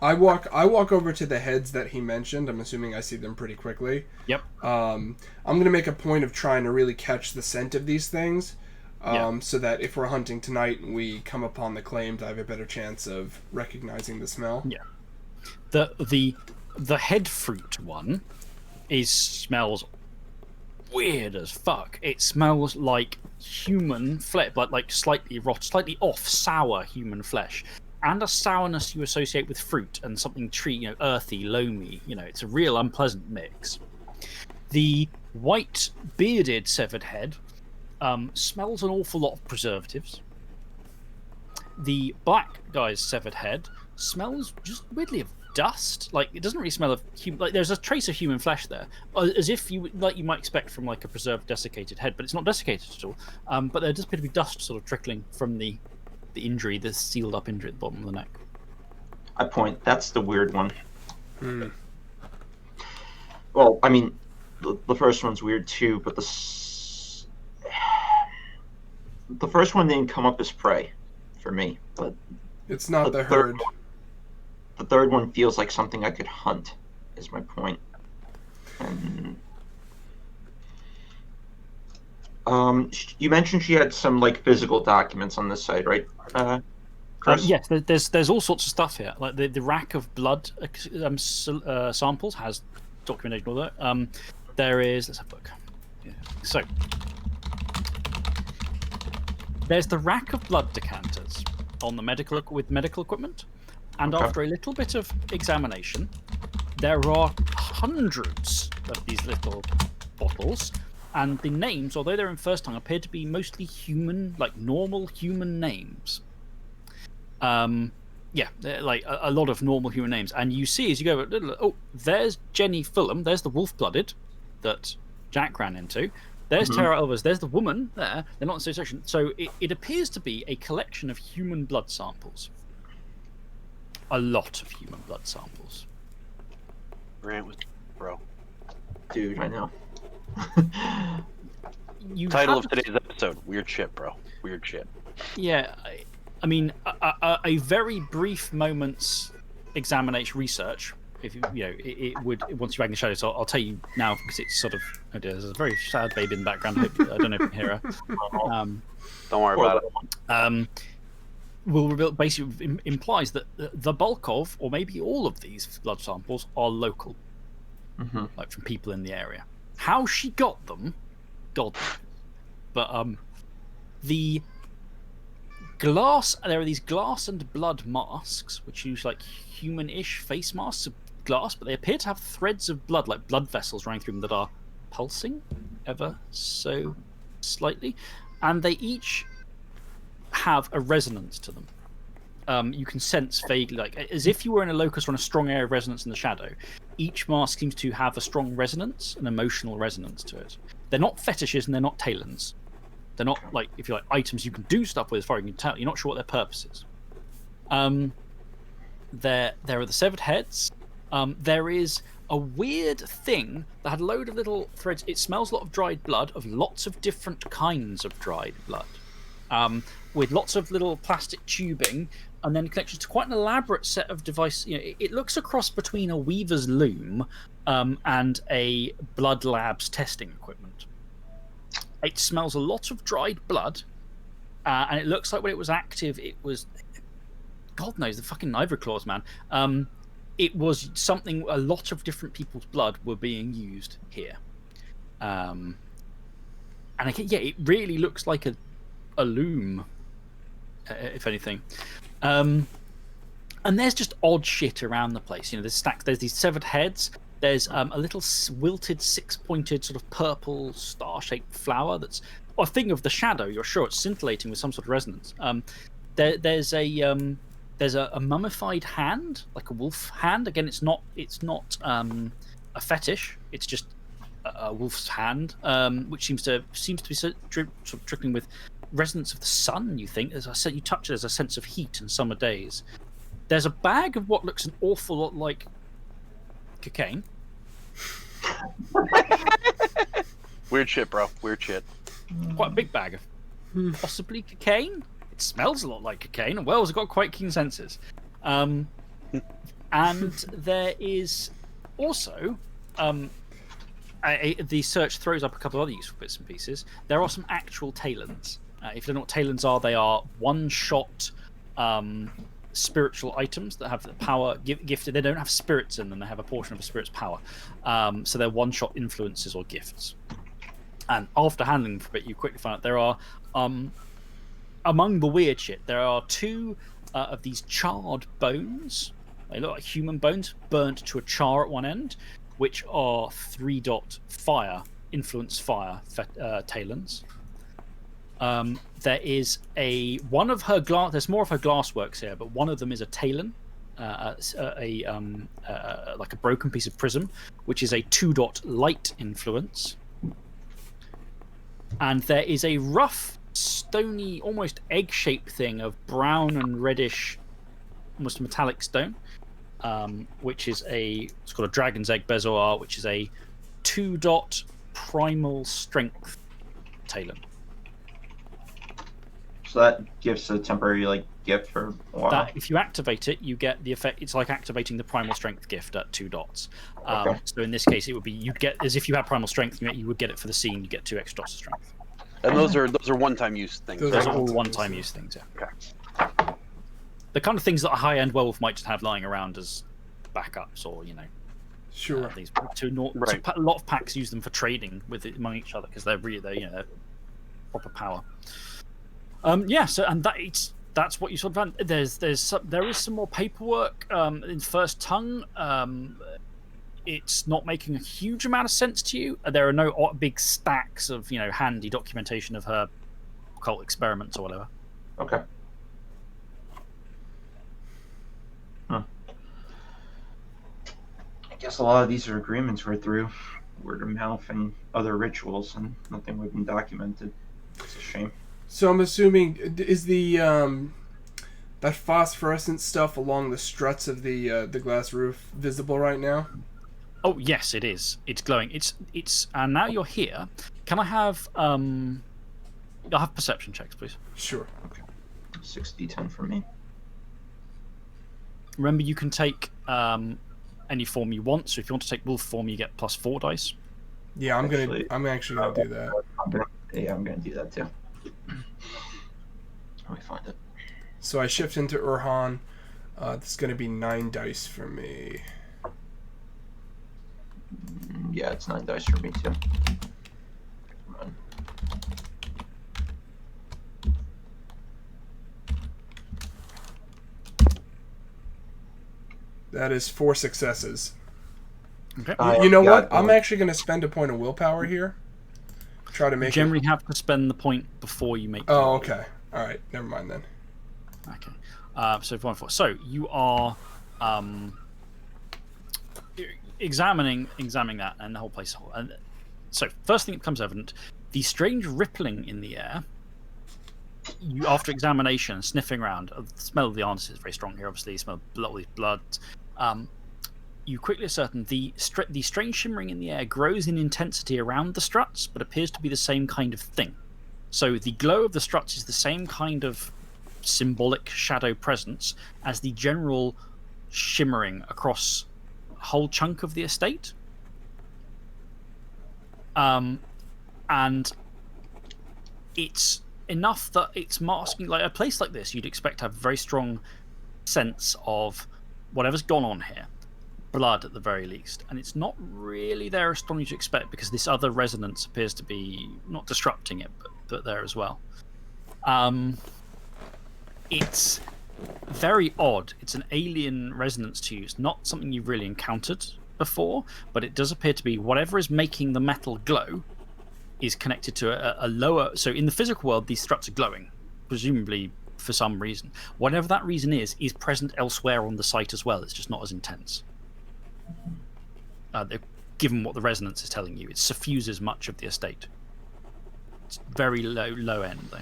I walk over to the heads that he mentioned. I'm assuming I see them pretty quickly. Yep. I'm going to make a point of trying to really catch the scent of these things, so that if we're hunting tonight and we come upon the claimed, I have a better chance of recognizing the smell. Yeah. The head fruit one smells weird as fuck. It smells like human flesh, like slightly rot, slightly off sour human flesh, and a sourness you associate with fruit and something earthy, loamy. It's a real unpleasant mix. The white bearded severed head smells an awful lot of preservatives. The black guy's severed head smells just weirdly of dust. Like, it doesn't really smell of human. Like, there's a trace of human flesh there, as if you might expect from like a preserved desiccated head, but it's not desiccated at all. But there does appear to be dust sort of trickling from the injury, the sealed up injury at the bottom of the neck. I point. That's the weird one. Hmm. Well, I mean, the first one's weird too, but the first one didn't come up as prey for me. But it's not the herd. the third one feels like something I could hunt, is my point. And you mentioned she had some like physical documents on this site, right? Chris? Yes, there's all sorts of stuff here. Like the rack of blood samples has documentation all that. There is, let's have a look. Yeah. So there's the rack of blood decanters on the medical equipment, and Okay. after a little bit of examination, there are hundreds of these little bottles, and the names, although they're in first tongue, appear to be mostly human, like normal human names. Yeah, like a lot of normal human names, and you see as you go, oh, there's Jenny Fulham, there's the wolf-blooded that Jack ran into, there's Tara Elvers, there's the woman there. They're not in association, so it appears to be a collection of human blood samples. A lot of human blood samples. Grant was, bro. Dude, I know. Title of today's episode: Weird shit, bro. Weird shit. Yeah, I mean, a very brief moment's examination research. If you know, it would once you bang the shadows. So I'll tell you now because it's sort of. Oh dear, there's a very sad baby in the background. I don't know if you can hear her. Don't worry about it. Will reveal basically implies that the bulk of, or maybe all of these blood samples are local, like from people in the area. How she got them, God knows. But the glass. There are these glass and blood masks, which use like human-ish face masks of glass, but they appear to have threads of blood, like blood vessels running through them that are pulsing ever so slightly, and they each have a resonance to them. You can sense vaguely, like as if you were in a locus or in a strong area of resonance in the shadow. Each mask seems to have a strong resonance, an emotional resonance to it. They're not fetishes and they're not talons. They're not like, if you like, items you can do stuff with as far as you can tell. You're not sure what their purpose is. There are the severed heads. There is a weird thing that had a load of little threads. It smells a lot of dried blood, of lots of different kinds of dried blood. With lots of little plastic tubing, and then connections to quite an elaborate set of devices. You know, it looks a cross between a weaver's loom and a blood lab's testing equipment. It smells a lot of dried blood, and it looks like when it was active, it was, God knows, the fucking Niver Claws, man. It was something, a lot of different people's blood were being used here. And again, yeah, it really looks like a loom, if anything. And there's just odd shit around the place. You know, there's these severed heads. There's a little wilted, six-pointed, sort of purple star-shaped flower that's a thing of the shadow. You're sure it's scintillating with some sort of resonance. There's a mummified hand, like a wolf hand. Again, it's not a fetish. It's just a wolf's hand, which seems to be sort of trickling with resonance of the sun. You think, as I said, you touch it, there's a sense of heat in summer days. There's a bag of what looks an awful lot like cocaine. Weird shit, bro. Weird shit. Quite a big bag of possibly cocaine. It smells a lot like cocaine, and Wells has got quite keen senses. And there is also the search throws up a couple of other useful bits and pieces. There are some actual talons. If you don't know what talons are, they are one-shot spiritual items that have the power gifted. They don't have spirits in them. They have a portion of a spirit's power. So they're one-shot influences or gifts. And after handling them for a bit, you quickly find out there are, among the weird shit, there are two of these charred bones. They look like human bones, burnt to a char at one end, which are 3-dot fire, influence fire talons. There is one of her glass. There's more of her glassworks here, but one of them is a talon, like a broken piece of prism, which is a 2-dot light influence. And there is a rough, stony, almost egg-shaped thing of brown and reddish, almost metallic stone, which is it's called a dragon's egg bezoar, which is a 2-dot primal strength talon. So that gives a temporary like gift for a while. That if you activate it, you get the effect. It's like activating the primal strength gift at 2 dots. Okay. So in this case, it would be you'd get as if you had primal strength. You would get it for the scene. You get 2 extra dots of strength. And those are one-time use things. Those Those right? are all one-time one-time use, use things. Yeah. Okay. The kind of things that a high-end werewolf might just have lying around as backups, or Sure. these Right. a lot of packs use them for trading with it among each other because they're they're proper power. So and that's what you sort of there is some more paperwork in First Tongue. It's not making a huge amount of sense to you. There are no big stacks of handy documentation of her occult experiments or whatever. Okay. I guess a lot of these are agreements were through word of mouth and other rituals, and nothing would been documented. It's a shame. So I'm assuming is the that phosphorescent stuff along the struts of the glass roof visible right now? Oh yes, it is. It's glowing. It's and now you're here. Can I have I'll have perception checks, please. Sure. 6d10 for me. Remember, you can take any form you want. So if you want to take wolf form, you get +4 dice. Yeah, I'm Actually, actually gonna do that. I'm gonna do that too. Let me find it. So I shift into Urhan. This is gonna be 9 dice for me. Yeah, it's 9 dice for me too. Come on. That is 4 successes. Okay. You know what? Yeah, I'm actually gonna spend a point of willpower here. Try to You make generally have to spend the point before you make. Oh, okay. All right. Never mind then. Okay. So 1 4. So you are examining that and the whole place. And so first thing that becomes evident, the strange rippling in the air. You, after examination, sniffing around, the smell of the answer is very strong here. Obviously, you smell all these blood. You quickly ascertain the strange shimmering in the air grows in intensity around the struts, but appears to be the same kind of thing. So the glow of the struts is the same kind of symbolic shadow presence as the general shimmering across a whole chunk of the estate. And it's enough that it's masking, like a place like this, you'd expect to have a very strong sense of whatever's gone on here. Blood at the very least, and it's not really there as strong as you expect because this other resonance appears to be not disrupting it, but there as well. It's very odd. It's an alien resonance to you. It's not something you've really encountered before, but it does appear to be whatever is making the metal glow is connected to a lower. So in the physical world, these struts are glowing, presumably for some reason. Whatever that reason is present elsewhere on the site as well. It's just not as intense. Given what the resonance is telling you, it suffuses much of the estate. It's very low end though.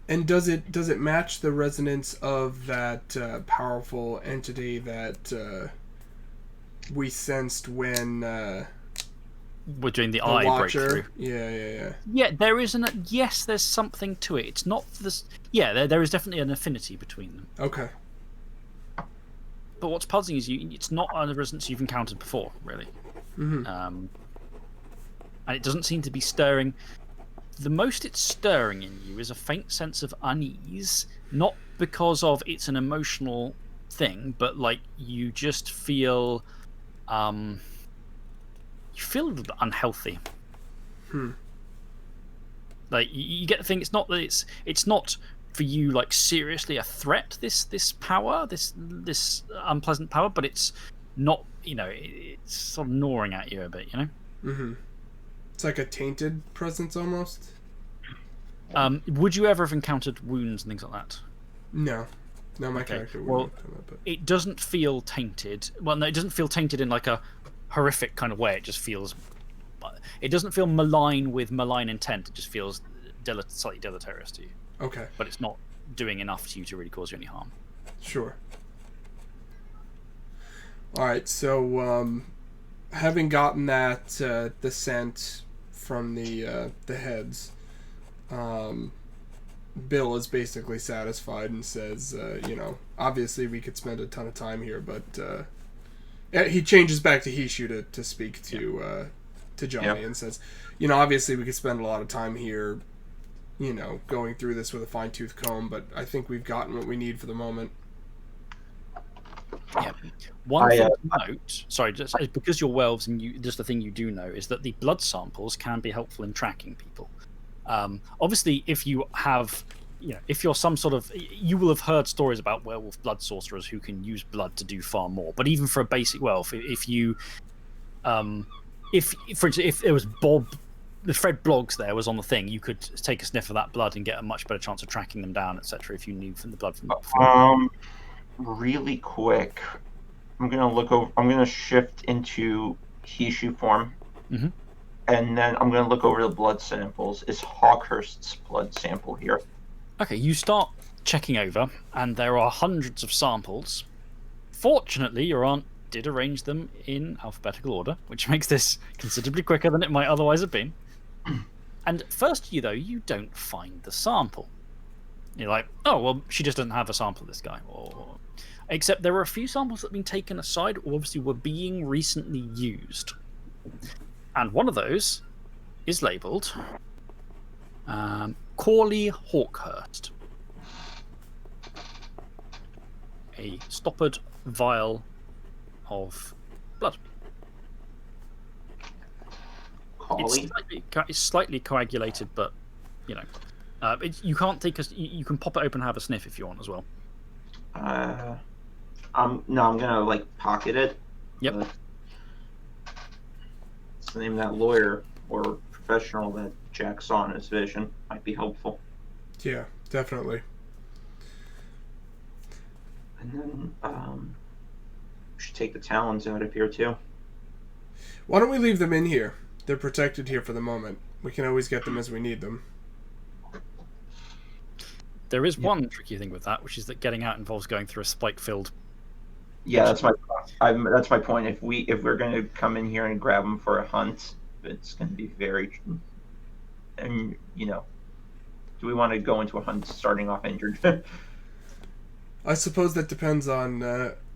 And does it match the resonance of that powerful entity that we sensed when We're doing the the eye Watcher? breakthrough. Yeah. Yeah, there is yes, there's something to it. It's not this. Yeah, there is definitely an affinity between them. Okay. But what's puzzling is it's not a resonance you've encountered before, really. Mm-hmm. And it doesn't seem to be stirring. The most it's stirring in you is a faint sense of unease, not because of it's an emotional thing, but like you just feel, you feel a little bit unhealthy. Like you get the thing. It's not that it's not for you like seriously a threat. This power, this unpleasant power, but it's not. It's sort of gnawing at you a bit. Mm-hmm. It's like a tainted presence almost. Would you ever have encountered wounds and things like that? No, my character wouldn't come up. But... It doesn't feel tainted. Well, no, it doesn't feel tainted in like a horrific kind of way. It just feels. It doesn't feel malign with malign intent. It just feels slightly deleterious to you. Okay. But it's not doing enough to you to really cause you any harm. Sure. All right. So, having gotten that the scent from the heads, Bill is basically satisfied and says, obviously we could spend a ton of time here, but he changes back to Hishu to speak to Johnny and says, obviously we could spend a lot of time here, going through this with a fine-tooth comb, but I think we've gotten what we need for the moment. Yeah. One thing to note, sorry, just because you're werewolves and just the thing you do know is that the blood samples can be helpful in tracking people. Obviously, if you have, if you're some sort of, you will have heard stories about werewolf blood sorcerers who can use blood to do far more. But even for a basic werewolf, if you, for instance, if there was the Fred Bloggs there was on the thing, you could take a sniff of that blood and get a much better chance of tracking them down, etc. If you knew from the blood from before. Really quick, I'm gonna look over. I'm gonna shift into Hishu form, and then I'm gonna look over the blood samples. Is Hawkhurst's blood sample here? Okay, you start checking over, and there are hundreds of samples. Fortunately, your aunt did arrange them in alphabetical order, which makes this considerably quicker than it might otherwise have been. And first, though, you don't find the sample. You're like, oh, well, she just doesn't have a sample of this guy. Except there were a few samples that have been taken aside, or obviously were being recently used. And one of those is labelled Corley Hawkhurst. A stoppered vial of blood. It's slightly coagulated, but you can't take you can pop it open and have a sniff if you want as well. I'm gonna pocket it. Yep. What's the name of that lawyer or professional that Jack saw in his vision? Might be helpful. Yeah, definitely. And then we should take the talons out of here too. Why don't we leave them in here? They're protected here for the moment. We can always get them as we need them. There is one tricky thing with that, which is that getting out involves going through a spike-filled. Yeah, that's my point. If we're going to come in here and grab them for a hunt, it's going to be very, and do we want to go into a hunt starting off injured? I suppose that depends on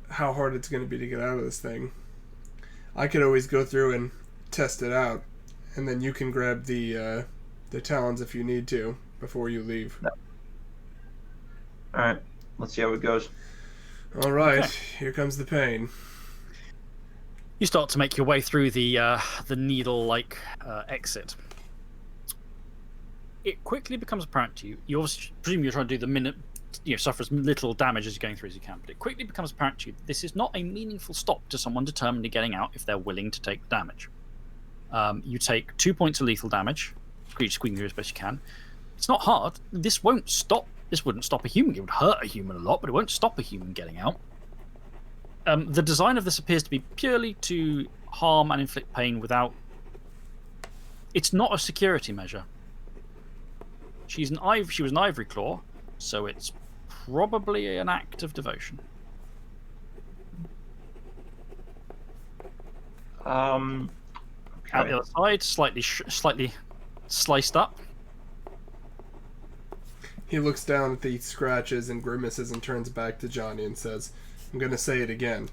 how hard it's going to be to get out of this thing. I could always go through and test it out, and then you can grab the talons if you need to before you leave. No. All right, let's see how it goes. All right, okay. Here comes the pain. You start to make your way through the needle-like exit. It quickly becomes apparent to you. You obviously presume you're trying to do the minute, suffer as little damage as you're going through as you can. But it quickly becomes apparent to you that this is not a meaningful stop to someone determined to getting out if they're willing to take the damage. You take 2 points of lethal damage, squeezing through as best you can. It's not hard. This won't stop. This wouldn't stop a human. It would hurt a human a lot, but it won't stop a human getting out. The design of this appears to be purely to harm and inflict pain without... It's not a security measure. She was an Ivory Claw, so it's probably an act of devotion. Okay. Out the other side, slightly sliced up. He looks down at the scratches and grimaces and turns back to Johnny and says, I'm going to say it again.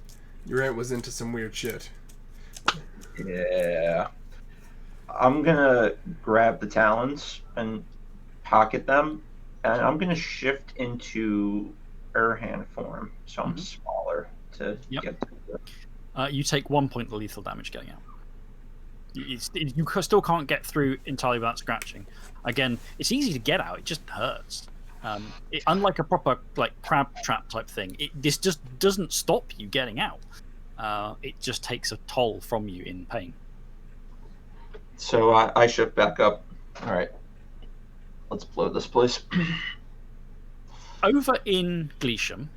Your aunt was into some weird shit. Yeah. I'm going to grab the talons and pocket them, and I'm going to shift into Urhan form, so I'm smaller to get to it. You take 1 point of lethal damage getting out. You still can't get through entirely without scratching. Again, it's easy to get out, it just hurts. Unlike a proper crab trap type thing, this just doesn't stop you getting out. It just takes a toll from you in pain. So I shift back up. All right, let's blow this place. Over in Gleesham,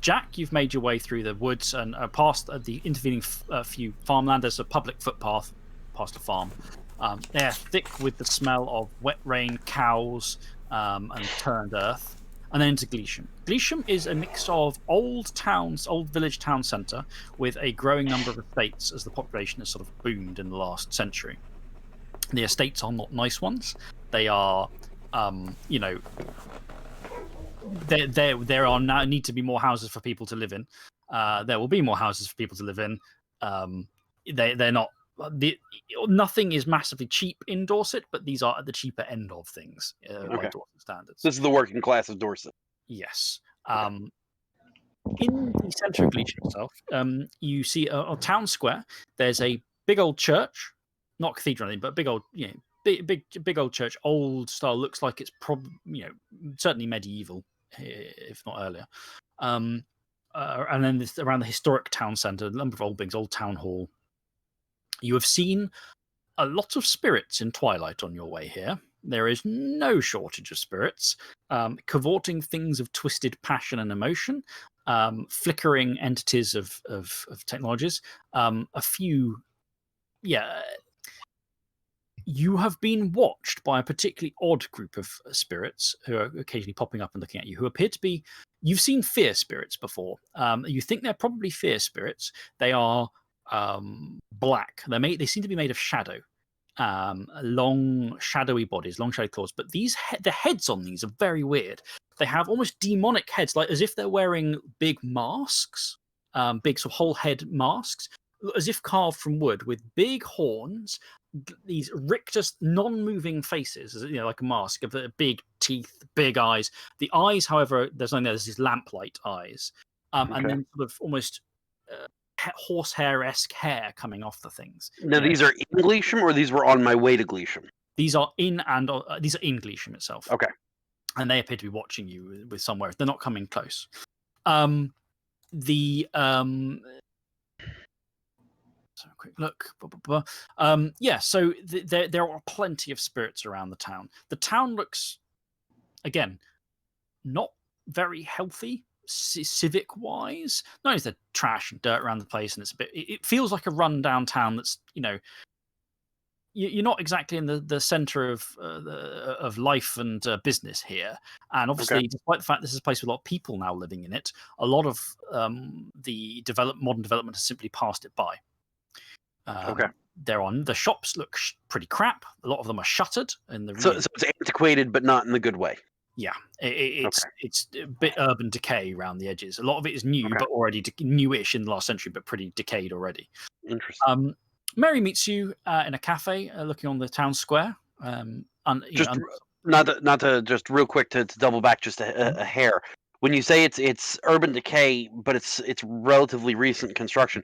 Jack, you've made your way through the woods and past the intervening few farmland. There's a public footpath past a farm. They're thick with the smell of wet rain, cows, and turned earth. And then into Gleesham. Gleesham is a mix of old village town centre with a growing number of estates as the population has sort of boomed in the last century. The estates are not nice ones. They are, you know, there are now need to be more houses for people to live in. There will be more houses for people to live in. They're not. Nothing is massively cheap in Dorset, but these are at the cheaper end of things by Dorset standards. This is the working class of Dorset. Yes. In the centre of Gleesham itself, you see a town square. There's a big old church, not cathedral, or anything, but big old, big old church, old style. Looks like it's probably, certainly medieval, if not earlier. And then around the historic town centre, a number of old buildings, old town hall. You have seen a lot of spirits in twilight on your way here. There is no shortage of spirits, cavorting things of twisted passion and emotion, flickering entities of technologies. A few, you have been watched by a particularly odd group of spirits who are occasionally popping up and looking at you, who appear to be. You've seen fear spirits before. You think they're probably fear spirits. They are black. They seem to be made of shadow. Long shadowy bodies, long shadowy claws, but the heads on these are very weird. They have almost demonic heads, like as if they're wearing big masks, big sort of whole head masks, as if carved from wood, with big horns, these rictus non-moving faces, like a mask of big teeth, big eyes. The eyes, however, there's these lamplight eyes, and then sort of almost horsehair-esque hair coming off the things. Now, these are in Gleesham, or these were on my way to Gleesham? These are in Gleesham itself. Okay. And they appear to be watching you with somewhere. They're not coming close. So a quick look. So there are plenty of spirits around the town. The town looks, again, not very healthy. Civic wise, not only is there trash and dirt around the place, and it feels like a run down town that's, you're not exactly in the center of life and business here. And obviously, despite the fact this is a place with a lot of people now living in it, a lot of the modern development has simply passed it by. The shops look pretty crap. A lot of them are shuttered, so it's antiquated, but not in the good way. Yeah, it's a bit urban decay around the edges. A lot of it is new, but already newish in the last century, but pretty decayed already. Interesting. Mary meets you in a cafe, looking on the town square. Not to just real quick to double back just a hair. When you say it's urban decay, but it's relatively recent construction,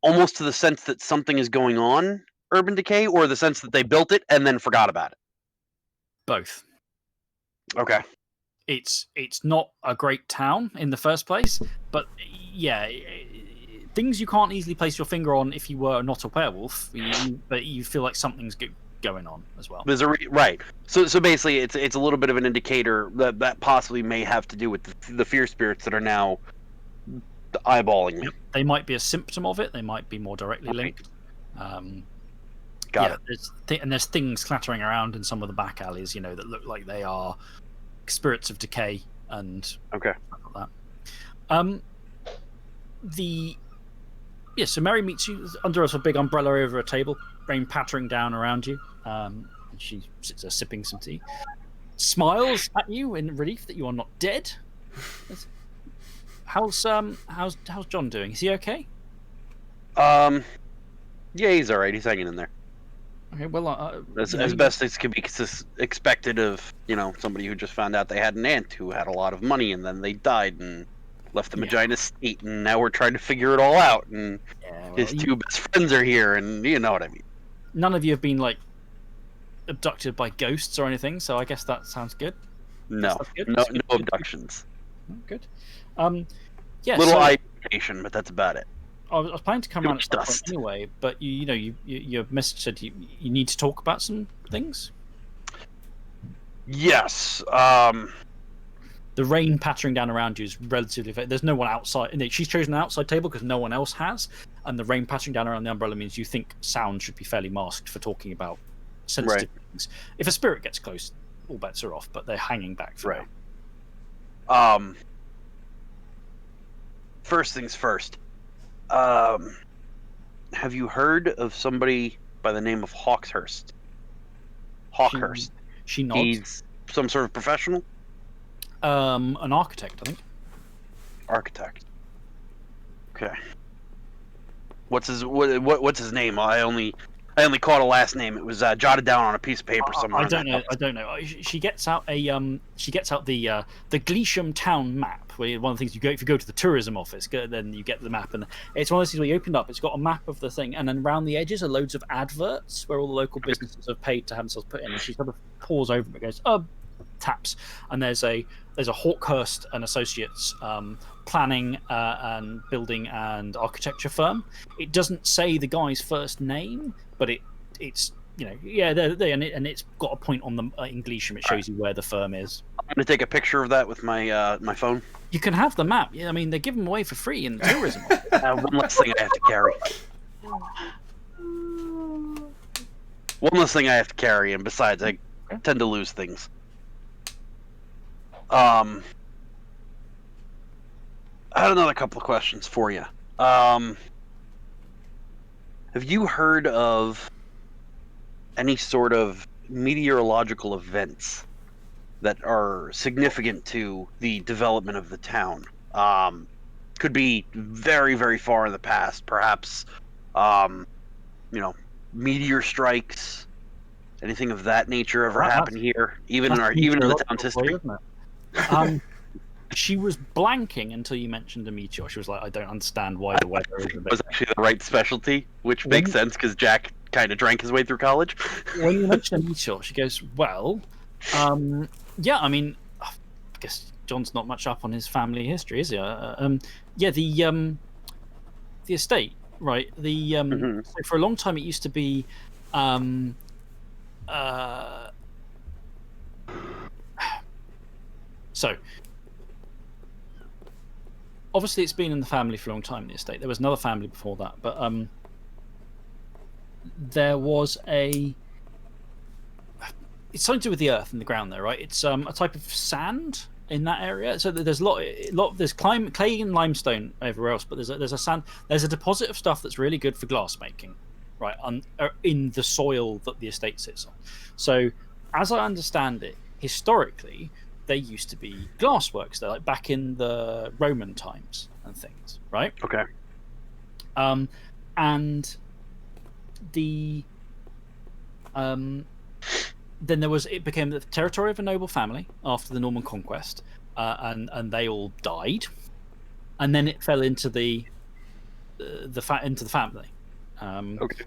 almost to the sense that something is going on, urban decay, or the sense that they built it and then forgot about it. Both. Okay. It's not a great town in the first place, but things you can't easily place your finger on if you were not a werewolf, but you feel like something's going on as well. Right. So basically, it's a little bit of an indicator that possibly may have to do with the fear spirits that are now eyeballing you. They might be a symptom of it. They might be more directly linked. Got it. There's things clattering around in some of the back alleys, that look like they are spirits of decay and stuff like that. So Mary meets you under a big umbrella over a table, rain pattering down around you. And she sits there sipping some tea, smiles at you in relief that you are not dead. How's John doing? Is he okay? Yeah, he's all right. He's hanging in there. Okay, well, as best as can be expected of somebody who just found out they had an aunt who had a lot of money and then they died and left them a giant estate, and now we're trying to figure it all out. And his two best friends are here, and you know what I mean. None of you have been abducted by ghosts or anything, so I guess that sounds good. No, no abductions. Good. Little eye irritation, but that's about it. I was planning to come around at some point anyway, but your message said you need to talk about some things. Yes. The rain pattering down around you is relatively. There's no one outside. She's chosen an outside table because no one else has, and the rain pattering down around the umbrella means you think sound should be fairly masked for talking about sensitive things. If a spirit gets close, all bets are off, but they're hanging back for now. First things first. Have you heard of somebody by the name of Hawkshurst? Hawkhurst. She nods. He's some sort of professional? An architect, I think. Architect. Okay. What's his name? I only caught a last name. It was jotted down on a piece of paper somewhere. I don't know. I don't know. She gets out the Gleesham town map. Where one of the things if you go to the tourism office, then you get the map, and it's one of those things where you open it up. It's got a map of the thing, and then around the edges are loads of adverts where all the local businesses have paid to have themselves put in. And she sort of paws over them and goes, taps, and there's a Hawkhurst and Associates planning and building and architecture firm. It doesn't say the guy's first name, but it's and it's got a point on the in Gleesham. It shows you where the firm is. I'm gonna take a picture of that with my my phone. You can have the map. Yeah, I mean they give them away for free in the tourism. One less thing I have to carry. One less thing I have to carry, and besides, I tend to lose things. I had another couple of questions for you. Have you heard of any sort of meteorological events that are significant to the development of the town? Could be very, very far in the past, perhaps. Meteor strikes, anything of that nature ever happened here, even in the town's history. She was blanking until you mentioned a meteor. She was like, I don't understand why the weather is a bit... was actually the right specialty, which makes sense because Jack kind of drank his way through college. When you mentioned a meteor, she goes, well, yeah, I mean, I guess John's not much up on his family history, is he? The estate, right? So for a long time, it used to be... So, obviously, it's been in the family for a long time, the estate. There was another family before that, but there was a... It's something to do with the earth and the ground there, right? It's a type of sand in that area. So there's there's clay and limestone everywhere else, but there's a deposit of stuff that's really good for glass making, right? In the soil that the estate sits on. So, as I understand it, historically, there used to be glassworks there, like back in the Roman times and things, right? Okay. And the then it became the territory of a noble family after the Norman conquest, and they all died, and then it fell into the family. Okay.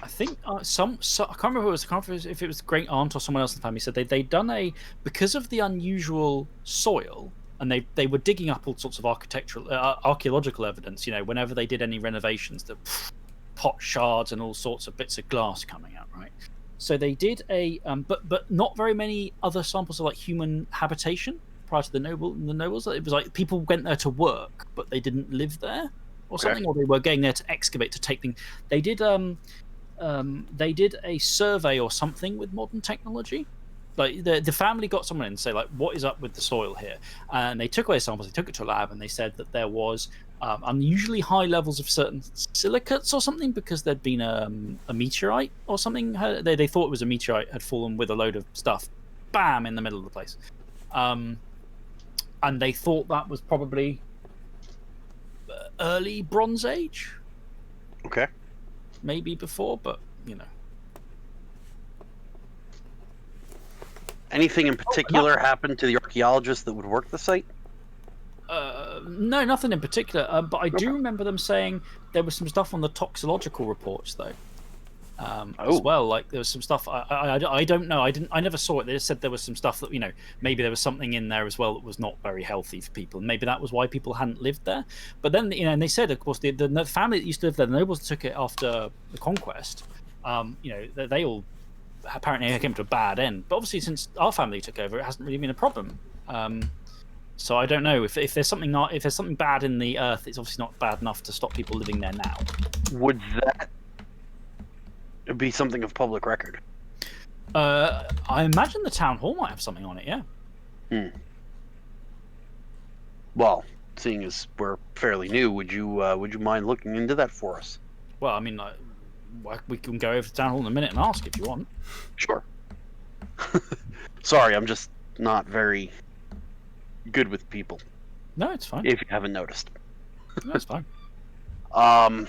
I think I can't remember who it was. I can't remember if it was great aunt or someone else in the family said they'd done because of the unusual soil, and they were digging up all sorts of archaeological evidence. Whenever they did any renovations, the pot shards and all sorts of bits of glass coming out, right? So they did but not very many other samples of like human habitation prior to the nobles. It was like people went there to work, but they didn't live there or something, or they were going there to excavate, to take things. They did a survey or something with modern technology. Like the family got someone in and say, like, what is up with the soil here? And they took away samples, they took it to a lab, and they said that there was unusually high levels of certain silicates or something, because there'd been a meteorite or something. They thought it was a meteorite had fallen with a load of stuff, bam, in the middle of the place. And they thought that was probably early Bronze Age. Okay. Maybe before, but Anything in particular happened to the archaeologists that would work the site? No, nothing in particular. But I do remember them saying there was some stuff on the toxicological reports, though. As well, like there was some stuff. I don't know. I never saw it. They just said there was some stuff that maybe there was something in there as well that was not very healthy for people, and maybe that was why people hadn't lived there. But then and they said, of course, the family that used to live there, the nobles took it after the conquest. They all apparently came to a bad end. But obviously, since our family took over, it hasn't really been a problem. So I don't know if there's something bad in the earth. It's obviously not bad enough to stop people living there now. Would that be something of public record? I imagine the town hall might have something on it. Yeah. Well, seeing as we're fairly new, would you mind looking into that for us? Well, I mean, we can go over to town hall in a minute and ask if you want. Sure. Sorry, I'm just not very good with people. No, it's fine. If you haven't noticed. No, it's fine. A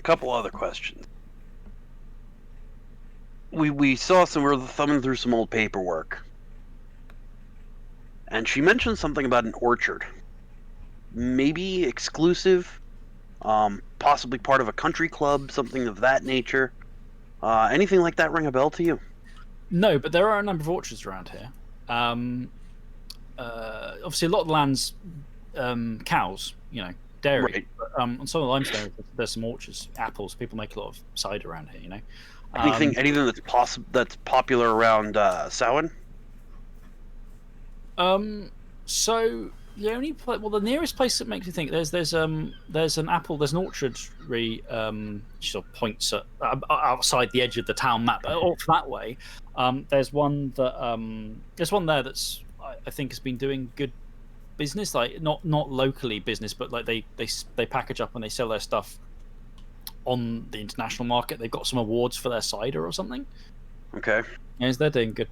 couple other questions. We saw we were thumbing through some old paperwork, and she mentioned something about an orchard, maybe exclusive, possibly part of a country club, something of that nature. Anything like that ring a bell to you? No, but there are a number of orchards around here. Obviously, a lot of the land's cows, dairy. Right. But, on some of the limestone, there's some orchards, apples. People make a lot of cider around here. Anything that's popular around Samhain? So the only the nearest place that makes me think there's an orchardry. She sort of points at outside the edge of the town map, off that way. There's one there that's I think has been doing good business, like not locally business, but like they package up and they sell their stuff on the international market. They've got some awards for their cider or something. Okay. Yes, they're doing good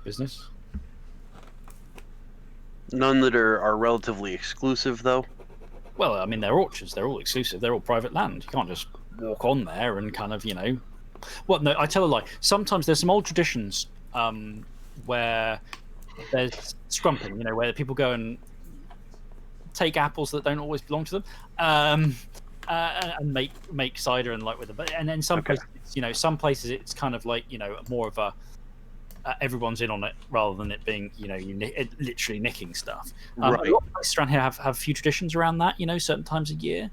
business. None that are relatively exclusive, though. Well, I mean, they're orchards. They're all exclusive. They're all private land. You can't just walk on there and kind of, Well, no, I tell a lie. Sometimes there's some old traditions where there's scrumping, where people go and take apples that don't always belong to them, and make cider and with them. But and then some places, some places it's kind of like more of a everyone's in on it rather than it being literally nicking stuff. Right. A lot of places around here have a few traditions around that. Certain times a year,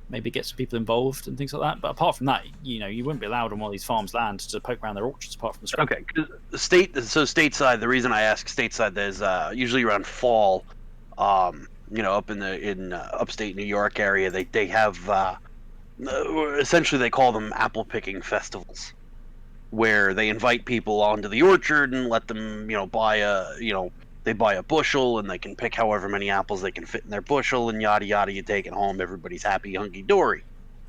maybe get some people involved and things like that. But apart from that, you wouldn't be allowed on one of these farms' land to poke around their orchards apart from the scrumping. Okay, 'cause stateside. The reason I ask stateside is usually around fall. Up in upstate New York area, they have essentially they call them apple picking festivals, where they invite people onto the orchard and let them buy a bushel and they can pick however many apples they can fit in their bushel and yada yada. You take it home, everybody's happy, hunky dory.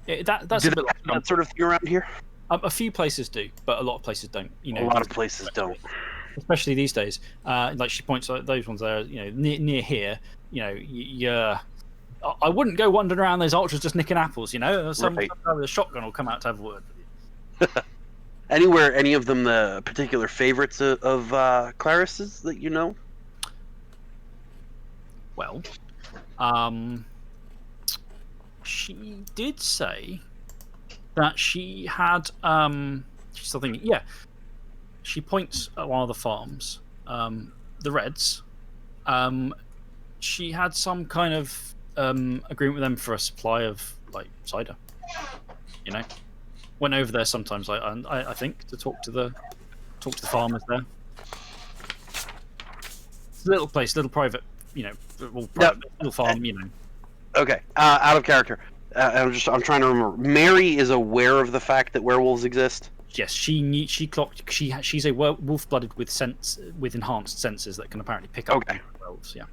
That's Did a bit like that sort of thing around here? A few places do, but a lot of places don't. A lot of places don't. Especially these days. Like she points out those ones there, near here. I wouldn't go wandering around those orchards just nicking apples. Some guy with a shotgun will come out to have a word with you. Anywhere, any of them the particular favorites of Claris's that you know? Well, she did say that she had. She's still thinking. Yeah, she points at one of the farms, the Reds. She had some kind of agreement with them for a supply of cider. Went over there sometimes. I think to talk to the farmers there. It's a little place, little private, little farm, Okay, out of character. I'm trying to remember. Mary is aware of the fact that werewolves exist. Yes, she clocked. She's a wolf-blooded with enhanced senses that can apparently pick up werewolves. Yeah.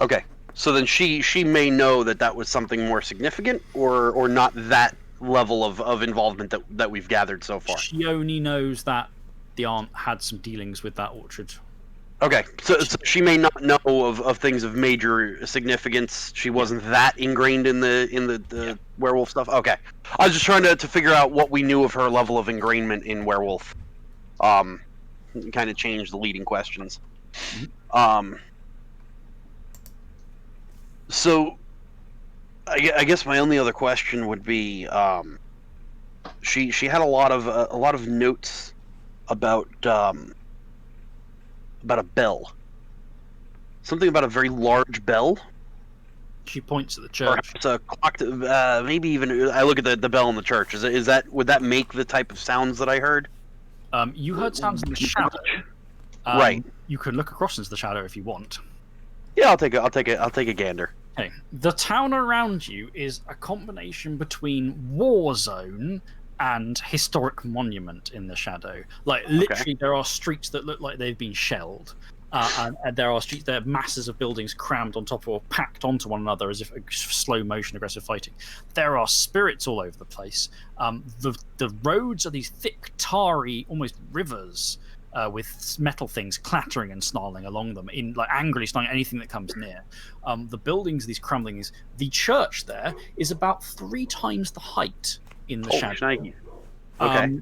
Okay, so then she may know that was something more significant, or not that level of involvement that we've gathered so far. She only knows that the aunt had some dealings with that orchard. Okay, so she may not know of things of major significance. She wasn't that ingrained in the werewolf stuff. Okay, I was just trying to figure out what we knew of her level of ingrainment in werewolf. Kind of change the leading questions. So, I guess my only other question would be, she had a lot of notes about a bell. Something about a very large bell. She points at the church. Perhaps a clock. Maybe even I look at the bell in the church. Is that would that make the type of sounds that I heard? You heard sounds in the shadow. Right. You could look across into the shadow if you want. Yeah, I'll take a gander. Okay. The town around you is a combination between war zone and historic monument in the shadow. Literally, there are streets that look like they've been shelled. And there are streets, there are masses of buildings crammed on top or packed onto one another as if slow motion aggressive fighting. There are spirits all over the place. The roads are these thick, tarry, almost rivers with metal things clattering and snarling along them, in like angrily snarling anything that comes near. The buildings, these crumbling, the church there is about 3 times the height in the shadow. Shnikes. Okay.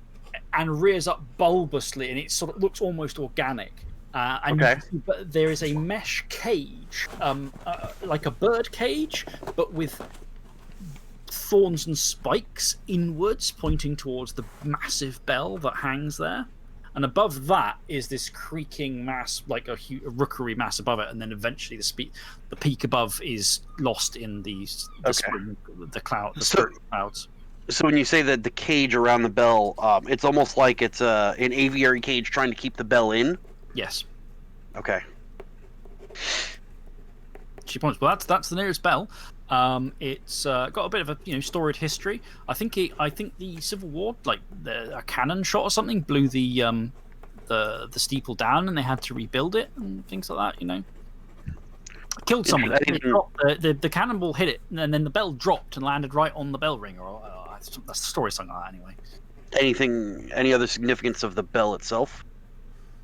And rears up bulbously, and it sort of looks almost organic. And Okay. but there is a mesh cage, like a bird cage, but with thorns and spikes inwards, pointing towards the massive bell that hangs there. And above that is this creaking mass, like a rookery mass above it, and then eventually the peak above is lost in the spirit clouds. So when you say that the cage around the bell, it's almost like it's an aviary cage trying to keep the bell in. Yes. Okay. She points. Well, that's the nearest bell. It's got a bit of a storied history. I think the Civil War, like a cannon shot or something, blew the steeple down, and they had to rebuild it and things like that. Killed someone. The cannonball hit it, and then the bell dropped and landed right on the bell ring. Or that's the story, something like that, anyway. Any other significance of the bell itself?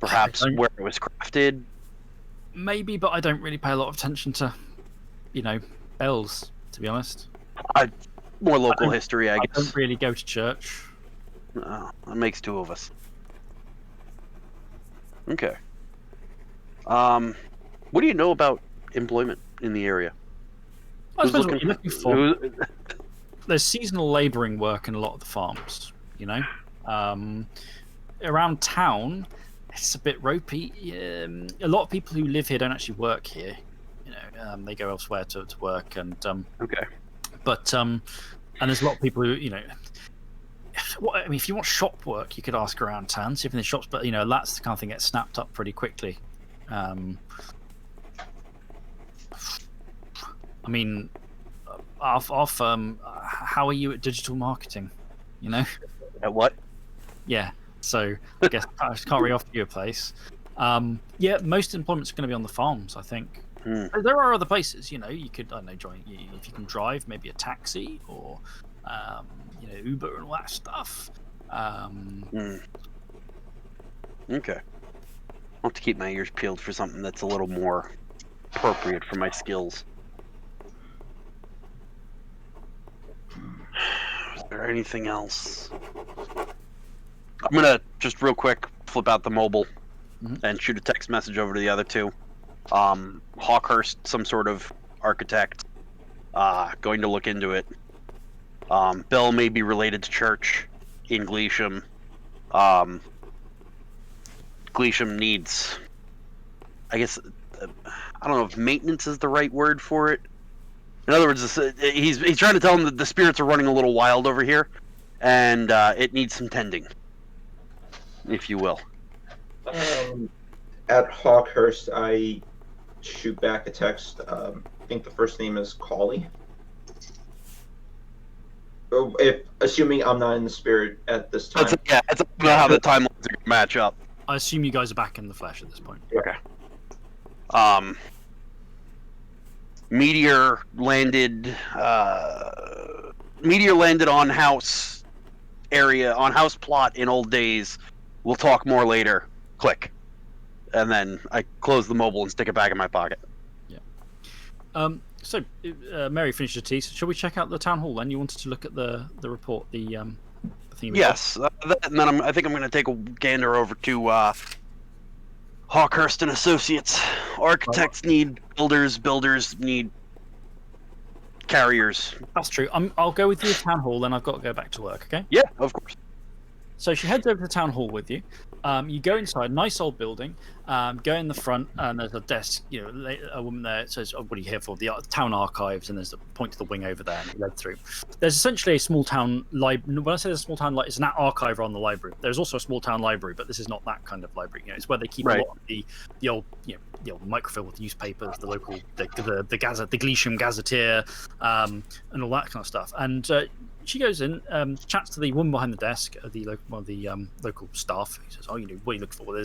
Perhaps where it was crafted? Maybe, but I don't really pay a lot of attention to, bells, to be honest. More local history, I guess. I don't really go to church. Oh, that makes 2 of us. Okay. What do you know about employment in the area? I suppose what you're looking for. There's seasonal labouring work in a lot of the farms, around town, it's a bit ropey. A lot of people who live here don't actually work here. They go elsewhere to work, and okay. But and there's a lot of people who if you want shop work, you could ask around town, see if there's shops. But that's the kind of thing that gets snapped up pretty quickly. Our firm. How are you at digital marketing? At what? Yeah. So I guess I can't really offer you a place. Most employment's going to be on the farms, I think. There are other places, you could, I don't know, join if you can drive, maybe a taxi or, Uber and all that stuff. Okay. I'll have to keep my ears peeled for something that's a little more appropriate for my skills. Is there anything else? I'm going to just real quick flip out the mobile and shoot a text message over to the other 2. Hawkhurst, some sort of architect, going to look into it. Bell may be related to church in Gleesham. Gleesham needs, I guess, I don't know if maintenance is the right word for it. In other words, he's trying to tell him that the spirits are running a little wild over here, and it needs some tending, if you will. At Hawkhurst, I shoot back a text. I think the first name is Collie. Assuming I'm not in the spirit at this time. That's not how the timelines are going to match up. I assume you guys are back in the flesh at this point. Okay. Meteor landed on house plot in old days. We'll talk more later. Click. And then I close the mobile and stick it back in my pocket. Yeah. So Mary finished her tea. So shall we check out the town hall then? You wanted to look at the report, the theme. Yes. And then I think I'm going to take a gander over to Hawkhurst and Associates. Architects need builders. Builders need carriers. That's true. I'll go with you to town hall. Then I've got to go back to work. Okay. Yeah, of course. So she heads over to the town hall with you. You go inside, nice old building. Go in the front, and there's a desk. A woman there says, "Oh, what are you here for?" The town archives, and there's a point to the wing over there, and you read through. There's essentially a small town library. When I say there's a small town, it's an archive on the library. There's also a small town library, but this is not that kind of library. It's where they keep a lot of the old, the old microfilm with newspapers, the local, the Gazette, the Gleesham Gazetteer, and all that kind of stuff. And she goes in, chats to the woman behind the desk, one of the local staff. He says, "Oh, what are you looking for?" Well,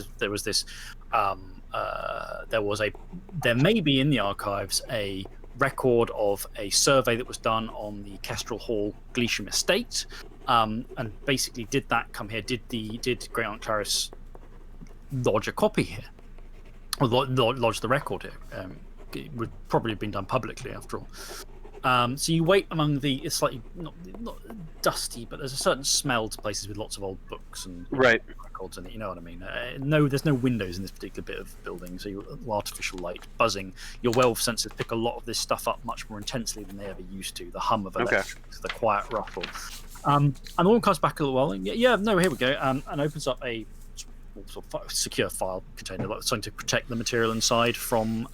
there may be in the archives a record of a survey that was done on the Kestrel Hall Gleesham estate, and basically did that come here? Did Great Aunt Clarice lodge a copy here, or lodge the record here? It would probably have been done publicly after all. So you wait among it's slightly not dusty, but there's a certain smell to places with lots of old books and records in it. You know what I mean? There's no windows in this particular bit of building, so artificial light buzzing. Your werewolf senses pick a lot of this stuff up much more intensely than they ever used to. The hum of electrics, the quiet ruffle, and the woman comes back a little while. And, here we go, and opens up a sort of secure file container, like something to protect the material inside from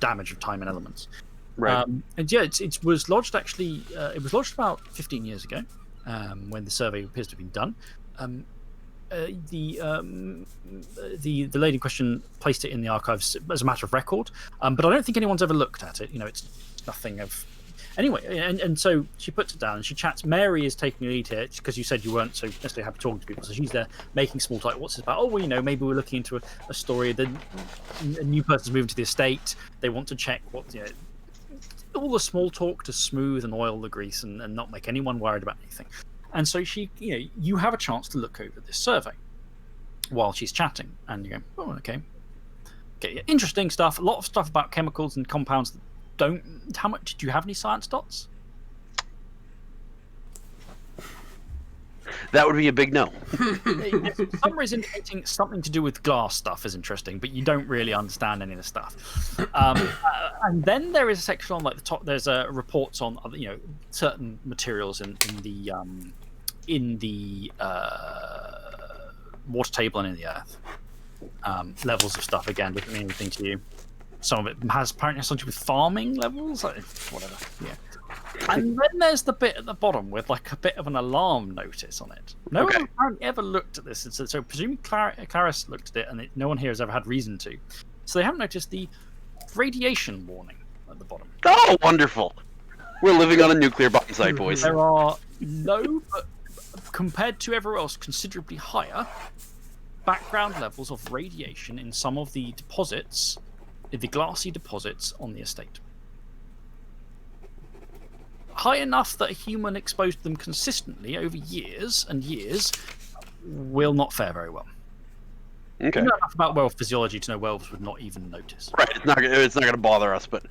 damage of time and elements. Right. And yeah, it was lodged actually. It was lodged about 15 years ago, when the survey appears to have been done. The lady in question placed it in the archives as a matter of record, but I don't think anyone's ever looked at it. It's nothing of. Anyway, and so she puts it down and she chats. Mary is taking the lead here because you said you weren't so necessarily happy talking to people, so she's there making small talk. What's this about? Oh, well, maybe we're looking into a story. A new person's moving to the estate. They want to check all the small talk to smooth and oil the grease and not make anyone worried about anything. And so you have a chance to look over this survey while she's chatting, and you go, oh, okay, interesting stuff. A lot of stuff about chemicals and compounds that don't. How much did you have any science dots? That would be a big no. Some is indicating something to do with glass stuff is interesting, but you don't really understand any of the stuff. And then there is a section on the top. There's reports on certain materials in the water table and in the earth. Levels of stuff again doesn't mean anything to you. Some of it has apparently something to do with farming levels, whatever. Yeah. And then there's the bit at the bottom with a bit of an alarm notice on it. No one apparently ever looked at this. So presumably Clarice looked at it, and no one here has ever had reason to. So they haven't noticed the radiation warning at the bottom. Oh, wonderful! We're living on a nuclear bomb site, boys. There are low, but compared to everywhere else, considerably higher background levels of radiation in some of the deposits, the glassy deposits on the estate. High enough that a human exposed to them consistently over years and years will not fare very well. Okay. You know enough about werewolf physiology to know werewolves would not even notice. Right. It's not going to bother us. But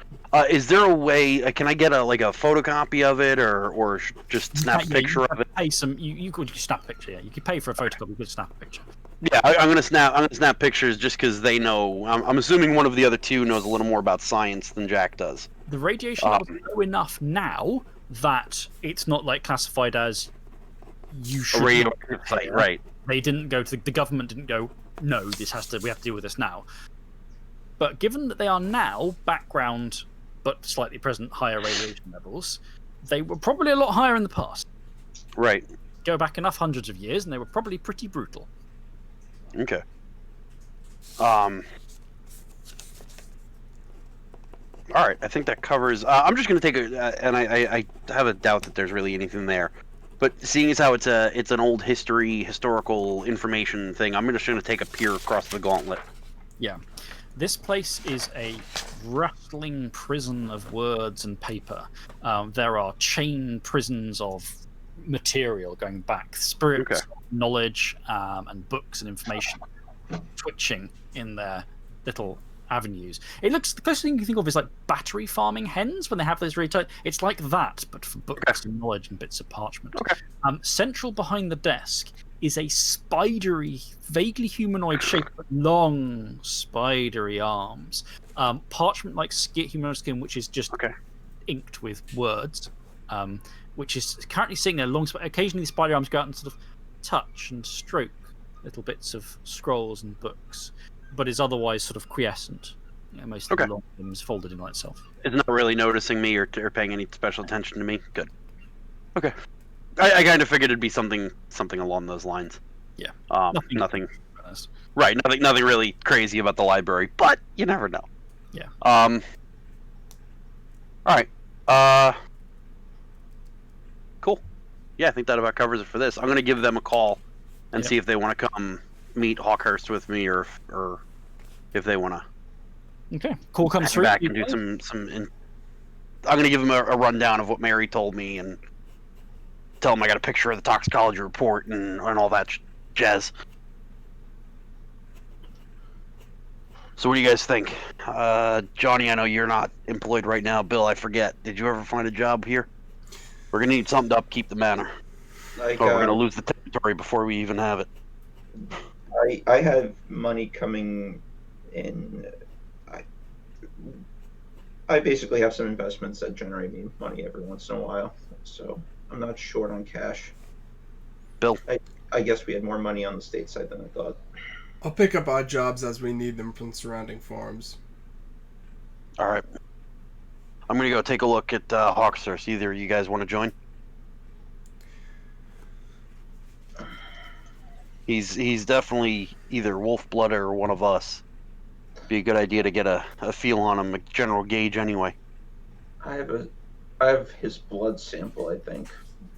is there a way? Can I get a photocopy of it, or just snap a picture of it? Pay some. You could snap a picture. Yeah, you could pay for a photocopy. You could snap a picture. Yeah, I'm gonna snap pictures just because they know. I'm assuming one of the other two knows a little more about science than Jack does. The radiation levels are low enough now that it's not classified as you should. A radioactive site, right? They didn't go to the government. Didn't go. No, we have to deal with this now. But given that they are now background, but slightly present higher radiation levels, they were probably a lot higher in the past. Right. Go back enough hundreds of years, and they were probably pretty brutal. Okay. All right, I think that covers. I'm just going to take and I have a doubt that there's really anything there. But seeing as how it's an old historical information thing, I'm just going to take a peer across the gauntlet. Yeah. This place is a rustling prison of words and paper. There are chain prisons of material going back, spirits, knowledge, and books and information twitching in their little avenues. It looks, the closest thing you can think of is battery farming hens when they have those really tight. It's like that, but for books and knowledge and bits of parchment. Central behind the desk is a spidery, vaguely humanoid shape, but long spidery arms. Parchment-like humanoid skin, which is just inked with words. Which is currently sitting there long. Occasionally, the spider arms go out and sort of touch and stroke little bits of scrolls and books, but is otherwise sort of quiescent. Most of the long limbs folded in on itself. It's not really noticing me or paying any special attention to me. Good. Okay. I kind of figured it'd be something along those lines. Yeah. Nothing. Right. Nothing really crazy about the library, but you never know. Yeah. All right. I think that about covers it for this. I'm going to give them a call and Yep. see if they want to come meet Hawkhurst with me, or if they want to Okay. Call comes head through. back You and do go. I'm going to give them a rundown of what Mary told me and tell them I got a picture of the toxicology report and all that jazz. So what do you guys think? Johnny, I know you're not employed right now. Bill, I forget. Did you ever find a job here? We're going to need something to upkeep the manor. Like, Or we're going to lose the territory before we even have it. I have money coming in. I basically have some investments that generate me money every once in a while, so I'm not short on cash. Bill? I guess we had more money on the state side than I thought. I'll pick up odd jobs as we need them from surrounding farms. All right. I'm going to go take a look at Hawkthirst. Either you guys want to join? He's definitely either wolf blood or one of us. Be a good idea to get a feel on him, a general gauge anyway. I have his blood sample, I think.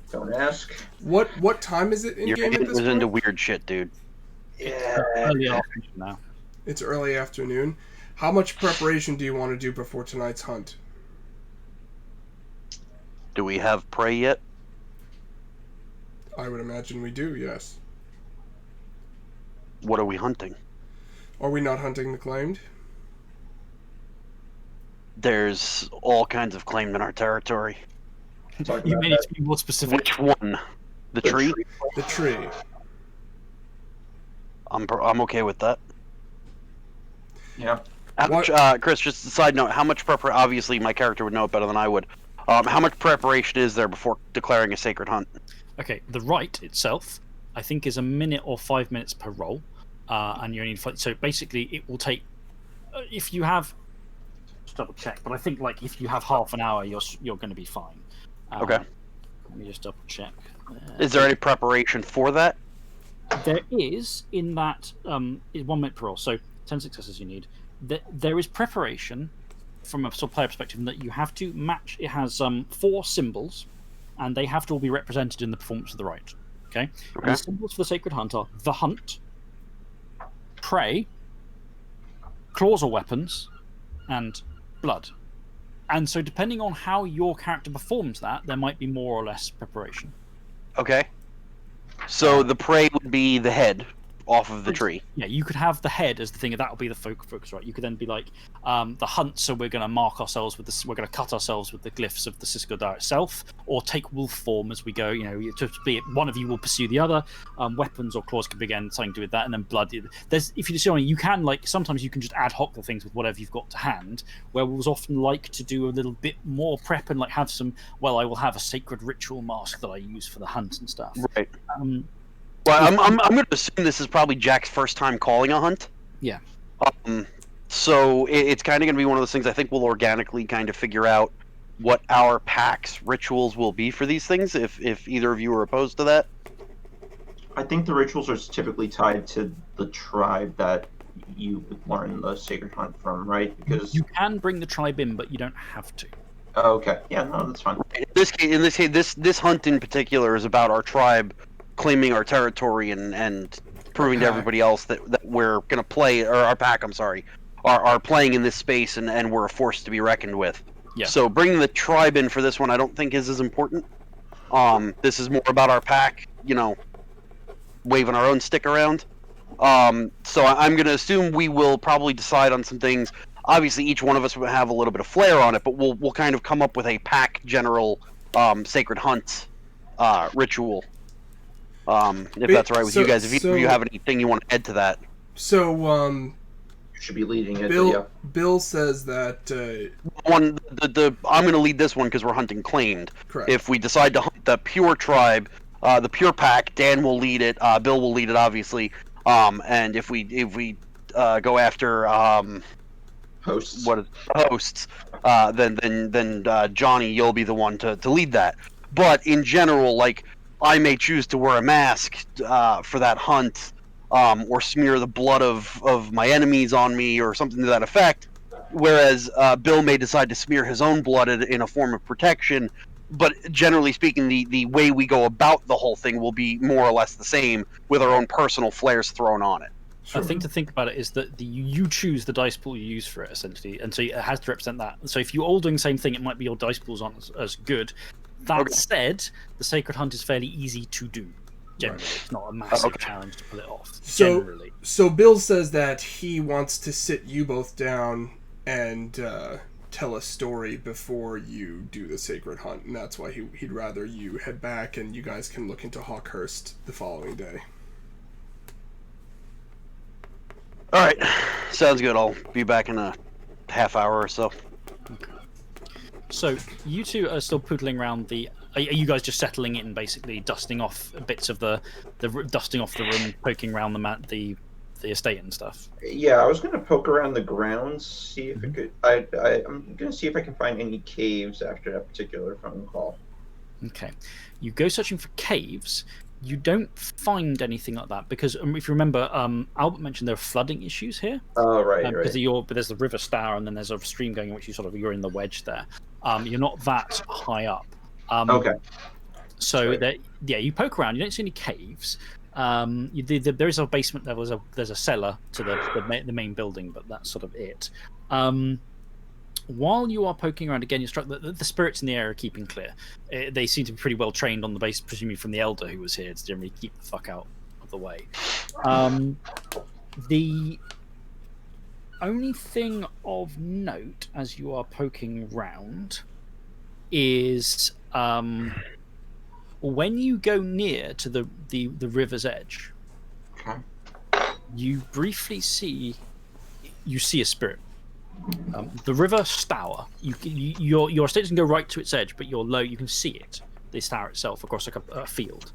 Don't ask. What time is it in You're game at this point? into weird shit, dude. Yeah. Early afternoon now. It's early afternoon. How much preparation do you want to do before tonight's hunt? Do we have prey yet? I would imagine we do, yes. What are we hunting? Are we not hunting the claimed? There's all kinds of claim in our territory. Talk You about may need that. to be more specific. Which one? The tree? The tree. I'm okay with that. Yeah. How much, Chris, just a side note, how much preparation, obviously my character would know it better than I would, how much preparation is there before declaring a sacred hunt? Okay, the rite itself, I think, is a minute or 5 minutes per roll, and you only so basically it will take if you have just double check, but I think like if you have half an hour, you're going to be fine. Okay. Let me just double check. Is there any preparation for that? There is in that 1 minute per roll, so 10 successes you need. There is preparation from a sort of player perspective in that you have to match. It has 4 symbols, and they have to all be represented in the performance of the rite. Okay. And the symbols for the sacred hunt are the hunt, prey, claws or weapons, and blood. And so, depending on how your character performs that, there might be more or less preparation. Okay. So the prey would be the head off of the tree. Yeah, you could have the head as the thing, and that will be the focus, right? You could then be like, the hunt, so we're going to mark ourselves with this, we're going to cut ourselves with the glyphs of the Cisco Dire itself, or take wolf form as we go, to be it, one of you will pursue the other. Weapons or claws could be again something to do with that, and then blood. If you see, you can, like, sometimes you can just ad hoc the things with whatever you've got to hand, werewolves often like to do a little bit more prep and, like, have some, I will have a sacred ritual mask that I use for the hunt and stuff. Right. Well, I'm going to assume this is probably Jack's first time calling a hunt. Yeah. So it's kind of going to be one of those things I think we'll organically kind of figure out what our pack's rituals will be for these things, if either of you are opposed to that. I think the rituals are typically tied to the tribe that you would learn the sacred hunt from, right? Because You can bring the tribe in, but you don't have to. Oh, okay. Yeah, no, that's fine. In this case, this hunt in particular is about our tribe claiming our territory and proving to everybody else that we're going to play, or our pack, I'm sorry, are playing in this space and we're a force to be reckoned with. Yeah. So bringing the tribe in for this one I don't think is as important. This is more about our pack, waving our own stick around. So I'm going to assume we will probably decide on some things. Obviously, each one of us will have a little bit of flair on it, but we'll kind of come up with a pack general sacred hunt ritual. If that's all right with you guys. If you have anything you want to add to that. So, You should be leading it. Bill says that I'm going to lead this one because we're hunting claimed. correct. If we decide to hunt the pure tribe, the pure pack, Dan will lead it. Bill will lead it, obviously. And if we go after Hosts. Hosts, then Johnny, you'll be the one to lead that. But in general, like, I may choose to wear a mask for that hunt, or smear the blood of my enemies on me, or something to that effect. Whereas Bill may decide to smear his own blood in a form of protection, but generally speaking, the way we go about the whole thing will be more or less the same, with our own personal flares thrown on it. I think to think about it is that you choose the dice pool you use for it, essentially, and so it has to represent that. So if you're all doing the same thing, it might be your dice pools aren't as good. That said, the Sacred Hunt is fairly easy to do. Generally, it's not a massive challenge to pull it off. Generally. So Bill says that he wants to sit you both down and tell a story before you do the Sacred Hunt, and that's why he'd rather you head back and you guys can look into Hawkhurst the following day. All right, sounds good. I'll be back in a half hour or so. Okay. So you two are still poodling around the. Are you guys just settling in, basically dusting off bits of the dusting off the room, poking around the estate and stuff? Yeah, I was gonna poke around the grounds, see if it could. I'm gonna see if I can find any caves after that particular phone call. Okay, you go searching for caves. You don't find anything like that because if you remember, Albert mentioned there are flooding issues here. Oh, right, right. Because but there's the River Stour and then there's a stream going in which you're in the wedge there. You're not that high up. Okay. So you poke around. You don't see any caves. There is a basement. There's a cellar to the main building, but that's sort of it. While you are poking around again, you're struck that the spirits in the area are keeping clear. They seem to be pretty well trained on the base, presumably from the elder who was here to generally keep the fuck out of the way. The only thing of note as you are poking round is when you go near to the river's edge, you briefly see a spirit. The River Stour. Your estate doesn't go right to its edge, but you're low. You can see it, the Stour itself, across a field.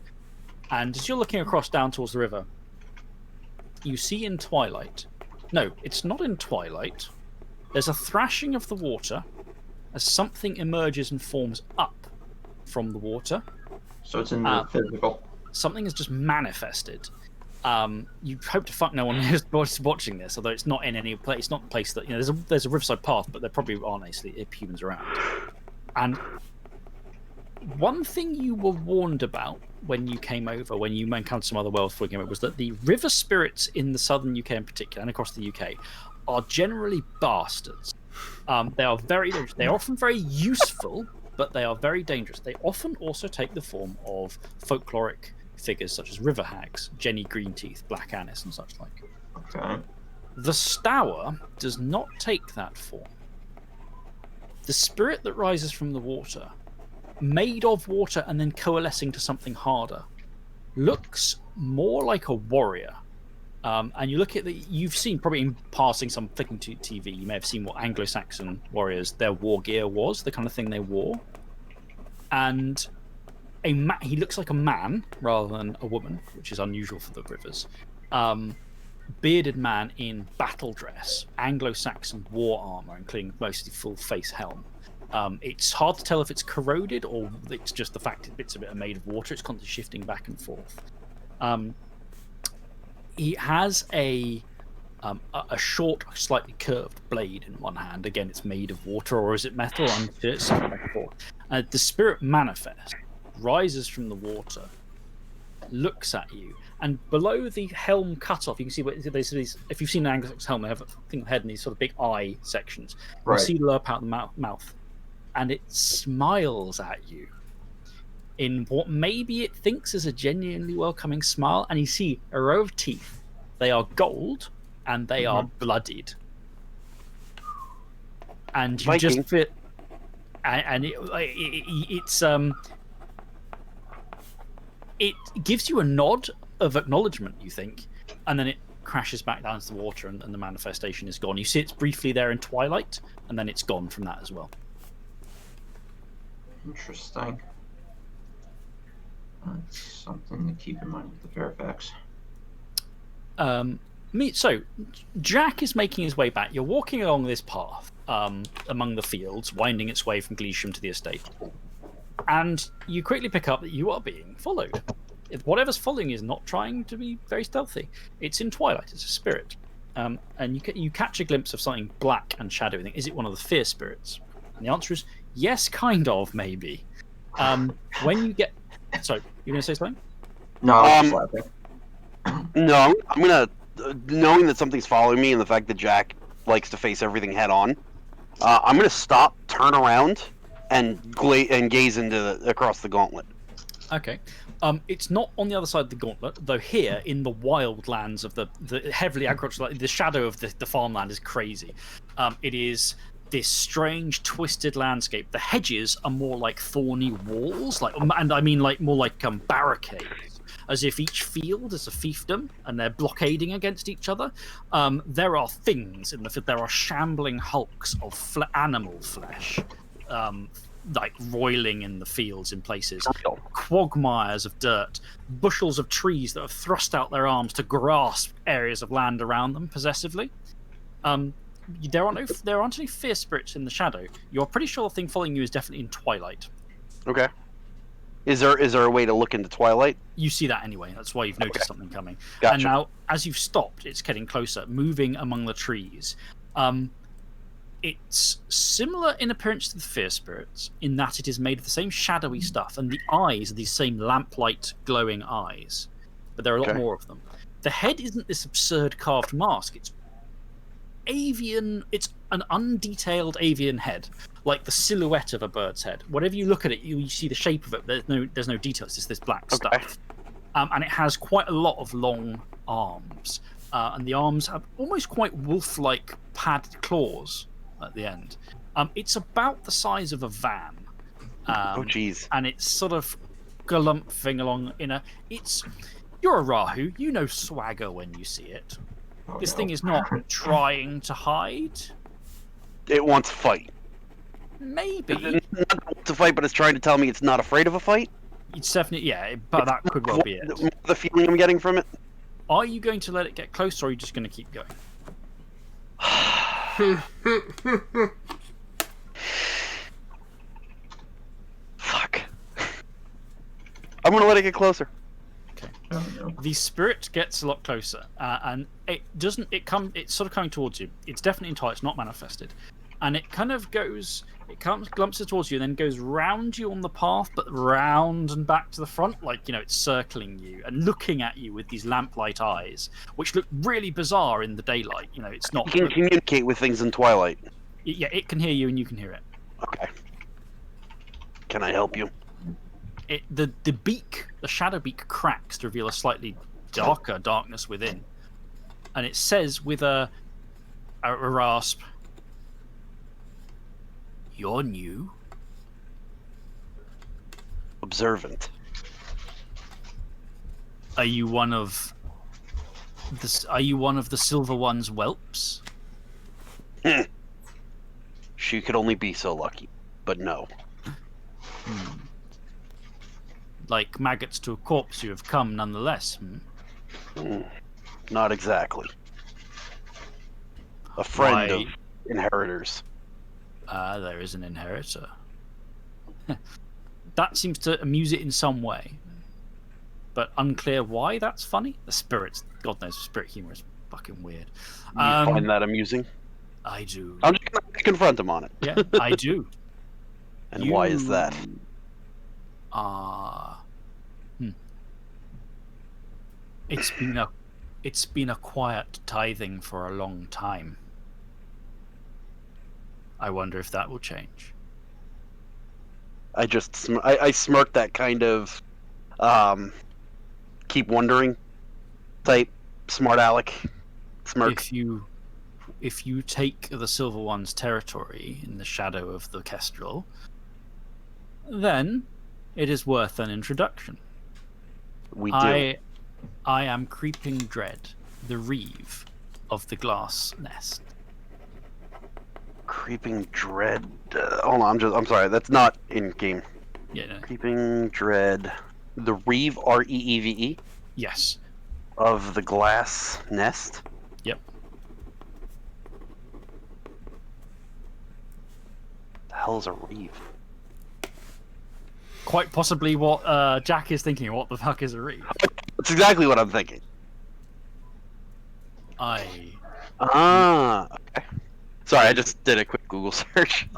And as you're looking across down towards the river, you see in twilight. No, it's not in twilight. There's a thrashing of the water as something emerges and forms up from the water. So it's in the physical. Something has just manifested. You hope to fuck no one who's watching this, although it's not in any place. It's not a place that there's a riverside path, but there probably aren't actually humans around. And one thing you were warned about when you came over, when you encountered some other werewolves before you came over, was that the river spirits in the southern UK in particular, and across the UK, are generally bastards. They are very dangerous. They are often very useful, but they are very dangerous. They often also take the form of folkloric figures such as river hags, Jenny Greenteeth, Black Annis, and such like. Okay. The Stour does not take that form. The spirit that rises from the water, made of water and then coalescing to something harder, looks more like a warrior. And you look at you've seen probably in passing some flicking to TV, you may have seen what Anglo-Saxon warriors, their war gear was, the kind of thing they wore. And he looks like a man rather than a woman, which is unusual for the rivers. Bearded man in battle dress, Anglo-Saxon war armor, including mostly full face helm. It's hard to tell if it's corroded or it's just the fact that bits of it are made of water. It's constantly shifting back and forth. He has a short, slightly curved blade in one hand. Again, it's made of water, or is it metal? It's something back and forth. The spirit manifests, rises from the water, looks at you, and below the helm cutoff, you can see there's these. If you've seen an Anglo-Saxon helm, they have a head and these sort of big eye sections. Right. You see lerp out the mouth, and it smiles at you in what maybe it thinks is a genuinely welcoming smile. And you see a row of teeth. They are gold and they are bloodied. And you Viking. just fit, and it gives you a nod of acknowledgement, you think, and then it crashes back down to the water and the manifestation is gone. You see it's briefly there in twilight, and then it's gone from that as well. Interesting. That's something to keep in mind with the Fairfax. So Jack is making his way back. You're walking along this path among the fields, winding its way from Gleesham to the estate. And you quickly pick up that you are being followed. Whatever's following is not trying to be very stealthy. It's in twilight. It's a spirit. And you catch a glimpse of something black and shadowy. Is it one of the fear spirits? And the answer is yes, kind of, maybe. When you get, sorry, you're gonna say something? No, I was just laughing. No, I'm gonna, knowing that something's following me and the fact that Jack likes to face everything head on, I'm gonna stop, turn around, and gaze across the gauntlet. Okay. It's not on the other side of the gauntlet, though. Here in the wildlands of the heavily agricultural, the shadow of the farmland is crazy. It is this strange, twisted landscape. The hedges are more like thorny walls, and I mean more like barricades, as if each field is a fiefdom and they're blockading against each other. There are things in the field. There are shambling hulks of animal flesh. Like roiling in the fields in places, quagmires of dirt, bushels of trees that have thrust out their arms to grasp areas of land around them possessively. There aren't any fear spirits in the shadow. You're pretty sure the thing following you is definitely in twilight. Okay. Is there a way to look into twilight? You see that anyway. That's why you've noticed something coming. Gotcha. And now, as you've stopped, it's getting closer, moving among the trees. It's similar in appearance to the fear spirits in that it is made of the same shadowy stuff, and the eyes are these same lamplight glowing eyes, but there are a lot more of them. The head isn't this absurd carved mask. It's avian. It's an undetailed avian head, like the silhouette of a bird's head. Whatever you look at it, you see the shape of it. There's no details. It's just this black stuff, and it has quite a lot of long arms, and the arms have almost quite wolf-like padded claws at the end. It's about the size of a van. Oh, jeez. And it's sort of galumphing along you're a Rahu, you know swagger when you see it. This thing is not trying to hide. It wants to fight. Maybe. It's not to fight, but it's trying to tell me it's not afraid of a fight? It's definitely, but that could well be it. The feeling I'm getting from it? Are you going to let it get close, or are you just going to keep going? Fuck. I'm gonna let it get closer. Okay. The spirit gets a lot closer, and it doesn't. It's sort of coming towards you. It's definitely in twilight. It's not manifested, and it kind of goes. It glumps towards you, and then goes round you on the path, but round and back to the front, like it's circling you and looking at you with these lamplight eyes, which look really bizarre in the daylight. It's not. You can communicate with things in twilight. Yeah, it can hear you, and you can hear it. Okay. Can I help you? The beak, the shadow beak, cracks to reveal a slightly darker darkness within, and it says with a rasp, "You're new." Observant. Are you one of the Silver One's whelps? She could only be so lucky, but no. Like maggots to a corpse, you have come nonetheless. Not exactly. A friend of inheritors. There is an inheritor. That seems to amuse it in some way, but unclear why that's funny. The spirits, God knows, spirit humor is fucking weird. You find that amusing? I do. I'm just gonna confront him on it. Yeah, I do. And why is that? It's been a quiet tithing for a long time. I wonder if that will change. I smirk that kind of keep wondering type smart aleck smirk. If you take the Silver One's territory in the shadow of the Kestrel, then it is worth an introduction. We do. I am Creeping Dread, the Reeve of the Glass Nest. Creeping Dread. Hold on, I'm sorry. That's not in game. Yeah. No. Creeping Dread, the Reeve, Reeve. Yes. Of the Glass Nest. Yep. The hell is a Reeve? Quite possibly what Jack is thinking. What the fuck is a Reeve? That's exactly what I'm thinking. Okay. Sorry, I just did a quick Google search.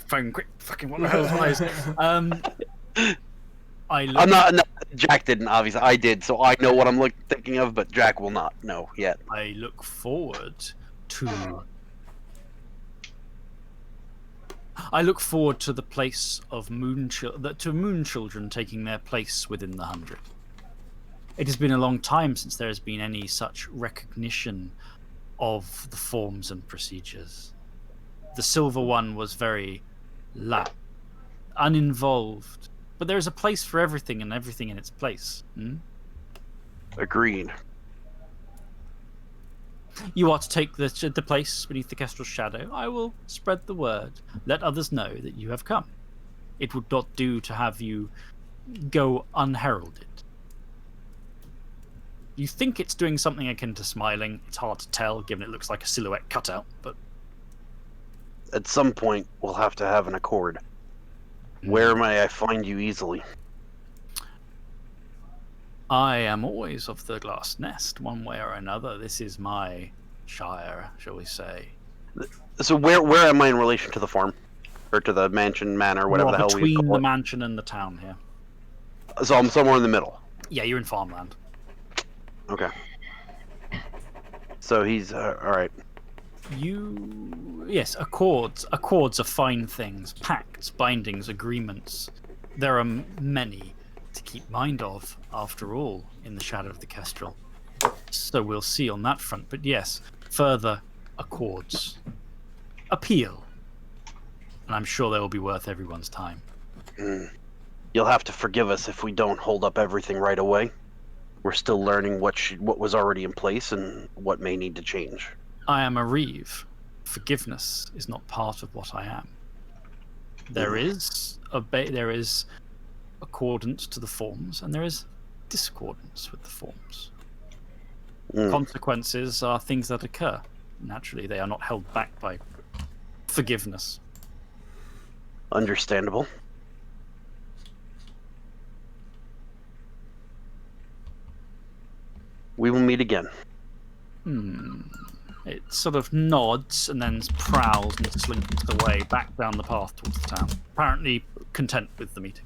Phone quick. Fucking what the hell is one of those? I look, I'm not. No, Jack didn't. Obviously, I did. So I know what I'm thinking of, but Jack will not know yet. I look forward to. I look forward to the place of moon children taking their place within the 100. It has been a long time since there has been any such recognition of the forms and procedures. The silver one was very uninvolved, but there is a place for everything and everything in its place. Agreed. You are to take the place beneath the kestrel's shadow. I will spread the word. Let others know that you have come. It would not do to have you go unheralded. You think it's doing something akin to smiling. It's hard to tell, given it looks like a silhouette cutout, but... At some point, we'll have to have an accord. Where may I find you easily? I am always of the glass nest, one way or another. This is my shire, shall we say. So where am I in relation to the farm? Or to the mansion, manor, whatever the hell we call it? Between the mansion and the town here. So I'm somewhere in the middle. Yeah, you're in farmland. Okay. So he's... alright. Yes, accords. Accords are fine things. Pacts, bindings, agreements. There are many to keep mind of, after all, in the shadow of the kestrel. So we'll see on that front. But yes, further accords. Appeal. And I'm sure they will be worth everyone's time. You'll have to forgive us if we don't hold up everything right away. We're still learning what was already in place and what may need to change. I am a reeve. Forgiveness is not part of what I am. There is accordance to the forms, and there is discordance with the forms. Consequences are things that occur. Naturally, they are not held back by forgiveness. Understandable. We will meet again. It sort of nods and then prowls and slinks away back down the path towards the town. Apparently content with the meeting.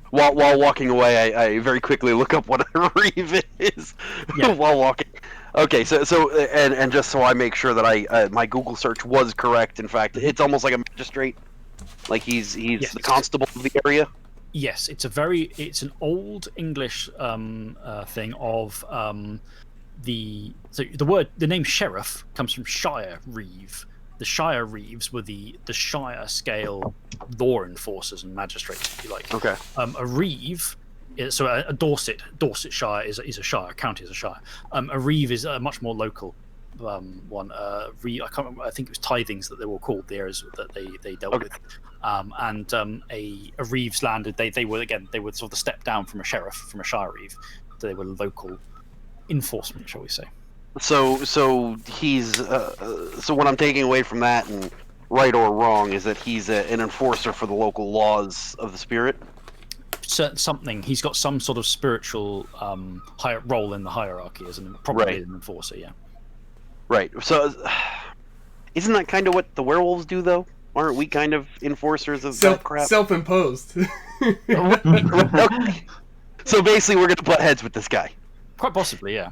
While walking away, I very quickly look up what a reeve is while walking. Okay, so and just so I make sure that my Google search was correct. In fact, it's almost like a magistrate. Like he's the constable of the area. Yes, it's an old English thing of the name sheriff comes from shire reeve. The shire reeves were the shire scale law enforcers and magistrates, if you like. Okay. A reeve, so a Dorsetshire is a shire, county is a shire. A reeve is a much more local one. I can't remember. I think it was tithings that they were called. The areas that they dealt with. A reeves landed. They were sort of the step down from a sheriff, from a shire reeve. So they were local enforcement, shall we say. So he's so what I'm taking away from that, and right or wrong, is that he's an enforcer for the local laws of the spirit. Something he's got some sort of spiritual higher role in the hierarchy as probably an enforcer. Yeah. Right. So isn't that kind of what the werewolves do, though? Aren't we kind of enforcers of that crap? Self-imposed. Okay. So basically, we're going to butt heads with this guy. Quite possibly, yeah.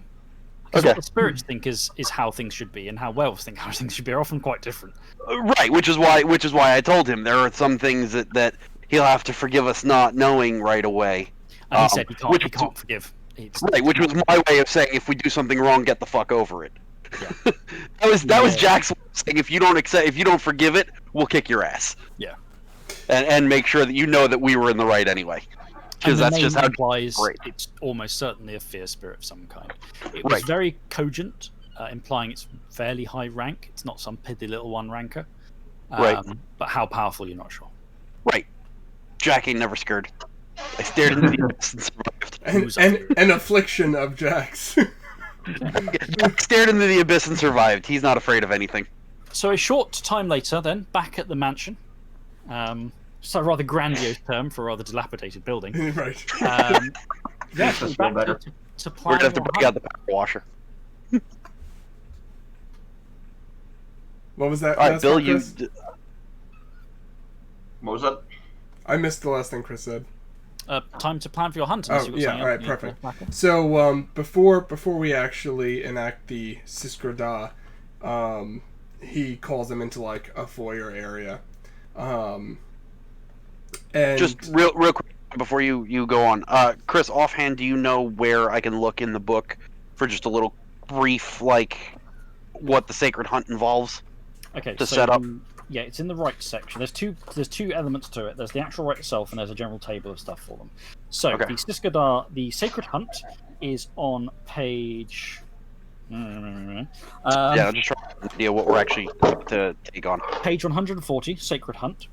Because what the spirits think is how things should be, and how werewolves think how things should be are often quite different. Right, which is why I told him there are some things that he'll have to forgive us not knowing right away. And he said he can't forgive. Right, which was my way of saying if we do something wrong, get the fuck over it. Yeah. that was Jack's way of saying if you don't forgive it, we'll kick your ass. Yeah. And make sure that you know that we were in the right anyway. Because that's just how implies it's almost certainly a fear spirit of some kind. It was very cogent, implying it's fairly high rank. It's not some pithy little one ranker. But how powerful, you're not sure. Right. Jack ain't never scared. I stared into the abyss and survived. An affliction of Jack's. Jack stared into the abyss and survived. He's not afraid of anything. So a short time later, then, back at the mansion. So a rather grandiose term for a rather dilapidated building. Right. That's back better. to We're going to have to break out the power washer. What was that? All right, Bill, What was that? I missed the last thing Chris said. Time to plan for your hunt. Oh, yeah, all right, perfect. So, before we actually enact the Siskra he calls them into, like, a foyer area. And... Just real quick before you go on. Chris, offhand, do you know where I can look in the book for just a little brief, like, what the Sacred Hunt involves? Okay, to set up? Yeah, it's in the rites section. There's two elements to it. There's the actual rite itself, and there's a general table of stuff for them. So Okay. the Siskadar, the Sacred Hunt, is on page. Yeah, I'm just trying to get an idea what we're actually to take on. Page 140, Sacred Hunt,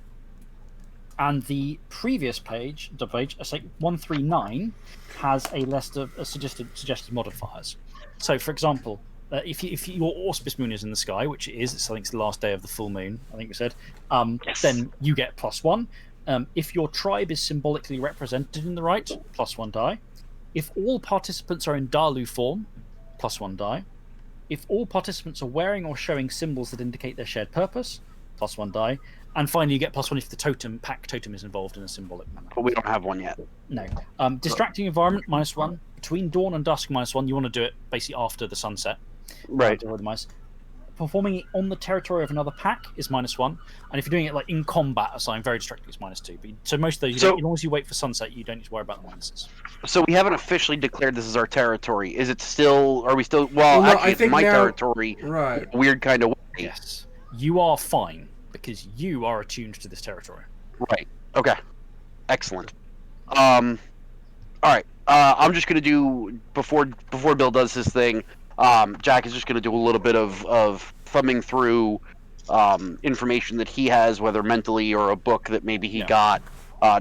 and the previous page, 139, has a list of suggested modifiers. So, for example, if your auspice moon is in the sky, which it is, I think it's the last day of the full moon, I think we said, Yes. then you get +1. If your tribe is symbolically represented in the rite, +1 die. If all participants are in Dalu form, +1 die. If all participants are wearing or showing symbols that indicate their shared purpose, +1 die. And finally, you get +1 if the pack totem is involved in a symbolic manner. But we don't have one yet. No. Distracting environment, -1. Between dawn and dusk, -1. You want to do it basically after the sunset. Right. To avoid the mice. Performing it on the territory of another pack is -1. And if you're doing it like in combat or something very distracting, it's -2. But, so most of those, as long as you wait for sunset, you don't need to worry about the minuses. So we haven't officially declared this is our territory. Is it still? Are we still? Well, No, actually, I think it's my now- territory. Right. In a weird kind of way. Yes. You are fine, because you are attuned to this territory. Right. Okay. Excellent. All right. I'm just gonna do before Bill does his thing. Jack is just gonna do a little bit of thumbing through information that he has, whether mentally or a book that maybe he got,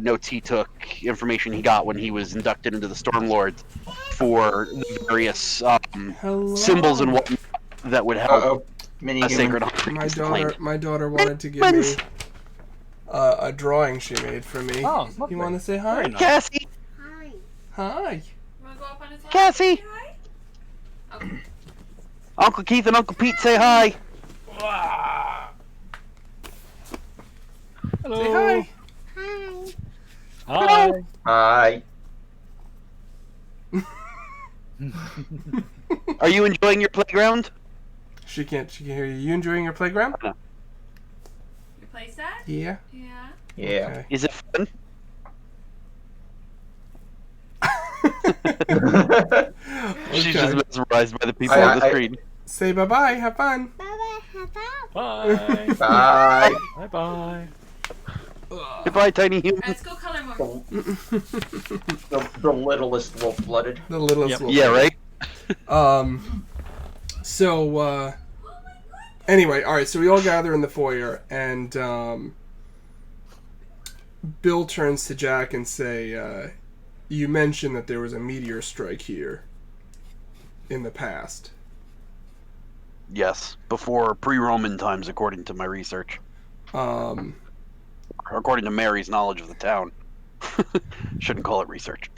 notes he took, information he got when he was inducted into the Stormlords for the various symbols and whatnot that would help a sacred hunter. My daughter wanted to give me a drawing she made for me. Oh, lovely. You want to say hi? Very nice. Cassie. Hi. Hi. Wanna go up on his head? Cassie. Say hi? Okay. Uncle Keith and Uncle Pete say hi. Hello. Say Hi. Hi. Hi. Are you enjoying your playground? She can't hear you. You enjoying your playground? You play set? Yeah. Yeah. Yeah. Okay. Is it fun? She's just mesmerized by the people on the screen. Say bye-bye. Have fun. Bye. Bye. Bye. Bye. Goodbye, tiny human. Let's go color more. The littlest wolf-blooded. The littlest Yep. little Yeah, right? So, anyway, alright, so we all gather in the foyer, and, Bill turns to Jack and say, you mentioned that there was a meteor strike here in the past. Yes, before pre-Roman times, according to my research. According to Mary's knowledge of the town. Shouldn't call it research.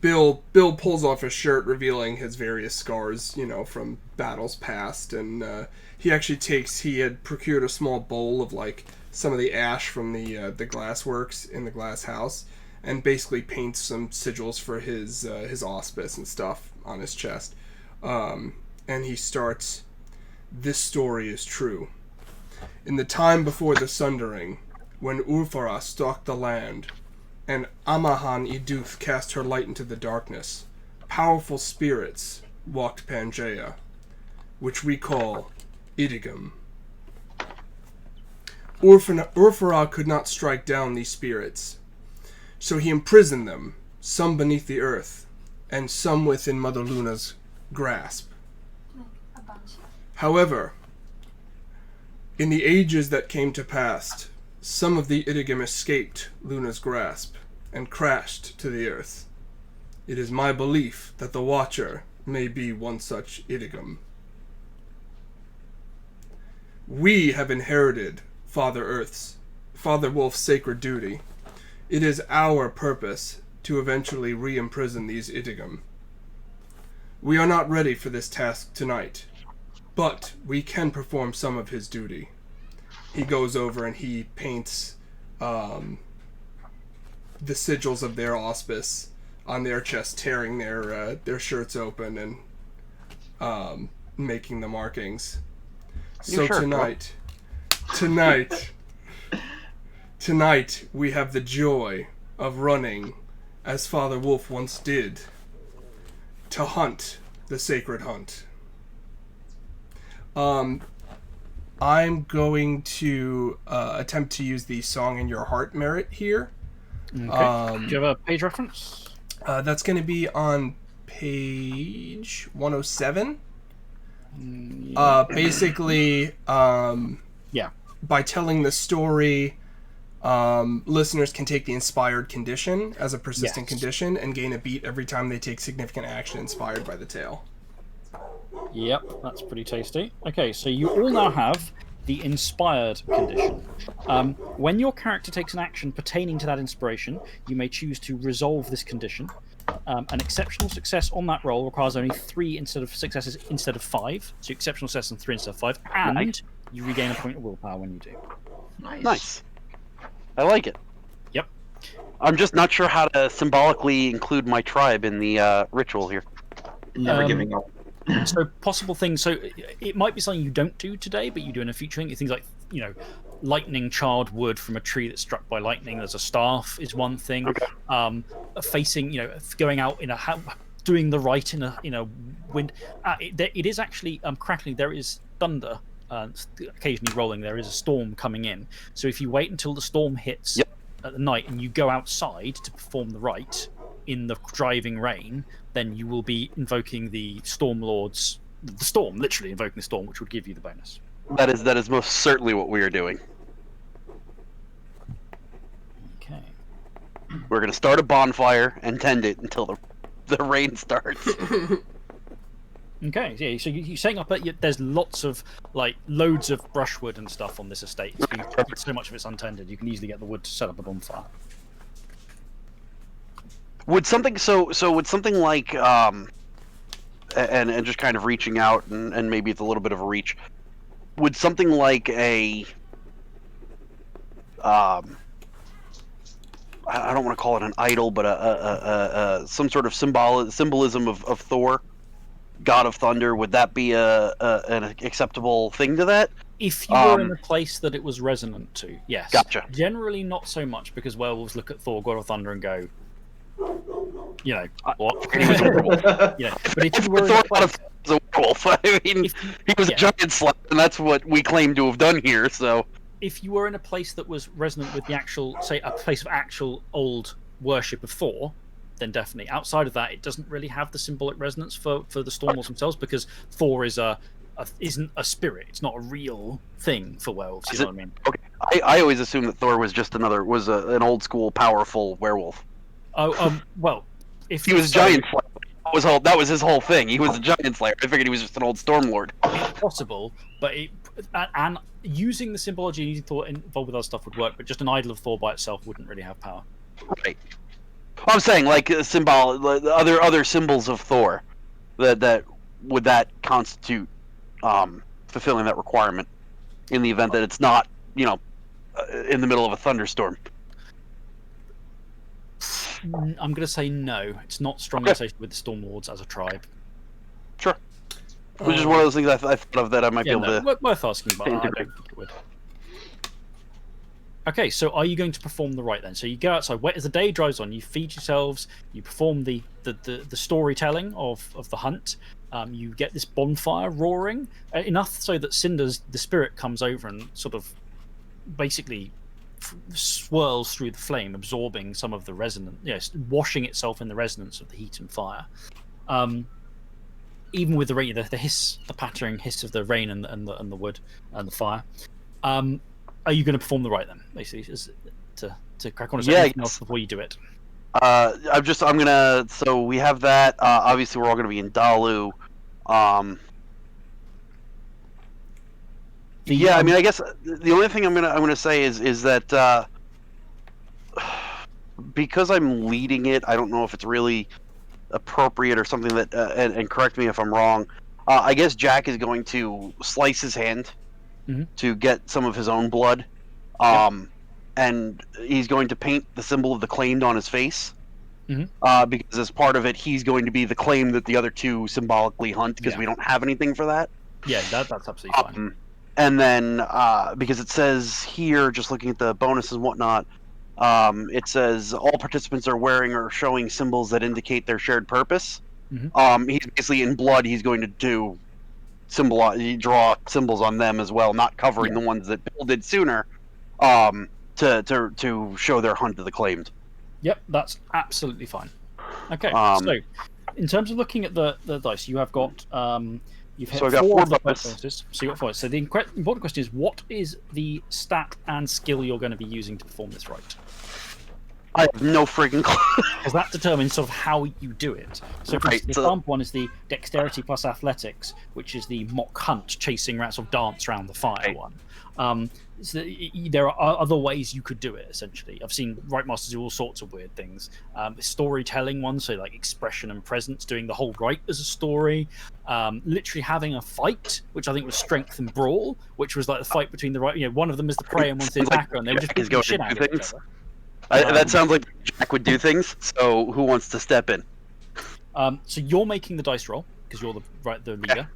Bill pulls off his shirt, revealing his various scars, from battles past, and he had procured a small bowl of like some of the ash from the glassworks in the glass house, and basically paints some sigils for his auspice and stuff on his chest. And he starts, "This story is true. In the time before the Sundering, when Urfara stalked the land, and Amahan Iduth cast her light into the darkness, powerful spirits walked Pangaea, which we call Idigum. Urfara could not strike down these spirits, so he imprisoned them, some beneath the earth, and some within Mother Luna's grasp. A bunch. However, in the ages that came to pass, some of the Idigum escaped Luna's grasp and crashed to the earth. It is my belief that the Watcher may be one such Idigum. We have inherited Father Wolf's sacred duty. It is our purpose to eventually re-imprison these Idigum. We are not ready for this task tonight, but we can perform some of his duty." He goes over and he paints the sigils of their auspice on their chest, tearing their shirts open and making the markings. So sure, tonight we have the joy of running, as Father Wolf once did, to hunt the sacred hunt. I'm going to attempt to use the Song in Your Heart merit here. Okay. Do you have a page reference? That's going to be on page 107. Basically, Yeah. by telling the story, listeners can take the inspired condition as a persistent condition and gain a beat every time they take significant action inspired by the tale. Yep, that's pretty tasty. Okay, so you all now have the inspired condition. When your character takes an action pertaining to that inspiration, you may choose to resolve this condition. An exceptional success on that roll requires only 3 successes instead of 5. So exceptional success and 3 instead of 5, and you regain a point of willpower when you do. Nice. I like it. Yep. I'm just not sure how to symbolically include my tribe in the ritual here. Never giving up. So possible things. So it might be something you don't do today, but you do in a future thing. Things like, lightning charred wood from a tree that's struck by lightning. There's a staff is one thing. Okay. Facing, going out in doing the right in a wind. It is actually crackling. There is thunder, occasionally rolling. There is a storm coming in. So if you wait until the storm hits at the night and you go outside to perform the rite in the driving rain, then you will be invoking the Storm Lord's, the storm, literally invoking the storm, which would give you the bonus. That is most certainly what we are doing. Okay. We're going to start a bonfire and tend it until the rain starts. Okay, yeah, so you're setting up, there's lots of, loads of brushwood and stuff on this estate. So much of it's untended, you can easily get the wood to set up a bonfire. Would something like and just kind of reaching out and maybe it's a little bit of a reach, would something like a I don't want to call it an idol, but some sort of symbolism of Thor, god of thunder, would that be an acceptable thing to that? If you were in a place that it was resonant to, yes. Gotcha. Generally not so much, because werewolves look at Thor, god of thunder, and go, what? But if you were in a place... was a werewolf. I mean, he was a giant slayer, and that's what we claim to have done here, so... If you were in a place that was resonant with the actual, say, a place of actual old worship of Thor, then definitely. Outside of that, it doesn't really have the symbolic resonance for the Stormlords themselves, because Thor isn't a spirit. It's not a real thing for werewolves, you know what I mean? Okay. I always assumed that Thor was just an old school, powerful werewolf. Oh, well, if he was a giant slayer, that was his whole thing. He was a giant slayer. I figured he was just an old stormlord. It's possible, but and using the symbology and using Thor involved with other stuff would work, but just an idol of Thor by itself wouldn't really have power. Right. I'm saying, like, other symbols of Thor, that would constitute fulfilling that requirement in the event that it's not, in the middle of a thunderstorm. I'm going to say no. It's not strongly associated with the Stormlords as a tribe. Sure. Which is one of those things I thought of that I might be able to... Worth asking, but I don't think it would. Okay, so are you going to perform the rite then? So you go outside, as the day drives on, you feed yourselves, you perform the storytelling of the hunt, you get this bonfire roaring, enough so that Cinder's, the spirit, comes over and sort of basically swirls through the flame, absorbing some of the resonance, washing itself in the resonance of the heat and fire. Even with the rain, the hiss, the pattering hiss of the rain and the wood and the fire. Are you going to perform the rite then, basically, to crack on? Anything else before you do it? So we have that. Obviously, we're all going to be in Dalu. I mean, I guess the only thing I'm gonna say is that because I'm leading it, I don't know if it's really appropriate or something that. And correct me if I'm wrong. I guess Jack is going to slice his hand to get some of his own blood, and he's going to paint the symbol of the claimed on his face. Mhm. Because as part of it, he's going to be the claim that the other two symbolically hunt, because Yeah. we don't have anything for that. Yeah, that's absolutely fine. And then, because it says here, just looking at the bonuses and whatnot, it says all participants are wearing or showing symbols that indicate their shared purpose. He's basically in blood. He's going to draw symbols on them as well, not covering the ones that Bill did sooner, to show their hunt of the claimed. Yep, that's absolutely fine. Okay, so in terms of looking at the dice, you have got you've hit So I got 4 4 of the bonuses. bonuses. So you got 4. So the important question is, what is the stat and skill you're going to be using to perform this rite? I have no freaking clue. Because that determines sort of how you do it. So for Right, instance, the so- thumb one is the dexterity plus athletics, which is the mock hunt, chasing around, sort of dance around the fire Right. one. So there are other ways you could do it, essentially. I've seen Rite Masters do all sorts of weird things. The storytelling one, so like expression and presence, doing the whole rite as a story. Literally having a fight, which I think was strength and brawl, which was like the fight between the right, one of them is the prey and one's the Sounds like attacker, and they were just Jack is beating the shit going to out do of each things. other. That sounds like Jack would do things. So who wants to step in? So you're making the dice roll because you're the leader.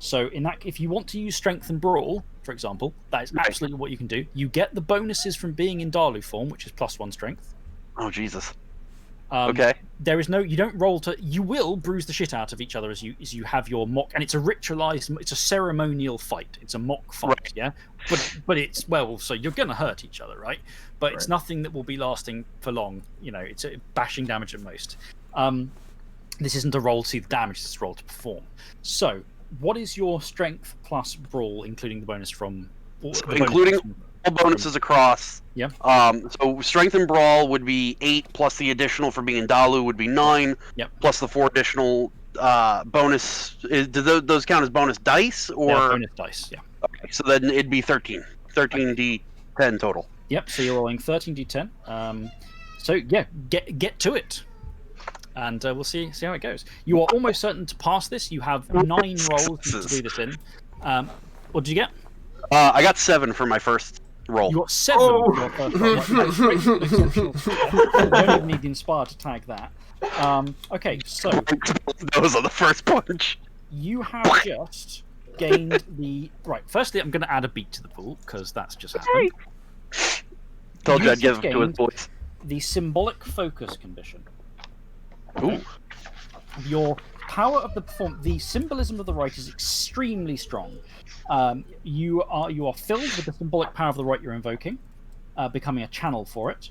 So in that, if you want to use strength and brawl, for example, that is absolutely what you can do. You get the bonuses from being in Dalu form, which is +1 strength. Oh Jesus. Okay. There is no, you don't roll to. You will bruise the shit out of each other as you have your mock, and it's a ritualized, it's a ceremonial fight. It's a mock fight, Right. yeah. But it's so you're gonna hurt each other, right? But it's nothing that will be lasting for long. It's a bashing damage at most. This isn't a roll to see the damage. It's a roll to perform. So, what is your strength plus brawl, including the bonus from? Including all bonuses across. Yeah. So strength and brawl would be 8 plus the additional for being Dalu would be 9. Yep. Plus the 4 additional bonus. Do those count as bonus dice or? Yeah, bonus dice. Yeah. Okay, so then it'd be 13. 13d10 total. Yep. So you're rolling 13d10. So yeah, get to it, and we'll see how it goes. You are almost certain to pass this. You have 9 rolls to do this in. What did you get? I got 7 for my first roll. You got 7 for your first roll. Right, straight to exceptional success. You don't even need the Inspire to tag that. Okay, so Those are the first punch. you have just gained the right. Firstly, I'm going to add a beat to the pool because that's just happened. Told you You've I'd give just him to his gained voice. the symbolic focus condition. Ooh. Your power of the symbolism of the rite is extremely strong. You are filled with the symbolic power of the rite you're invoking, becoming a channel for it.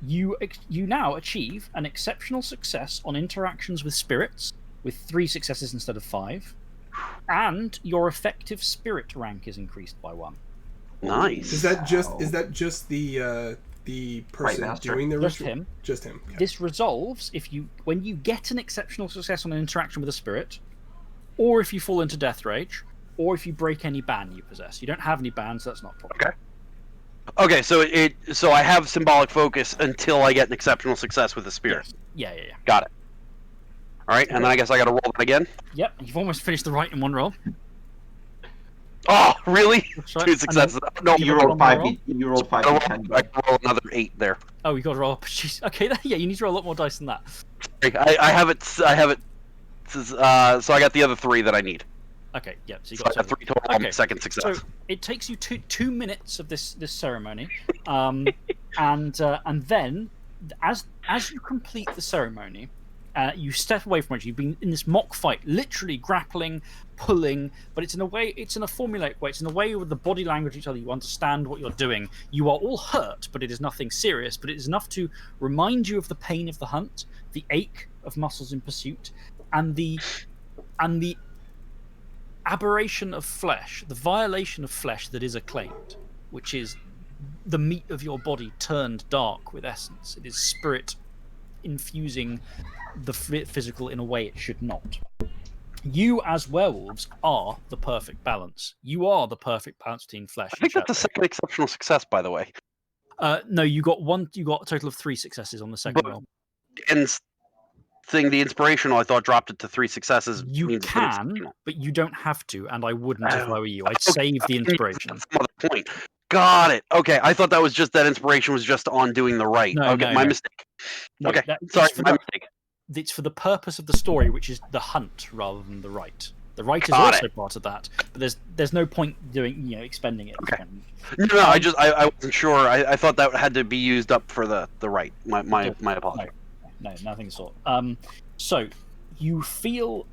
You now achieve an exceptional success on interactions with spirits, with 3 successes instead of 5, and your effective spirit rank is increased by 1. Nice. Is that just the person Master. doing the Just ritual? him. Just him. Okay. This resolves when you get an exceptional success on an interaction with a spirit, or if you fall into death rage, or if you break any ban you possess. You don't have any bans, so that's not a problem. Okay, so I have symbolic focus until I get an exceptional success with the spirit. Yes. Yeah. Got it. All right, and then I guess I got to roll that again. Yep, you've almost finished the rite in one roll. Oh, really? That's right. 2 successes. No, You got rolled one more 5. You rolled I 5 can d10. roll another 8 there. Oh, you got to roll up. Jeez. Okay, yeah, you need to roll a lot more dice than that. I have it. So I got the other 3 that I need. Okay, yeah. So you So I got have 3 total on my Okay, second success. So it takes you 2 minutes of this ceremony, and then as you complete the ceremony, you step away from it. You've been in this mock fight, literally grappling, pulling, but it's in a formulaic way. It's in a way with the body language of each other. You understand what you're doing. You are all hurt, but it is nothing serious. But it is enough to remind you of the pain of the hunt, the ache of muscles in pursuit, and the aberration of flesh, the violation of flesh that is acclaimed, which is the meat of your body turned dark with essence. It is spirit infusing the physical in a way it should not. You, as werewolves, are the perfect balance. You are the perfect balance between flesh I think and that's the shadow. second exceptional success, by the way. No, you got one. You got a total of 3 successes on the second But- roll. And thing, the inspirational, I thought dropped it to 3 successes. You means it's can, exceptional. but you don't have to, and I wouldn't if Oh. I were you. I'd save the inspiration. That's some other point. Got it. Okay, I thought that was just that inspiration was just on doing the right. No, Okay, no, my no. mistake. No, Okay, it's sorry, for my the, mistake. it's for the purpose of the story, which is the hunt rather than the right. The right is Got also it. part of that, but there's no point doing expending it. Okay. No, I wasn't sure. I thought that had to be used up for the right. My apologies. No, nothing sort. So you feel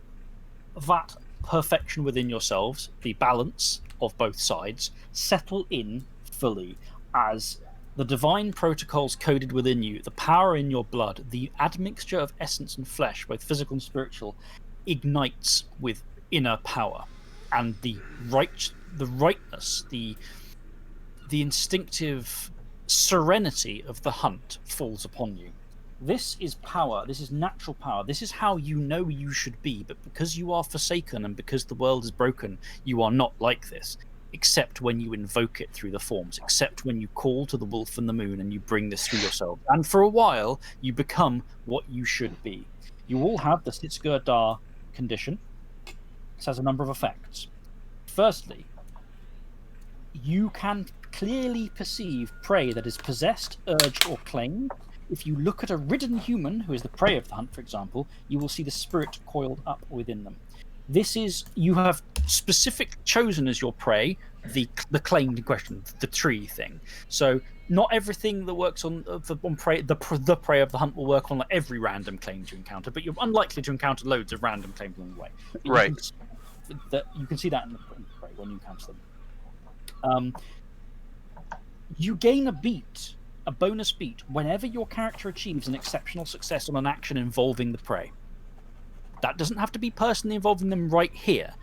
that perfection within yourselves, the balance of both sides, settle in fully as the divine protocols coded within you, the power in your blood, the admixture of essence and flesh, both physical and spiritual, ignites with inner power, and the rightness, the instinctive serenity of the hunt falls upon you. This is power. This is natural power. This is how you know you should be. But because you are forsaken and because the world is broken, you are not like this, except when you invoke it through the forms, except when you call to the wolf and the moon and you bring this through yourself. And for a while, you become what you should be. You all have the Sitzgur Dar condition. This has a number of effects. Firstly, you can clearly perceive prey that is possessed, urged, or claimed. If you look at a ridden human, who is the prey of the hunt, for example, you will see the spirit coiled up within them. This is, you have specific chosen as your prey the claimed in question, the tree thing. So not everything that works on prey, the prey of the hunt will work on like every random claim you encounter, but you're unlikely to encounter loads of random claims along the way. Right. You can see that in the prey when you encounter them. You gain a bonus beat whenever your character achieves an exceptional success on an action involving the prey. That doesn't have to be personally involving them right here.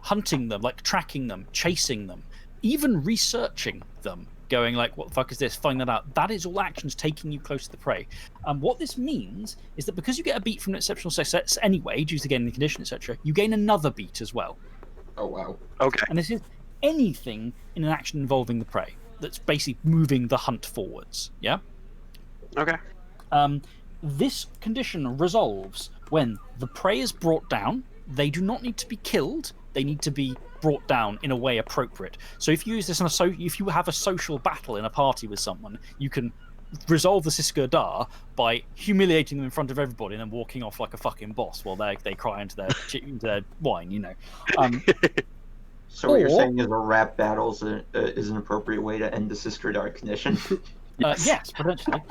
Hunting them, like tracking them, chasing them, even researching them, going like, what the fuck is this? Find that out. That is all actions taking you close to the prey. And what this means is that because you get a beat from an exceptional success anyway, due to gaining the condition, etc., you gain another beat as well. Oh, wow. Okay. And this is anything in an action involving the prey that's basically moving the hunt forwards. Yeah? Okay. This condition resolves when the prey is brought down. They do not need to be killed. They need to be brought down in a way appropriate. So if you use this if you have a social battle in a party with someone, you can resolve the Sitzgur Dar by humiliating them in front of everybody and then walking off like a fucking boss while they cry into their wine, you know. So what you're saying is a rap battle is an appropriate way to end the Sitzgur Dar condition? Yes, potentially.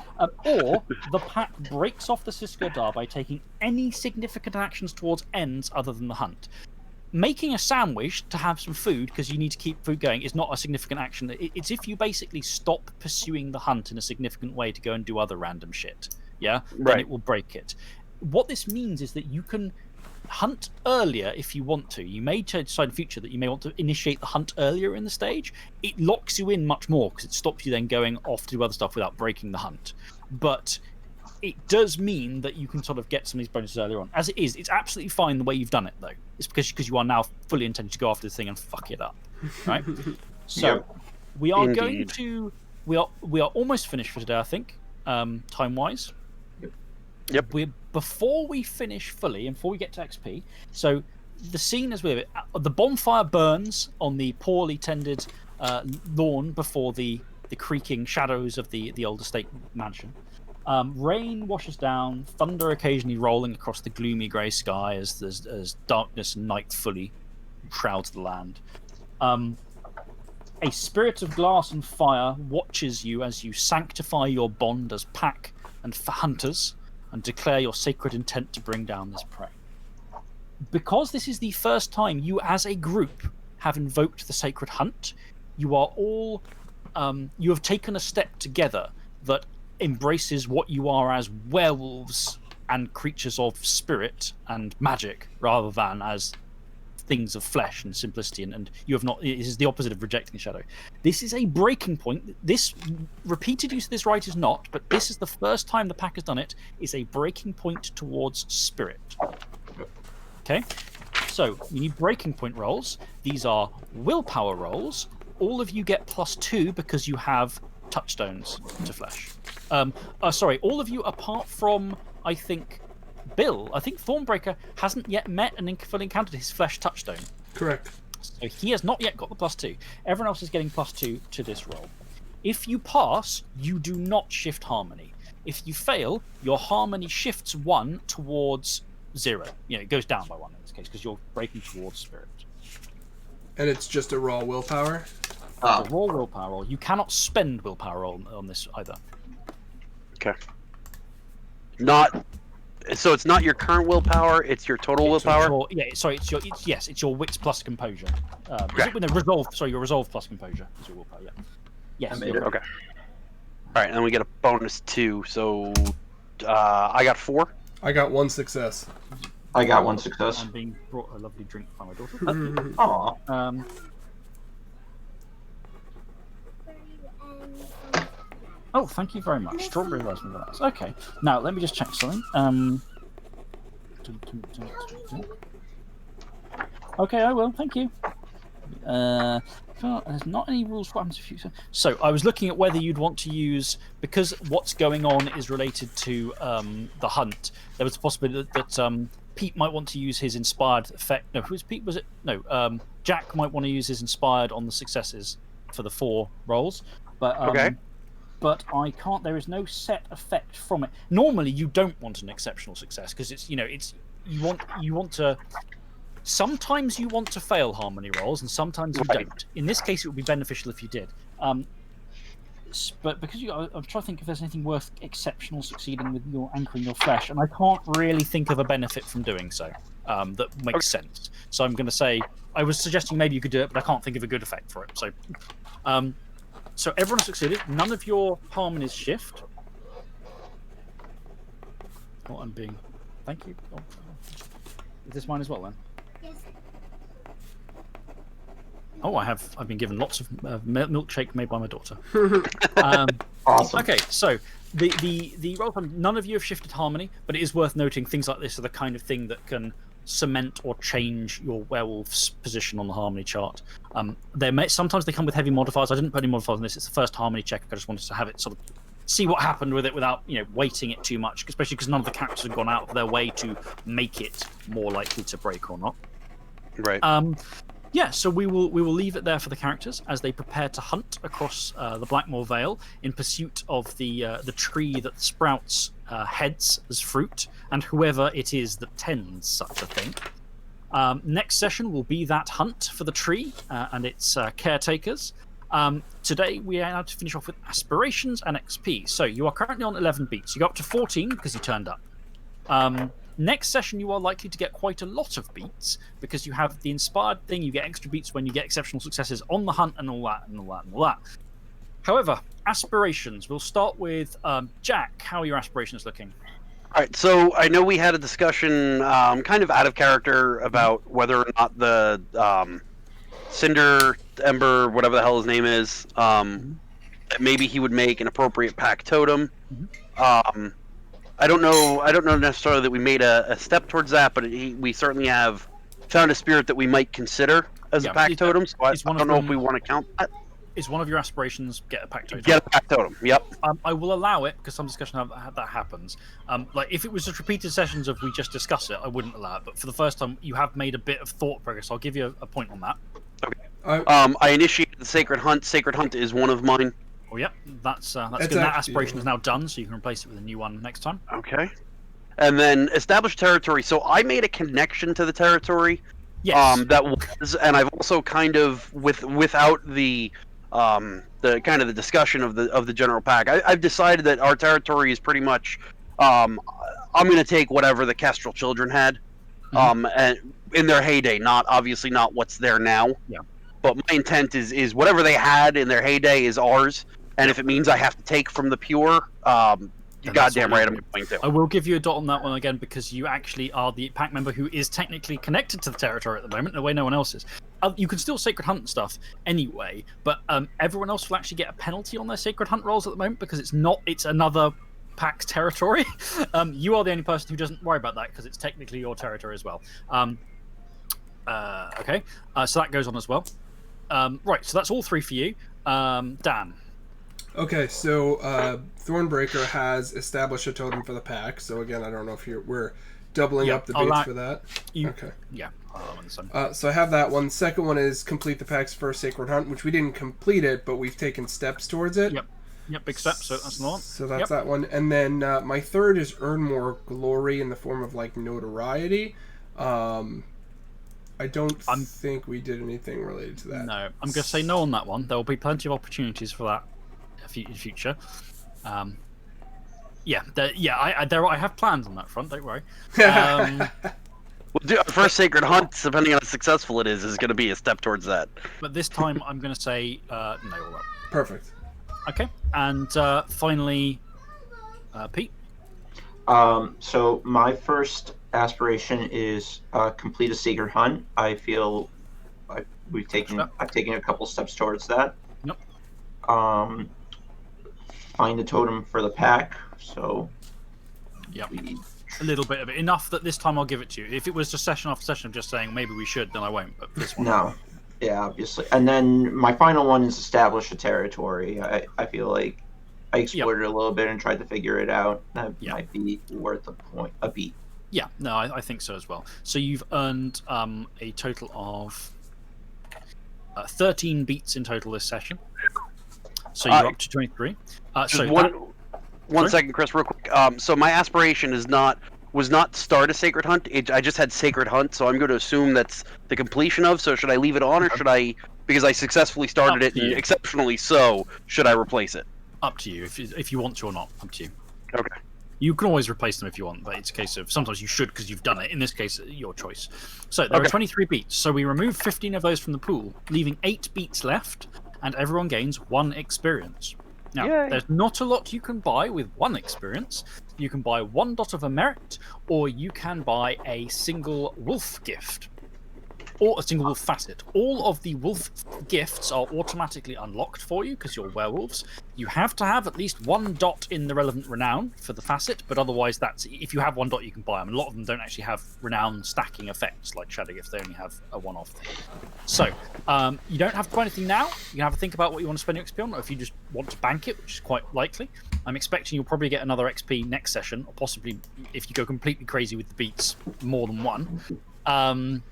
Or the pack breaks off the Sitzgur Dar by taking any significant actions towards ends other than the hunt. Making a sandwich to have some food because you need to keep food going is not a significant action. It's if you basically stop pursuing the hunt in a significant way to go and do other random shit. Yeah? Right. Then it will break it. What this means is that you can hunt earlier if you want to. You may decide in the future that you may want to initiate the hunt earlier in the stage. It locks you in much more because it stops you then going off to do other stuff without breaking the hunt. But it does mean that you can sort of get some of these bonuses earlier on. As it is, it's absolutely fine the way you've done it, though. It's because you are now fully intended to go after this thing and fuck it up, right? So Yep. we are Indeed. going to we are almost finished for today, I think, time wise. Yep. Before we finish fully and before we get to XP, so the scene is with it. The bonfire burns on the poorly tended lawn before the creaking shadows of the old estate mansion. Rain washes down, thunder occasionally rolling across the gloomy grey sky as darkness and night fully shrouds the land. A spirit of glass and fire watches you as you sanctify your bond as pack and hunters and declare your sacred intent to bring down this prey. Because this is the first time you as a group have invoked the sacred hunt, you are all you have taken a step together that embraces what you are as werewolves and creatures of spirit and magic rather than as things of flesh and simplicity, and you have not. It is the opposite of rejecting the shadow. This is a breaking point. This repeated use of this right is not, but this is the first time the pack has done it. Is a breaking point towards spirit. Okay, so you need breaking point rolls. These are willpower rolls. All of you get +2 because you have touchstones to flesh. Sorry, all of you apart from I think Bill. I think Thornbreaker hasn't yet met and fully encountered his flesh touchstone. Correct. passed. So he has not yet got the +2. Everyone else is getting +2 to this roll. If you pass, you do not shift harmony. If you fail, your harmony shifts 1 towards 0. It goes down by 1 in this case because you're breaking towards spirit. And it's just a raw willpower? It's a raw willpower roll. You cannot spend willpower on this either. Okay. So it's not your current willpower; it's your total willpower. It's your wits plus composure. Okay. Resolve. Sorry, your resolve plus composure is your willpower. Yeah. Yes. I made it. Okay. All right, and then we get a bonus 2. So I got 4. I got 1 success. I got 1 success. I'm being brought a lovely drink by my daughter. Aw. Oh, thank you very much. Strawberry raspberry. Okay. Now let me just check something. Okay, I will. Thank you. There's not any rules for what happens if you. So I was looking at whether you'd want to use, because what's going on is related to the hunt. There was a possibility that Pete might want to use his inspired effect. No, who was Pete? Was it? No. Jack might want to use his inspired on the successes for the 4 rolls. But Okay. But I can't. There is no set effect from it. Normally, you don't want an exceptional success because it's you want to. Sometimes you want to fail harmony rolls, and sometimes you don't. In this case, it would be beneficial if you did. But because I'm trying to think if there's anything worth exceptional succeeding with your anchoring your flesh, and I can't really think of a benefit from doing so that makes sense. So I'm going to say I was suggesting maybe you could do it, but I can't think of a good effect for it. So everyone has succeeded. None of your harmonies shift. Oh, I'm being. Thank you. Oh. Is this mine as well then? Yes. Oh, I've been given lots of milkshake made by my daughter. Awesome. Okay, so the roll from none of you have shifted harmony, but it is worth noting things like this are the kind of thing that can cement or change your werewolf's position on the harmony chart. Sometimes they come with heavy modifiers. I didn't put any modifiers on this. It's the first harmony check. I just wanted to have it sort of see what happened with it without weighting it too much, especially because none of the characters have gone out of their way to make it more likely to break or not. Right. Yeah, so we will leave it there for the characters as they prepare to hunt across the Blackmoor Vale in pursuit of the tree that sprouts heads as fruit, and whoever it is that tends such a thing. Next session will be that hunt for the tree and its caretakers. Today we are now to finish off with aspirations and XP. So you are currently on 11 beats. You go up to 14 because you turned up. Next session, you are likely to get quite a lot of beats because you have the inspired thing. You get extra beats when you get exceptional successes on the hunt and all that and all that and all that. However, aspirations. We'll start with Jack. How are your aspirations looking? All right, so I know we had a discussion kind of out of character about whether or not the Cinder, Ember, whatever the hell his name is, that maybe he would make an appropriate pack totem. I don't know necessarily that we made a step towards that, but we certainly have found a spirit that we might consider as a pack totem. So I don't know if we want to count that. Is one of your aspirations get a pack totem? Get a pack totem. Yep. I will allow it because some discussion that happens. Like if it was just repeated sessions of we just discuss it, I wouldn't allow it. But for the first time, you have made a bit of thought progress. I'll give you a point on that. Okay. I initiated the Sacred Hunt. Sacred Hunt is one of mine. Oh, yep. That's good. That aspiration is now done, so you can replace it with a new one next time. Okay. And then establish territory. So I made a connection to the territory. Yes. That was, and I've also kind of without the kind of the discussion of the general pack. I've decided that our territory is pretty much. I'm going to take whatever the Kestrel children had, and in their heyday. Obviously not what's there now. Yeah. But my intent is whatever they had in their heyday is ours. And if it means I have to take from the pure, you're goddamn right I'm going to. I will give you a dot on that one again because you actually are the pack member who is technically connected to the territory at the moment in a way no one else is. You can still Sacred Hunt stuff anyway, but everyone else will actually get a penalty on their Sacred Hunt rolls at the moment because it's another pack's territory. You are the only person who doesn't worry about that because it's technically your territory as well. Okay, so that goes on as well. Right, so that's all 3 for you. Dan. Okay, so Thornbreaker has established a totem for the pack. So again, I don't know if we're doubling up the beats for that. Okay. Yeah. So I have that one. Second one is complete the PAX first Sacred Hunt, which we didn't complete it, but we've taken steps towards it. Yep, big step. So that's not. So that's that one. And then my third is earn more glory in the form of like notoriety. I don't think we did anything related to that. No, I'm going to say no on that one. There will be plenty of opportunities for that in future. I have plans on that front. Don't worry. Our first Sacred Hunt, depending on how successful it is going to be a step towards that. But this time, I'm going to say no. All right. Perfect. Okay, and finally, Pete. So my first aspiration is complete a Sacred Hunt. I feel like I've taken a couple steps towards that. Yep. Find a totem for the pack. So. Yep. A little bit of it, enough that this time I'll give it to you. If it was just session after session of just saying maybe we should, then I won't. But this one, no. Yeah, obviously. And then my final one is establish a territory. I feel like I explored it a little bit and tried to figure it out. That might be worth a beat. Yeah, no, I think so as well. So you've earned a total of 13 beats in total this session. So you're up to 23. One second, Chris, real quick. So my aspiration was not start a Sacred Hunt. I just had Sacred Hunt, so I'm going to assume that's the completion of. So should I leave it on, or should I, because I successfully started it and exceptionally so, should I replace it? Up to you, if you want to or not. Up to you. Okay. You can always replace them if you want, but it's a case of sometimes you should because you've done it. In this case, your choice. So there are 23 beats. So we remove 15 of those from the pool, leaving 8 beats left, and everyone gains 1 experience. Now, there's not a lot you can buy with 1 experience. You can buy 1 dot of a merit, or you can buy a single wolf gift, or a single wolf facet. All of the wolf gifts are automatically unlocked for you because you're werewolves. You have to have at least 1 dot in the relevant renown for the facet, but otherwise, if you have 1 dot, you can buy them. A lot of them don't actually have renown stacking effects like shadow gifts; they only have a one-off thing. So you don't have to buy anything now. You can have a think about what you want to spend your XP on, or if you just want to bank it, which is quite likely. I'm expecting you'll probably get another XP next session, or possibly if you go completely crazy with the beats, more than 1.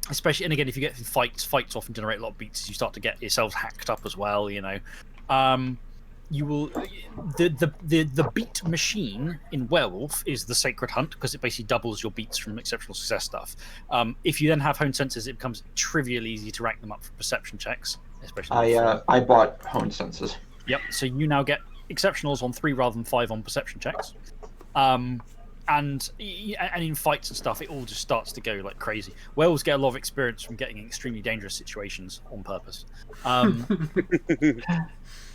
Especially, and again, if you get fights often generate a lot of beats as you start to get yourselves hacked up as well. You know, you will the beat machine in Werewolf is the Sacred Hunt because it basically doubles your beats from exceptional success stuff. If you then have honed senses, it becomes trivially easy to rank them up for perception checks. Especially, I bought honed senses. Yep. So you now get exceptionals on 3 rather than 5 on perception checks. And in fights and stuff, it all just starts to go like crazy. Werewolves get a lot of experience from getting in extremely dangerous situations on purpose.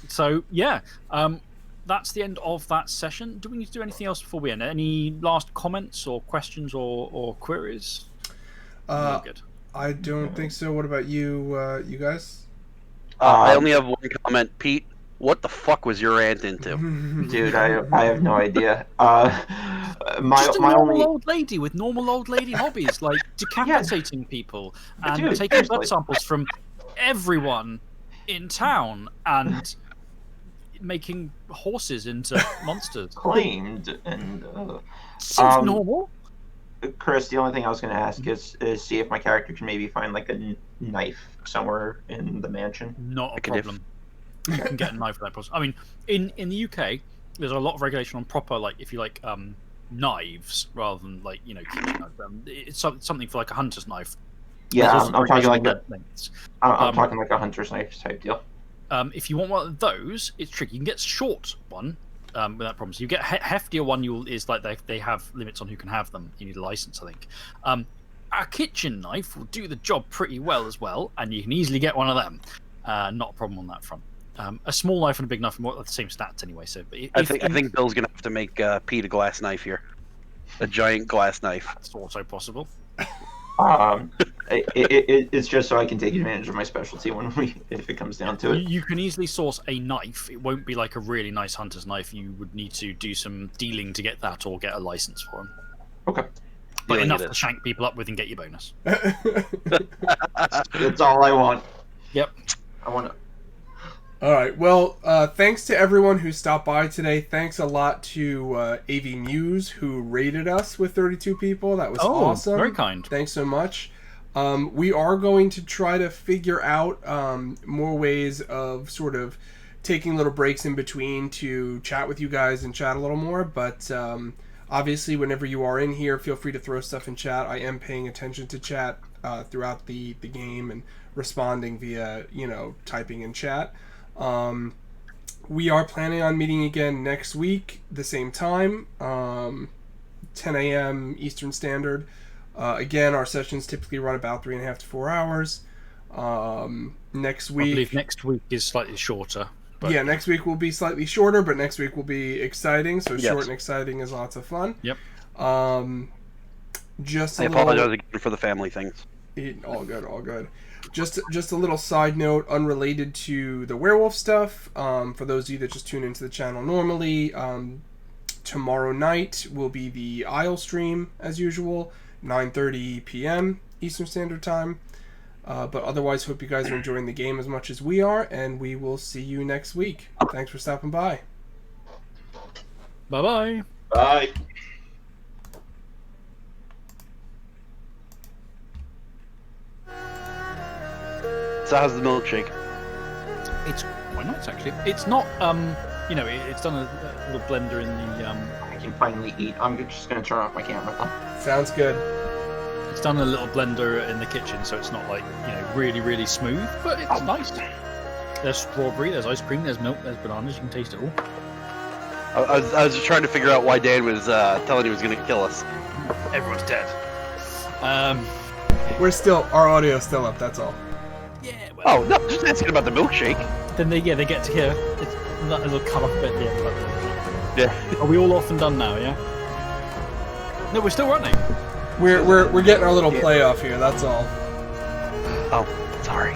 So yeah, that's the end of that session. Do we need to do anything else before we end? Any last comments or questions or queries? Good. I don't think so. What about you, you guys? I only have one comment, Pete. What the fuck was your rant into? Dude, I have no idea. Just a normal old lady with normal old lady hobbies, like decapitating people and taking blood samples from everyone in town and making horses into monsters. Claimed and seems normal. Chris, the only thing I was going to ask is see if my character can maybe find like a knife somewhere in the mansion. Not a problem. You can get a knife for that process. I mean, in the UK, there's a lot of regulation on proper, like, if you like, knives rather than like, you know, kitchen knife. It's something for like a hunter's knife. Yeah, I'm talking like I'm talking like a hunter's knife type deal. If you want one of those, it's tricky. You can get a short one without problems. You get heftier one. Is like they have limits on who can have them. You need a license, I think. A kitchen knife will do the job pretty well as well, and you can easily get one of them. Not a problem on that front. A small knife and a big knife are the same stats anyway. So, I think Bill's gonna have to make Pete a glass knife here, a giant glass knife. That's also possible. It's just so I can take advantage of my specialty if it comes down to it. You can easily source a knife. It won't be like a really nice hunter's knife. You would need to do some dealing to get that, or get a license for them. Okay. But enough to shank people up with and get your bonus. That's all I want. Yep. I want to. All right. Well, thanks to everyone who stopped by today. Thanks a lot to AV Muse who rated us with 32 people. That was awesome. Very kind. Thanks so much. We are going to try to figure out more ways of sort of taking little breaks in between to chat with you guys and chat a little more. But obviously, whenever you are in here, feel free to throw stuff in chat. I am paying attention to chat throughout the game and responding via, typing in chat. We are planning on meeting again next week, the same time, 10 a.m. Eastern Standard. Again, our sessions typically run about 3.5 to 4 hours. Next week, I believe next week is slightly shorter. But... Yeah, next week will be slightly shorter, but next week will be exciting. So Yes. short and exciting is lots of fun. Yep. Just I a apologize little, again for the family things. all good, all good. Just a little side note, unrelated to the werewolf stuff. For those of you that just tune into the channel normally, tomorrow night will be the Isle stream as usual, 9:30 p.m. Eastern Standard Time. But otherwise, hope you guys are enjoying the game as much as we are, and we will see you next week. Thanks for stopping by. Bye-bye. Bye. So how's the milkshake? It's quite nice, actually. It's not, it's done a little blender in the, I can finally eat. I'm just gonna turn off my camera though. Sounds good. it's done a little blender in the kitchen, so it's not like, really, really smooth, but it's nice. There's strawberry, there's ice cream, there's milk, there's bananas, you can taste it all. I was just trying to figure out why Dan was telling he was going to kill us. Everyone's dead. Our audio's still up, that's all. Yeah, well, Oh, no, just asking about the milkshake. then they get to hear it's that little cut off bit here. Yeah. Are we all off and done now, yeah? No, we're still running. We're getting our little playoff here, that's all. Oh, sorry.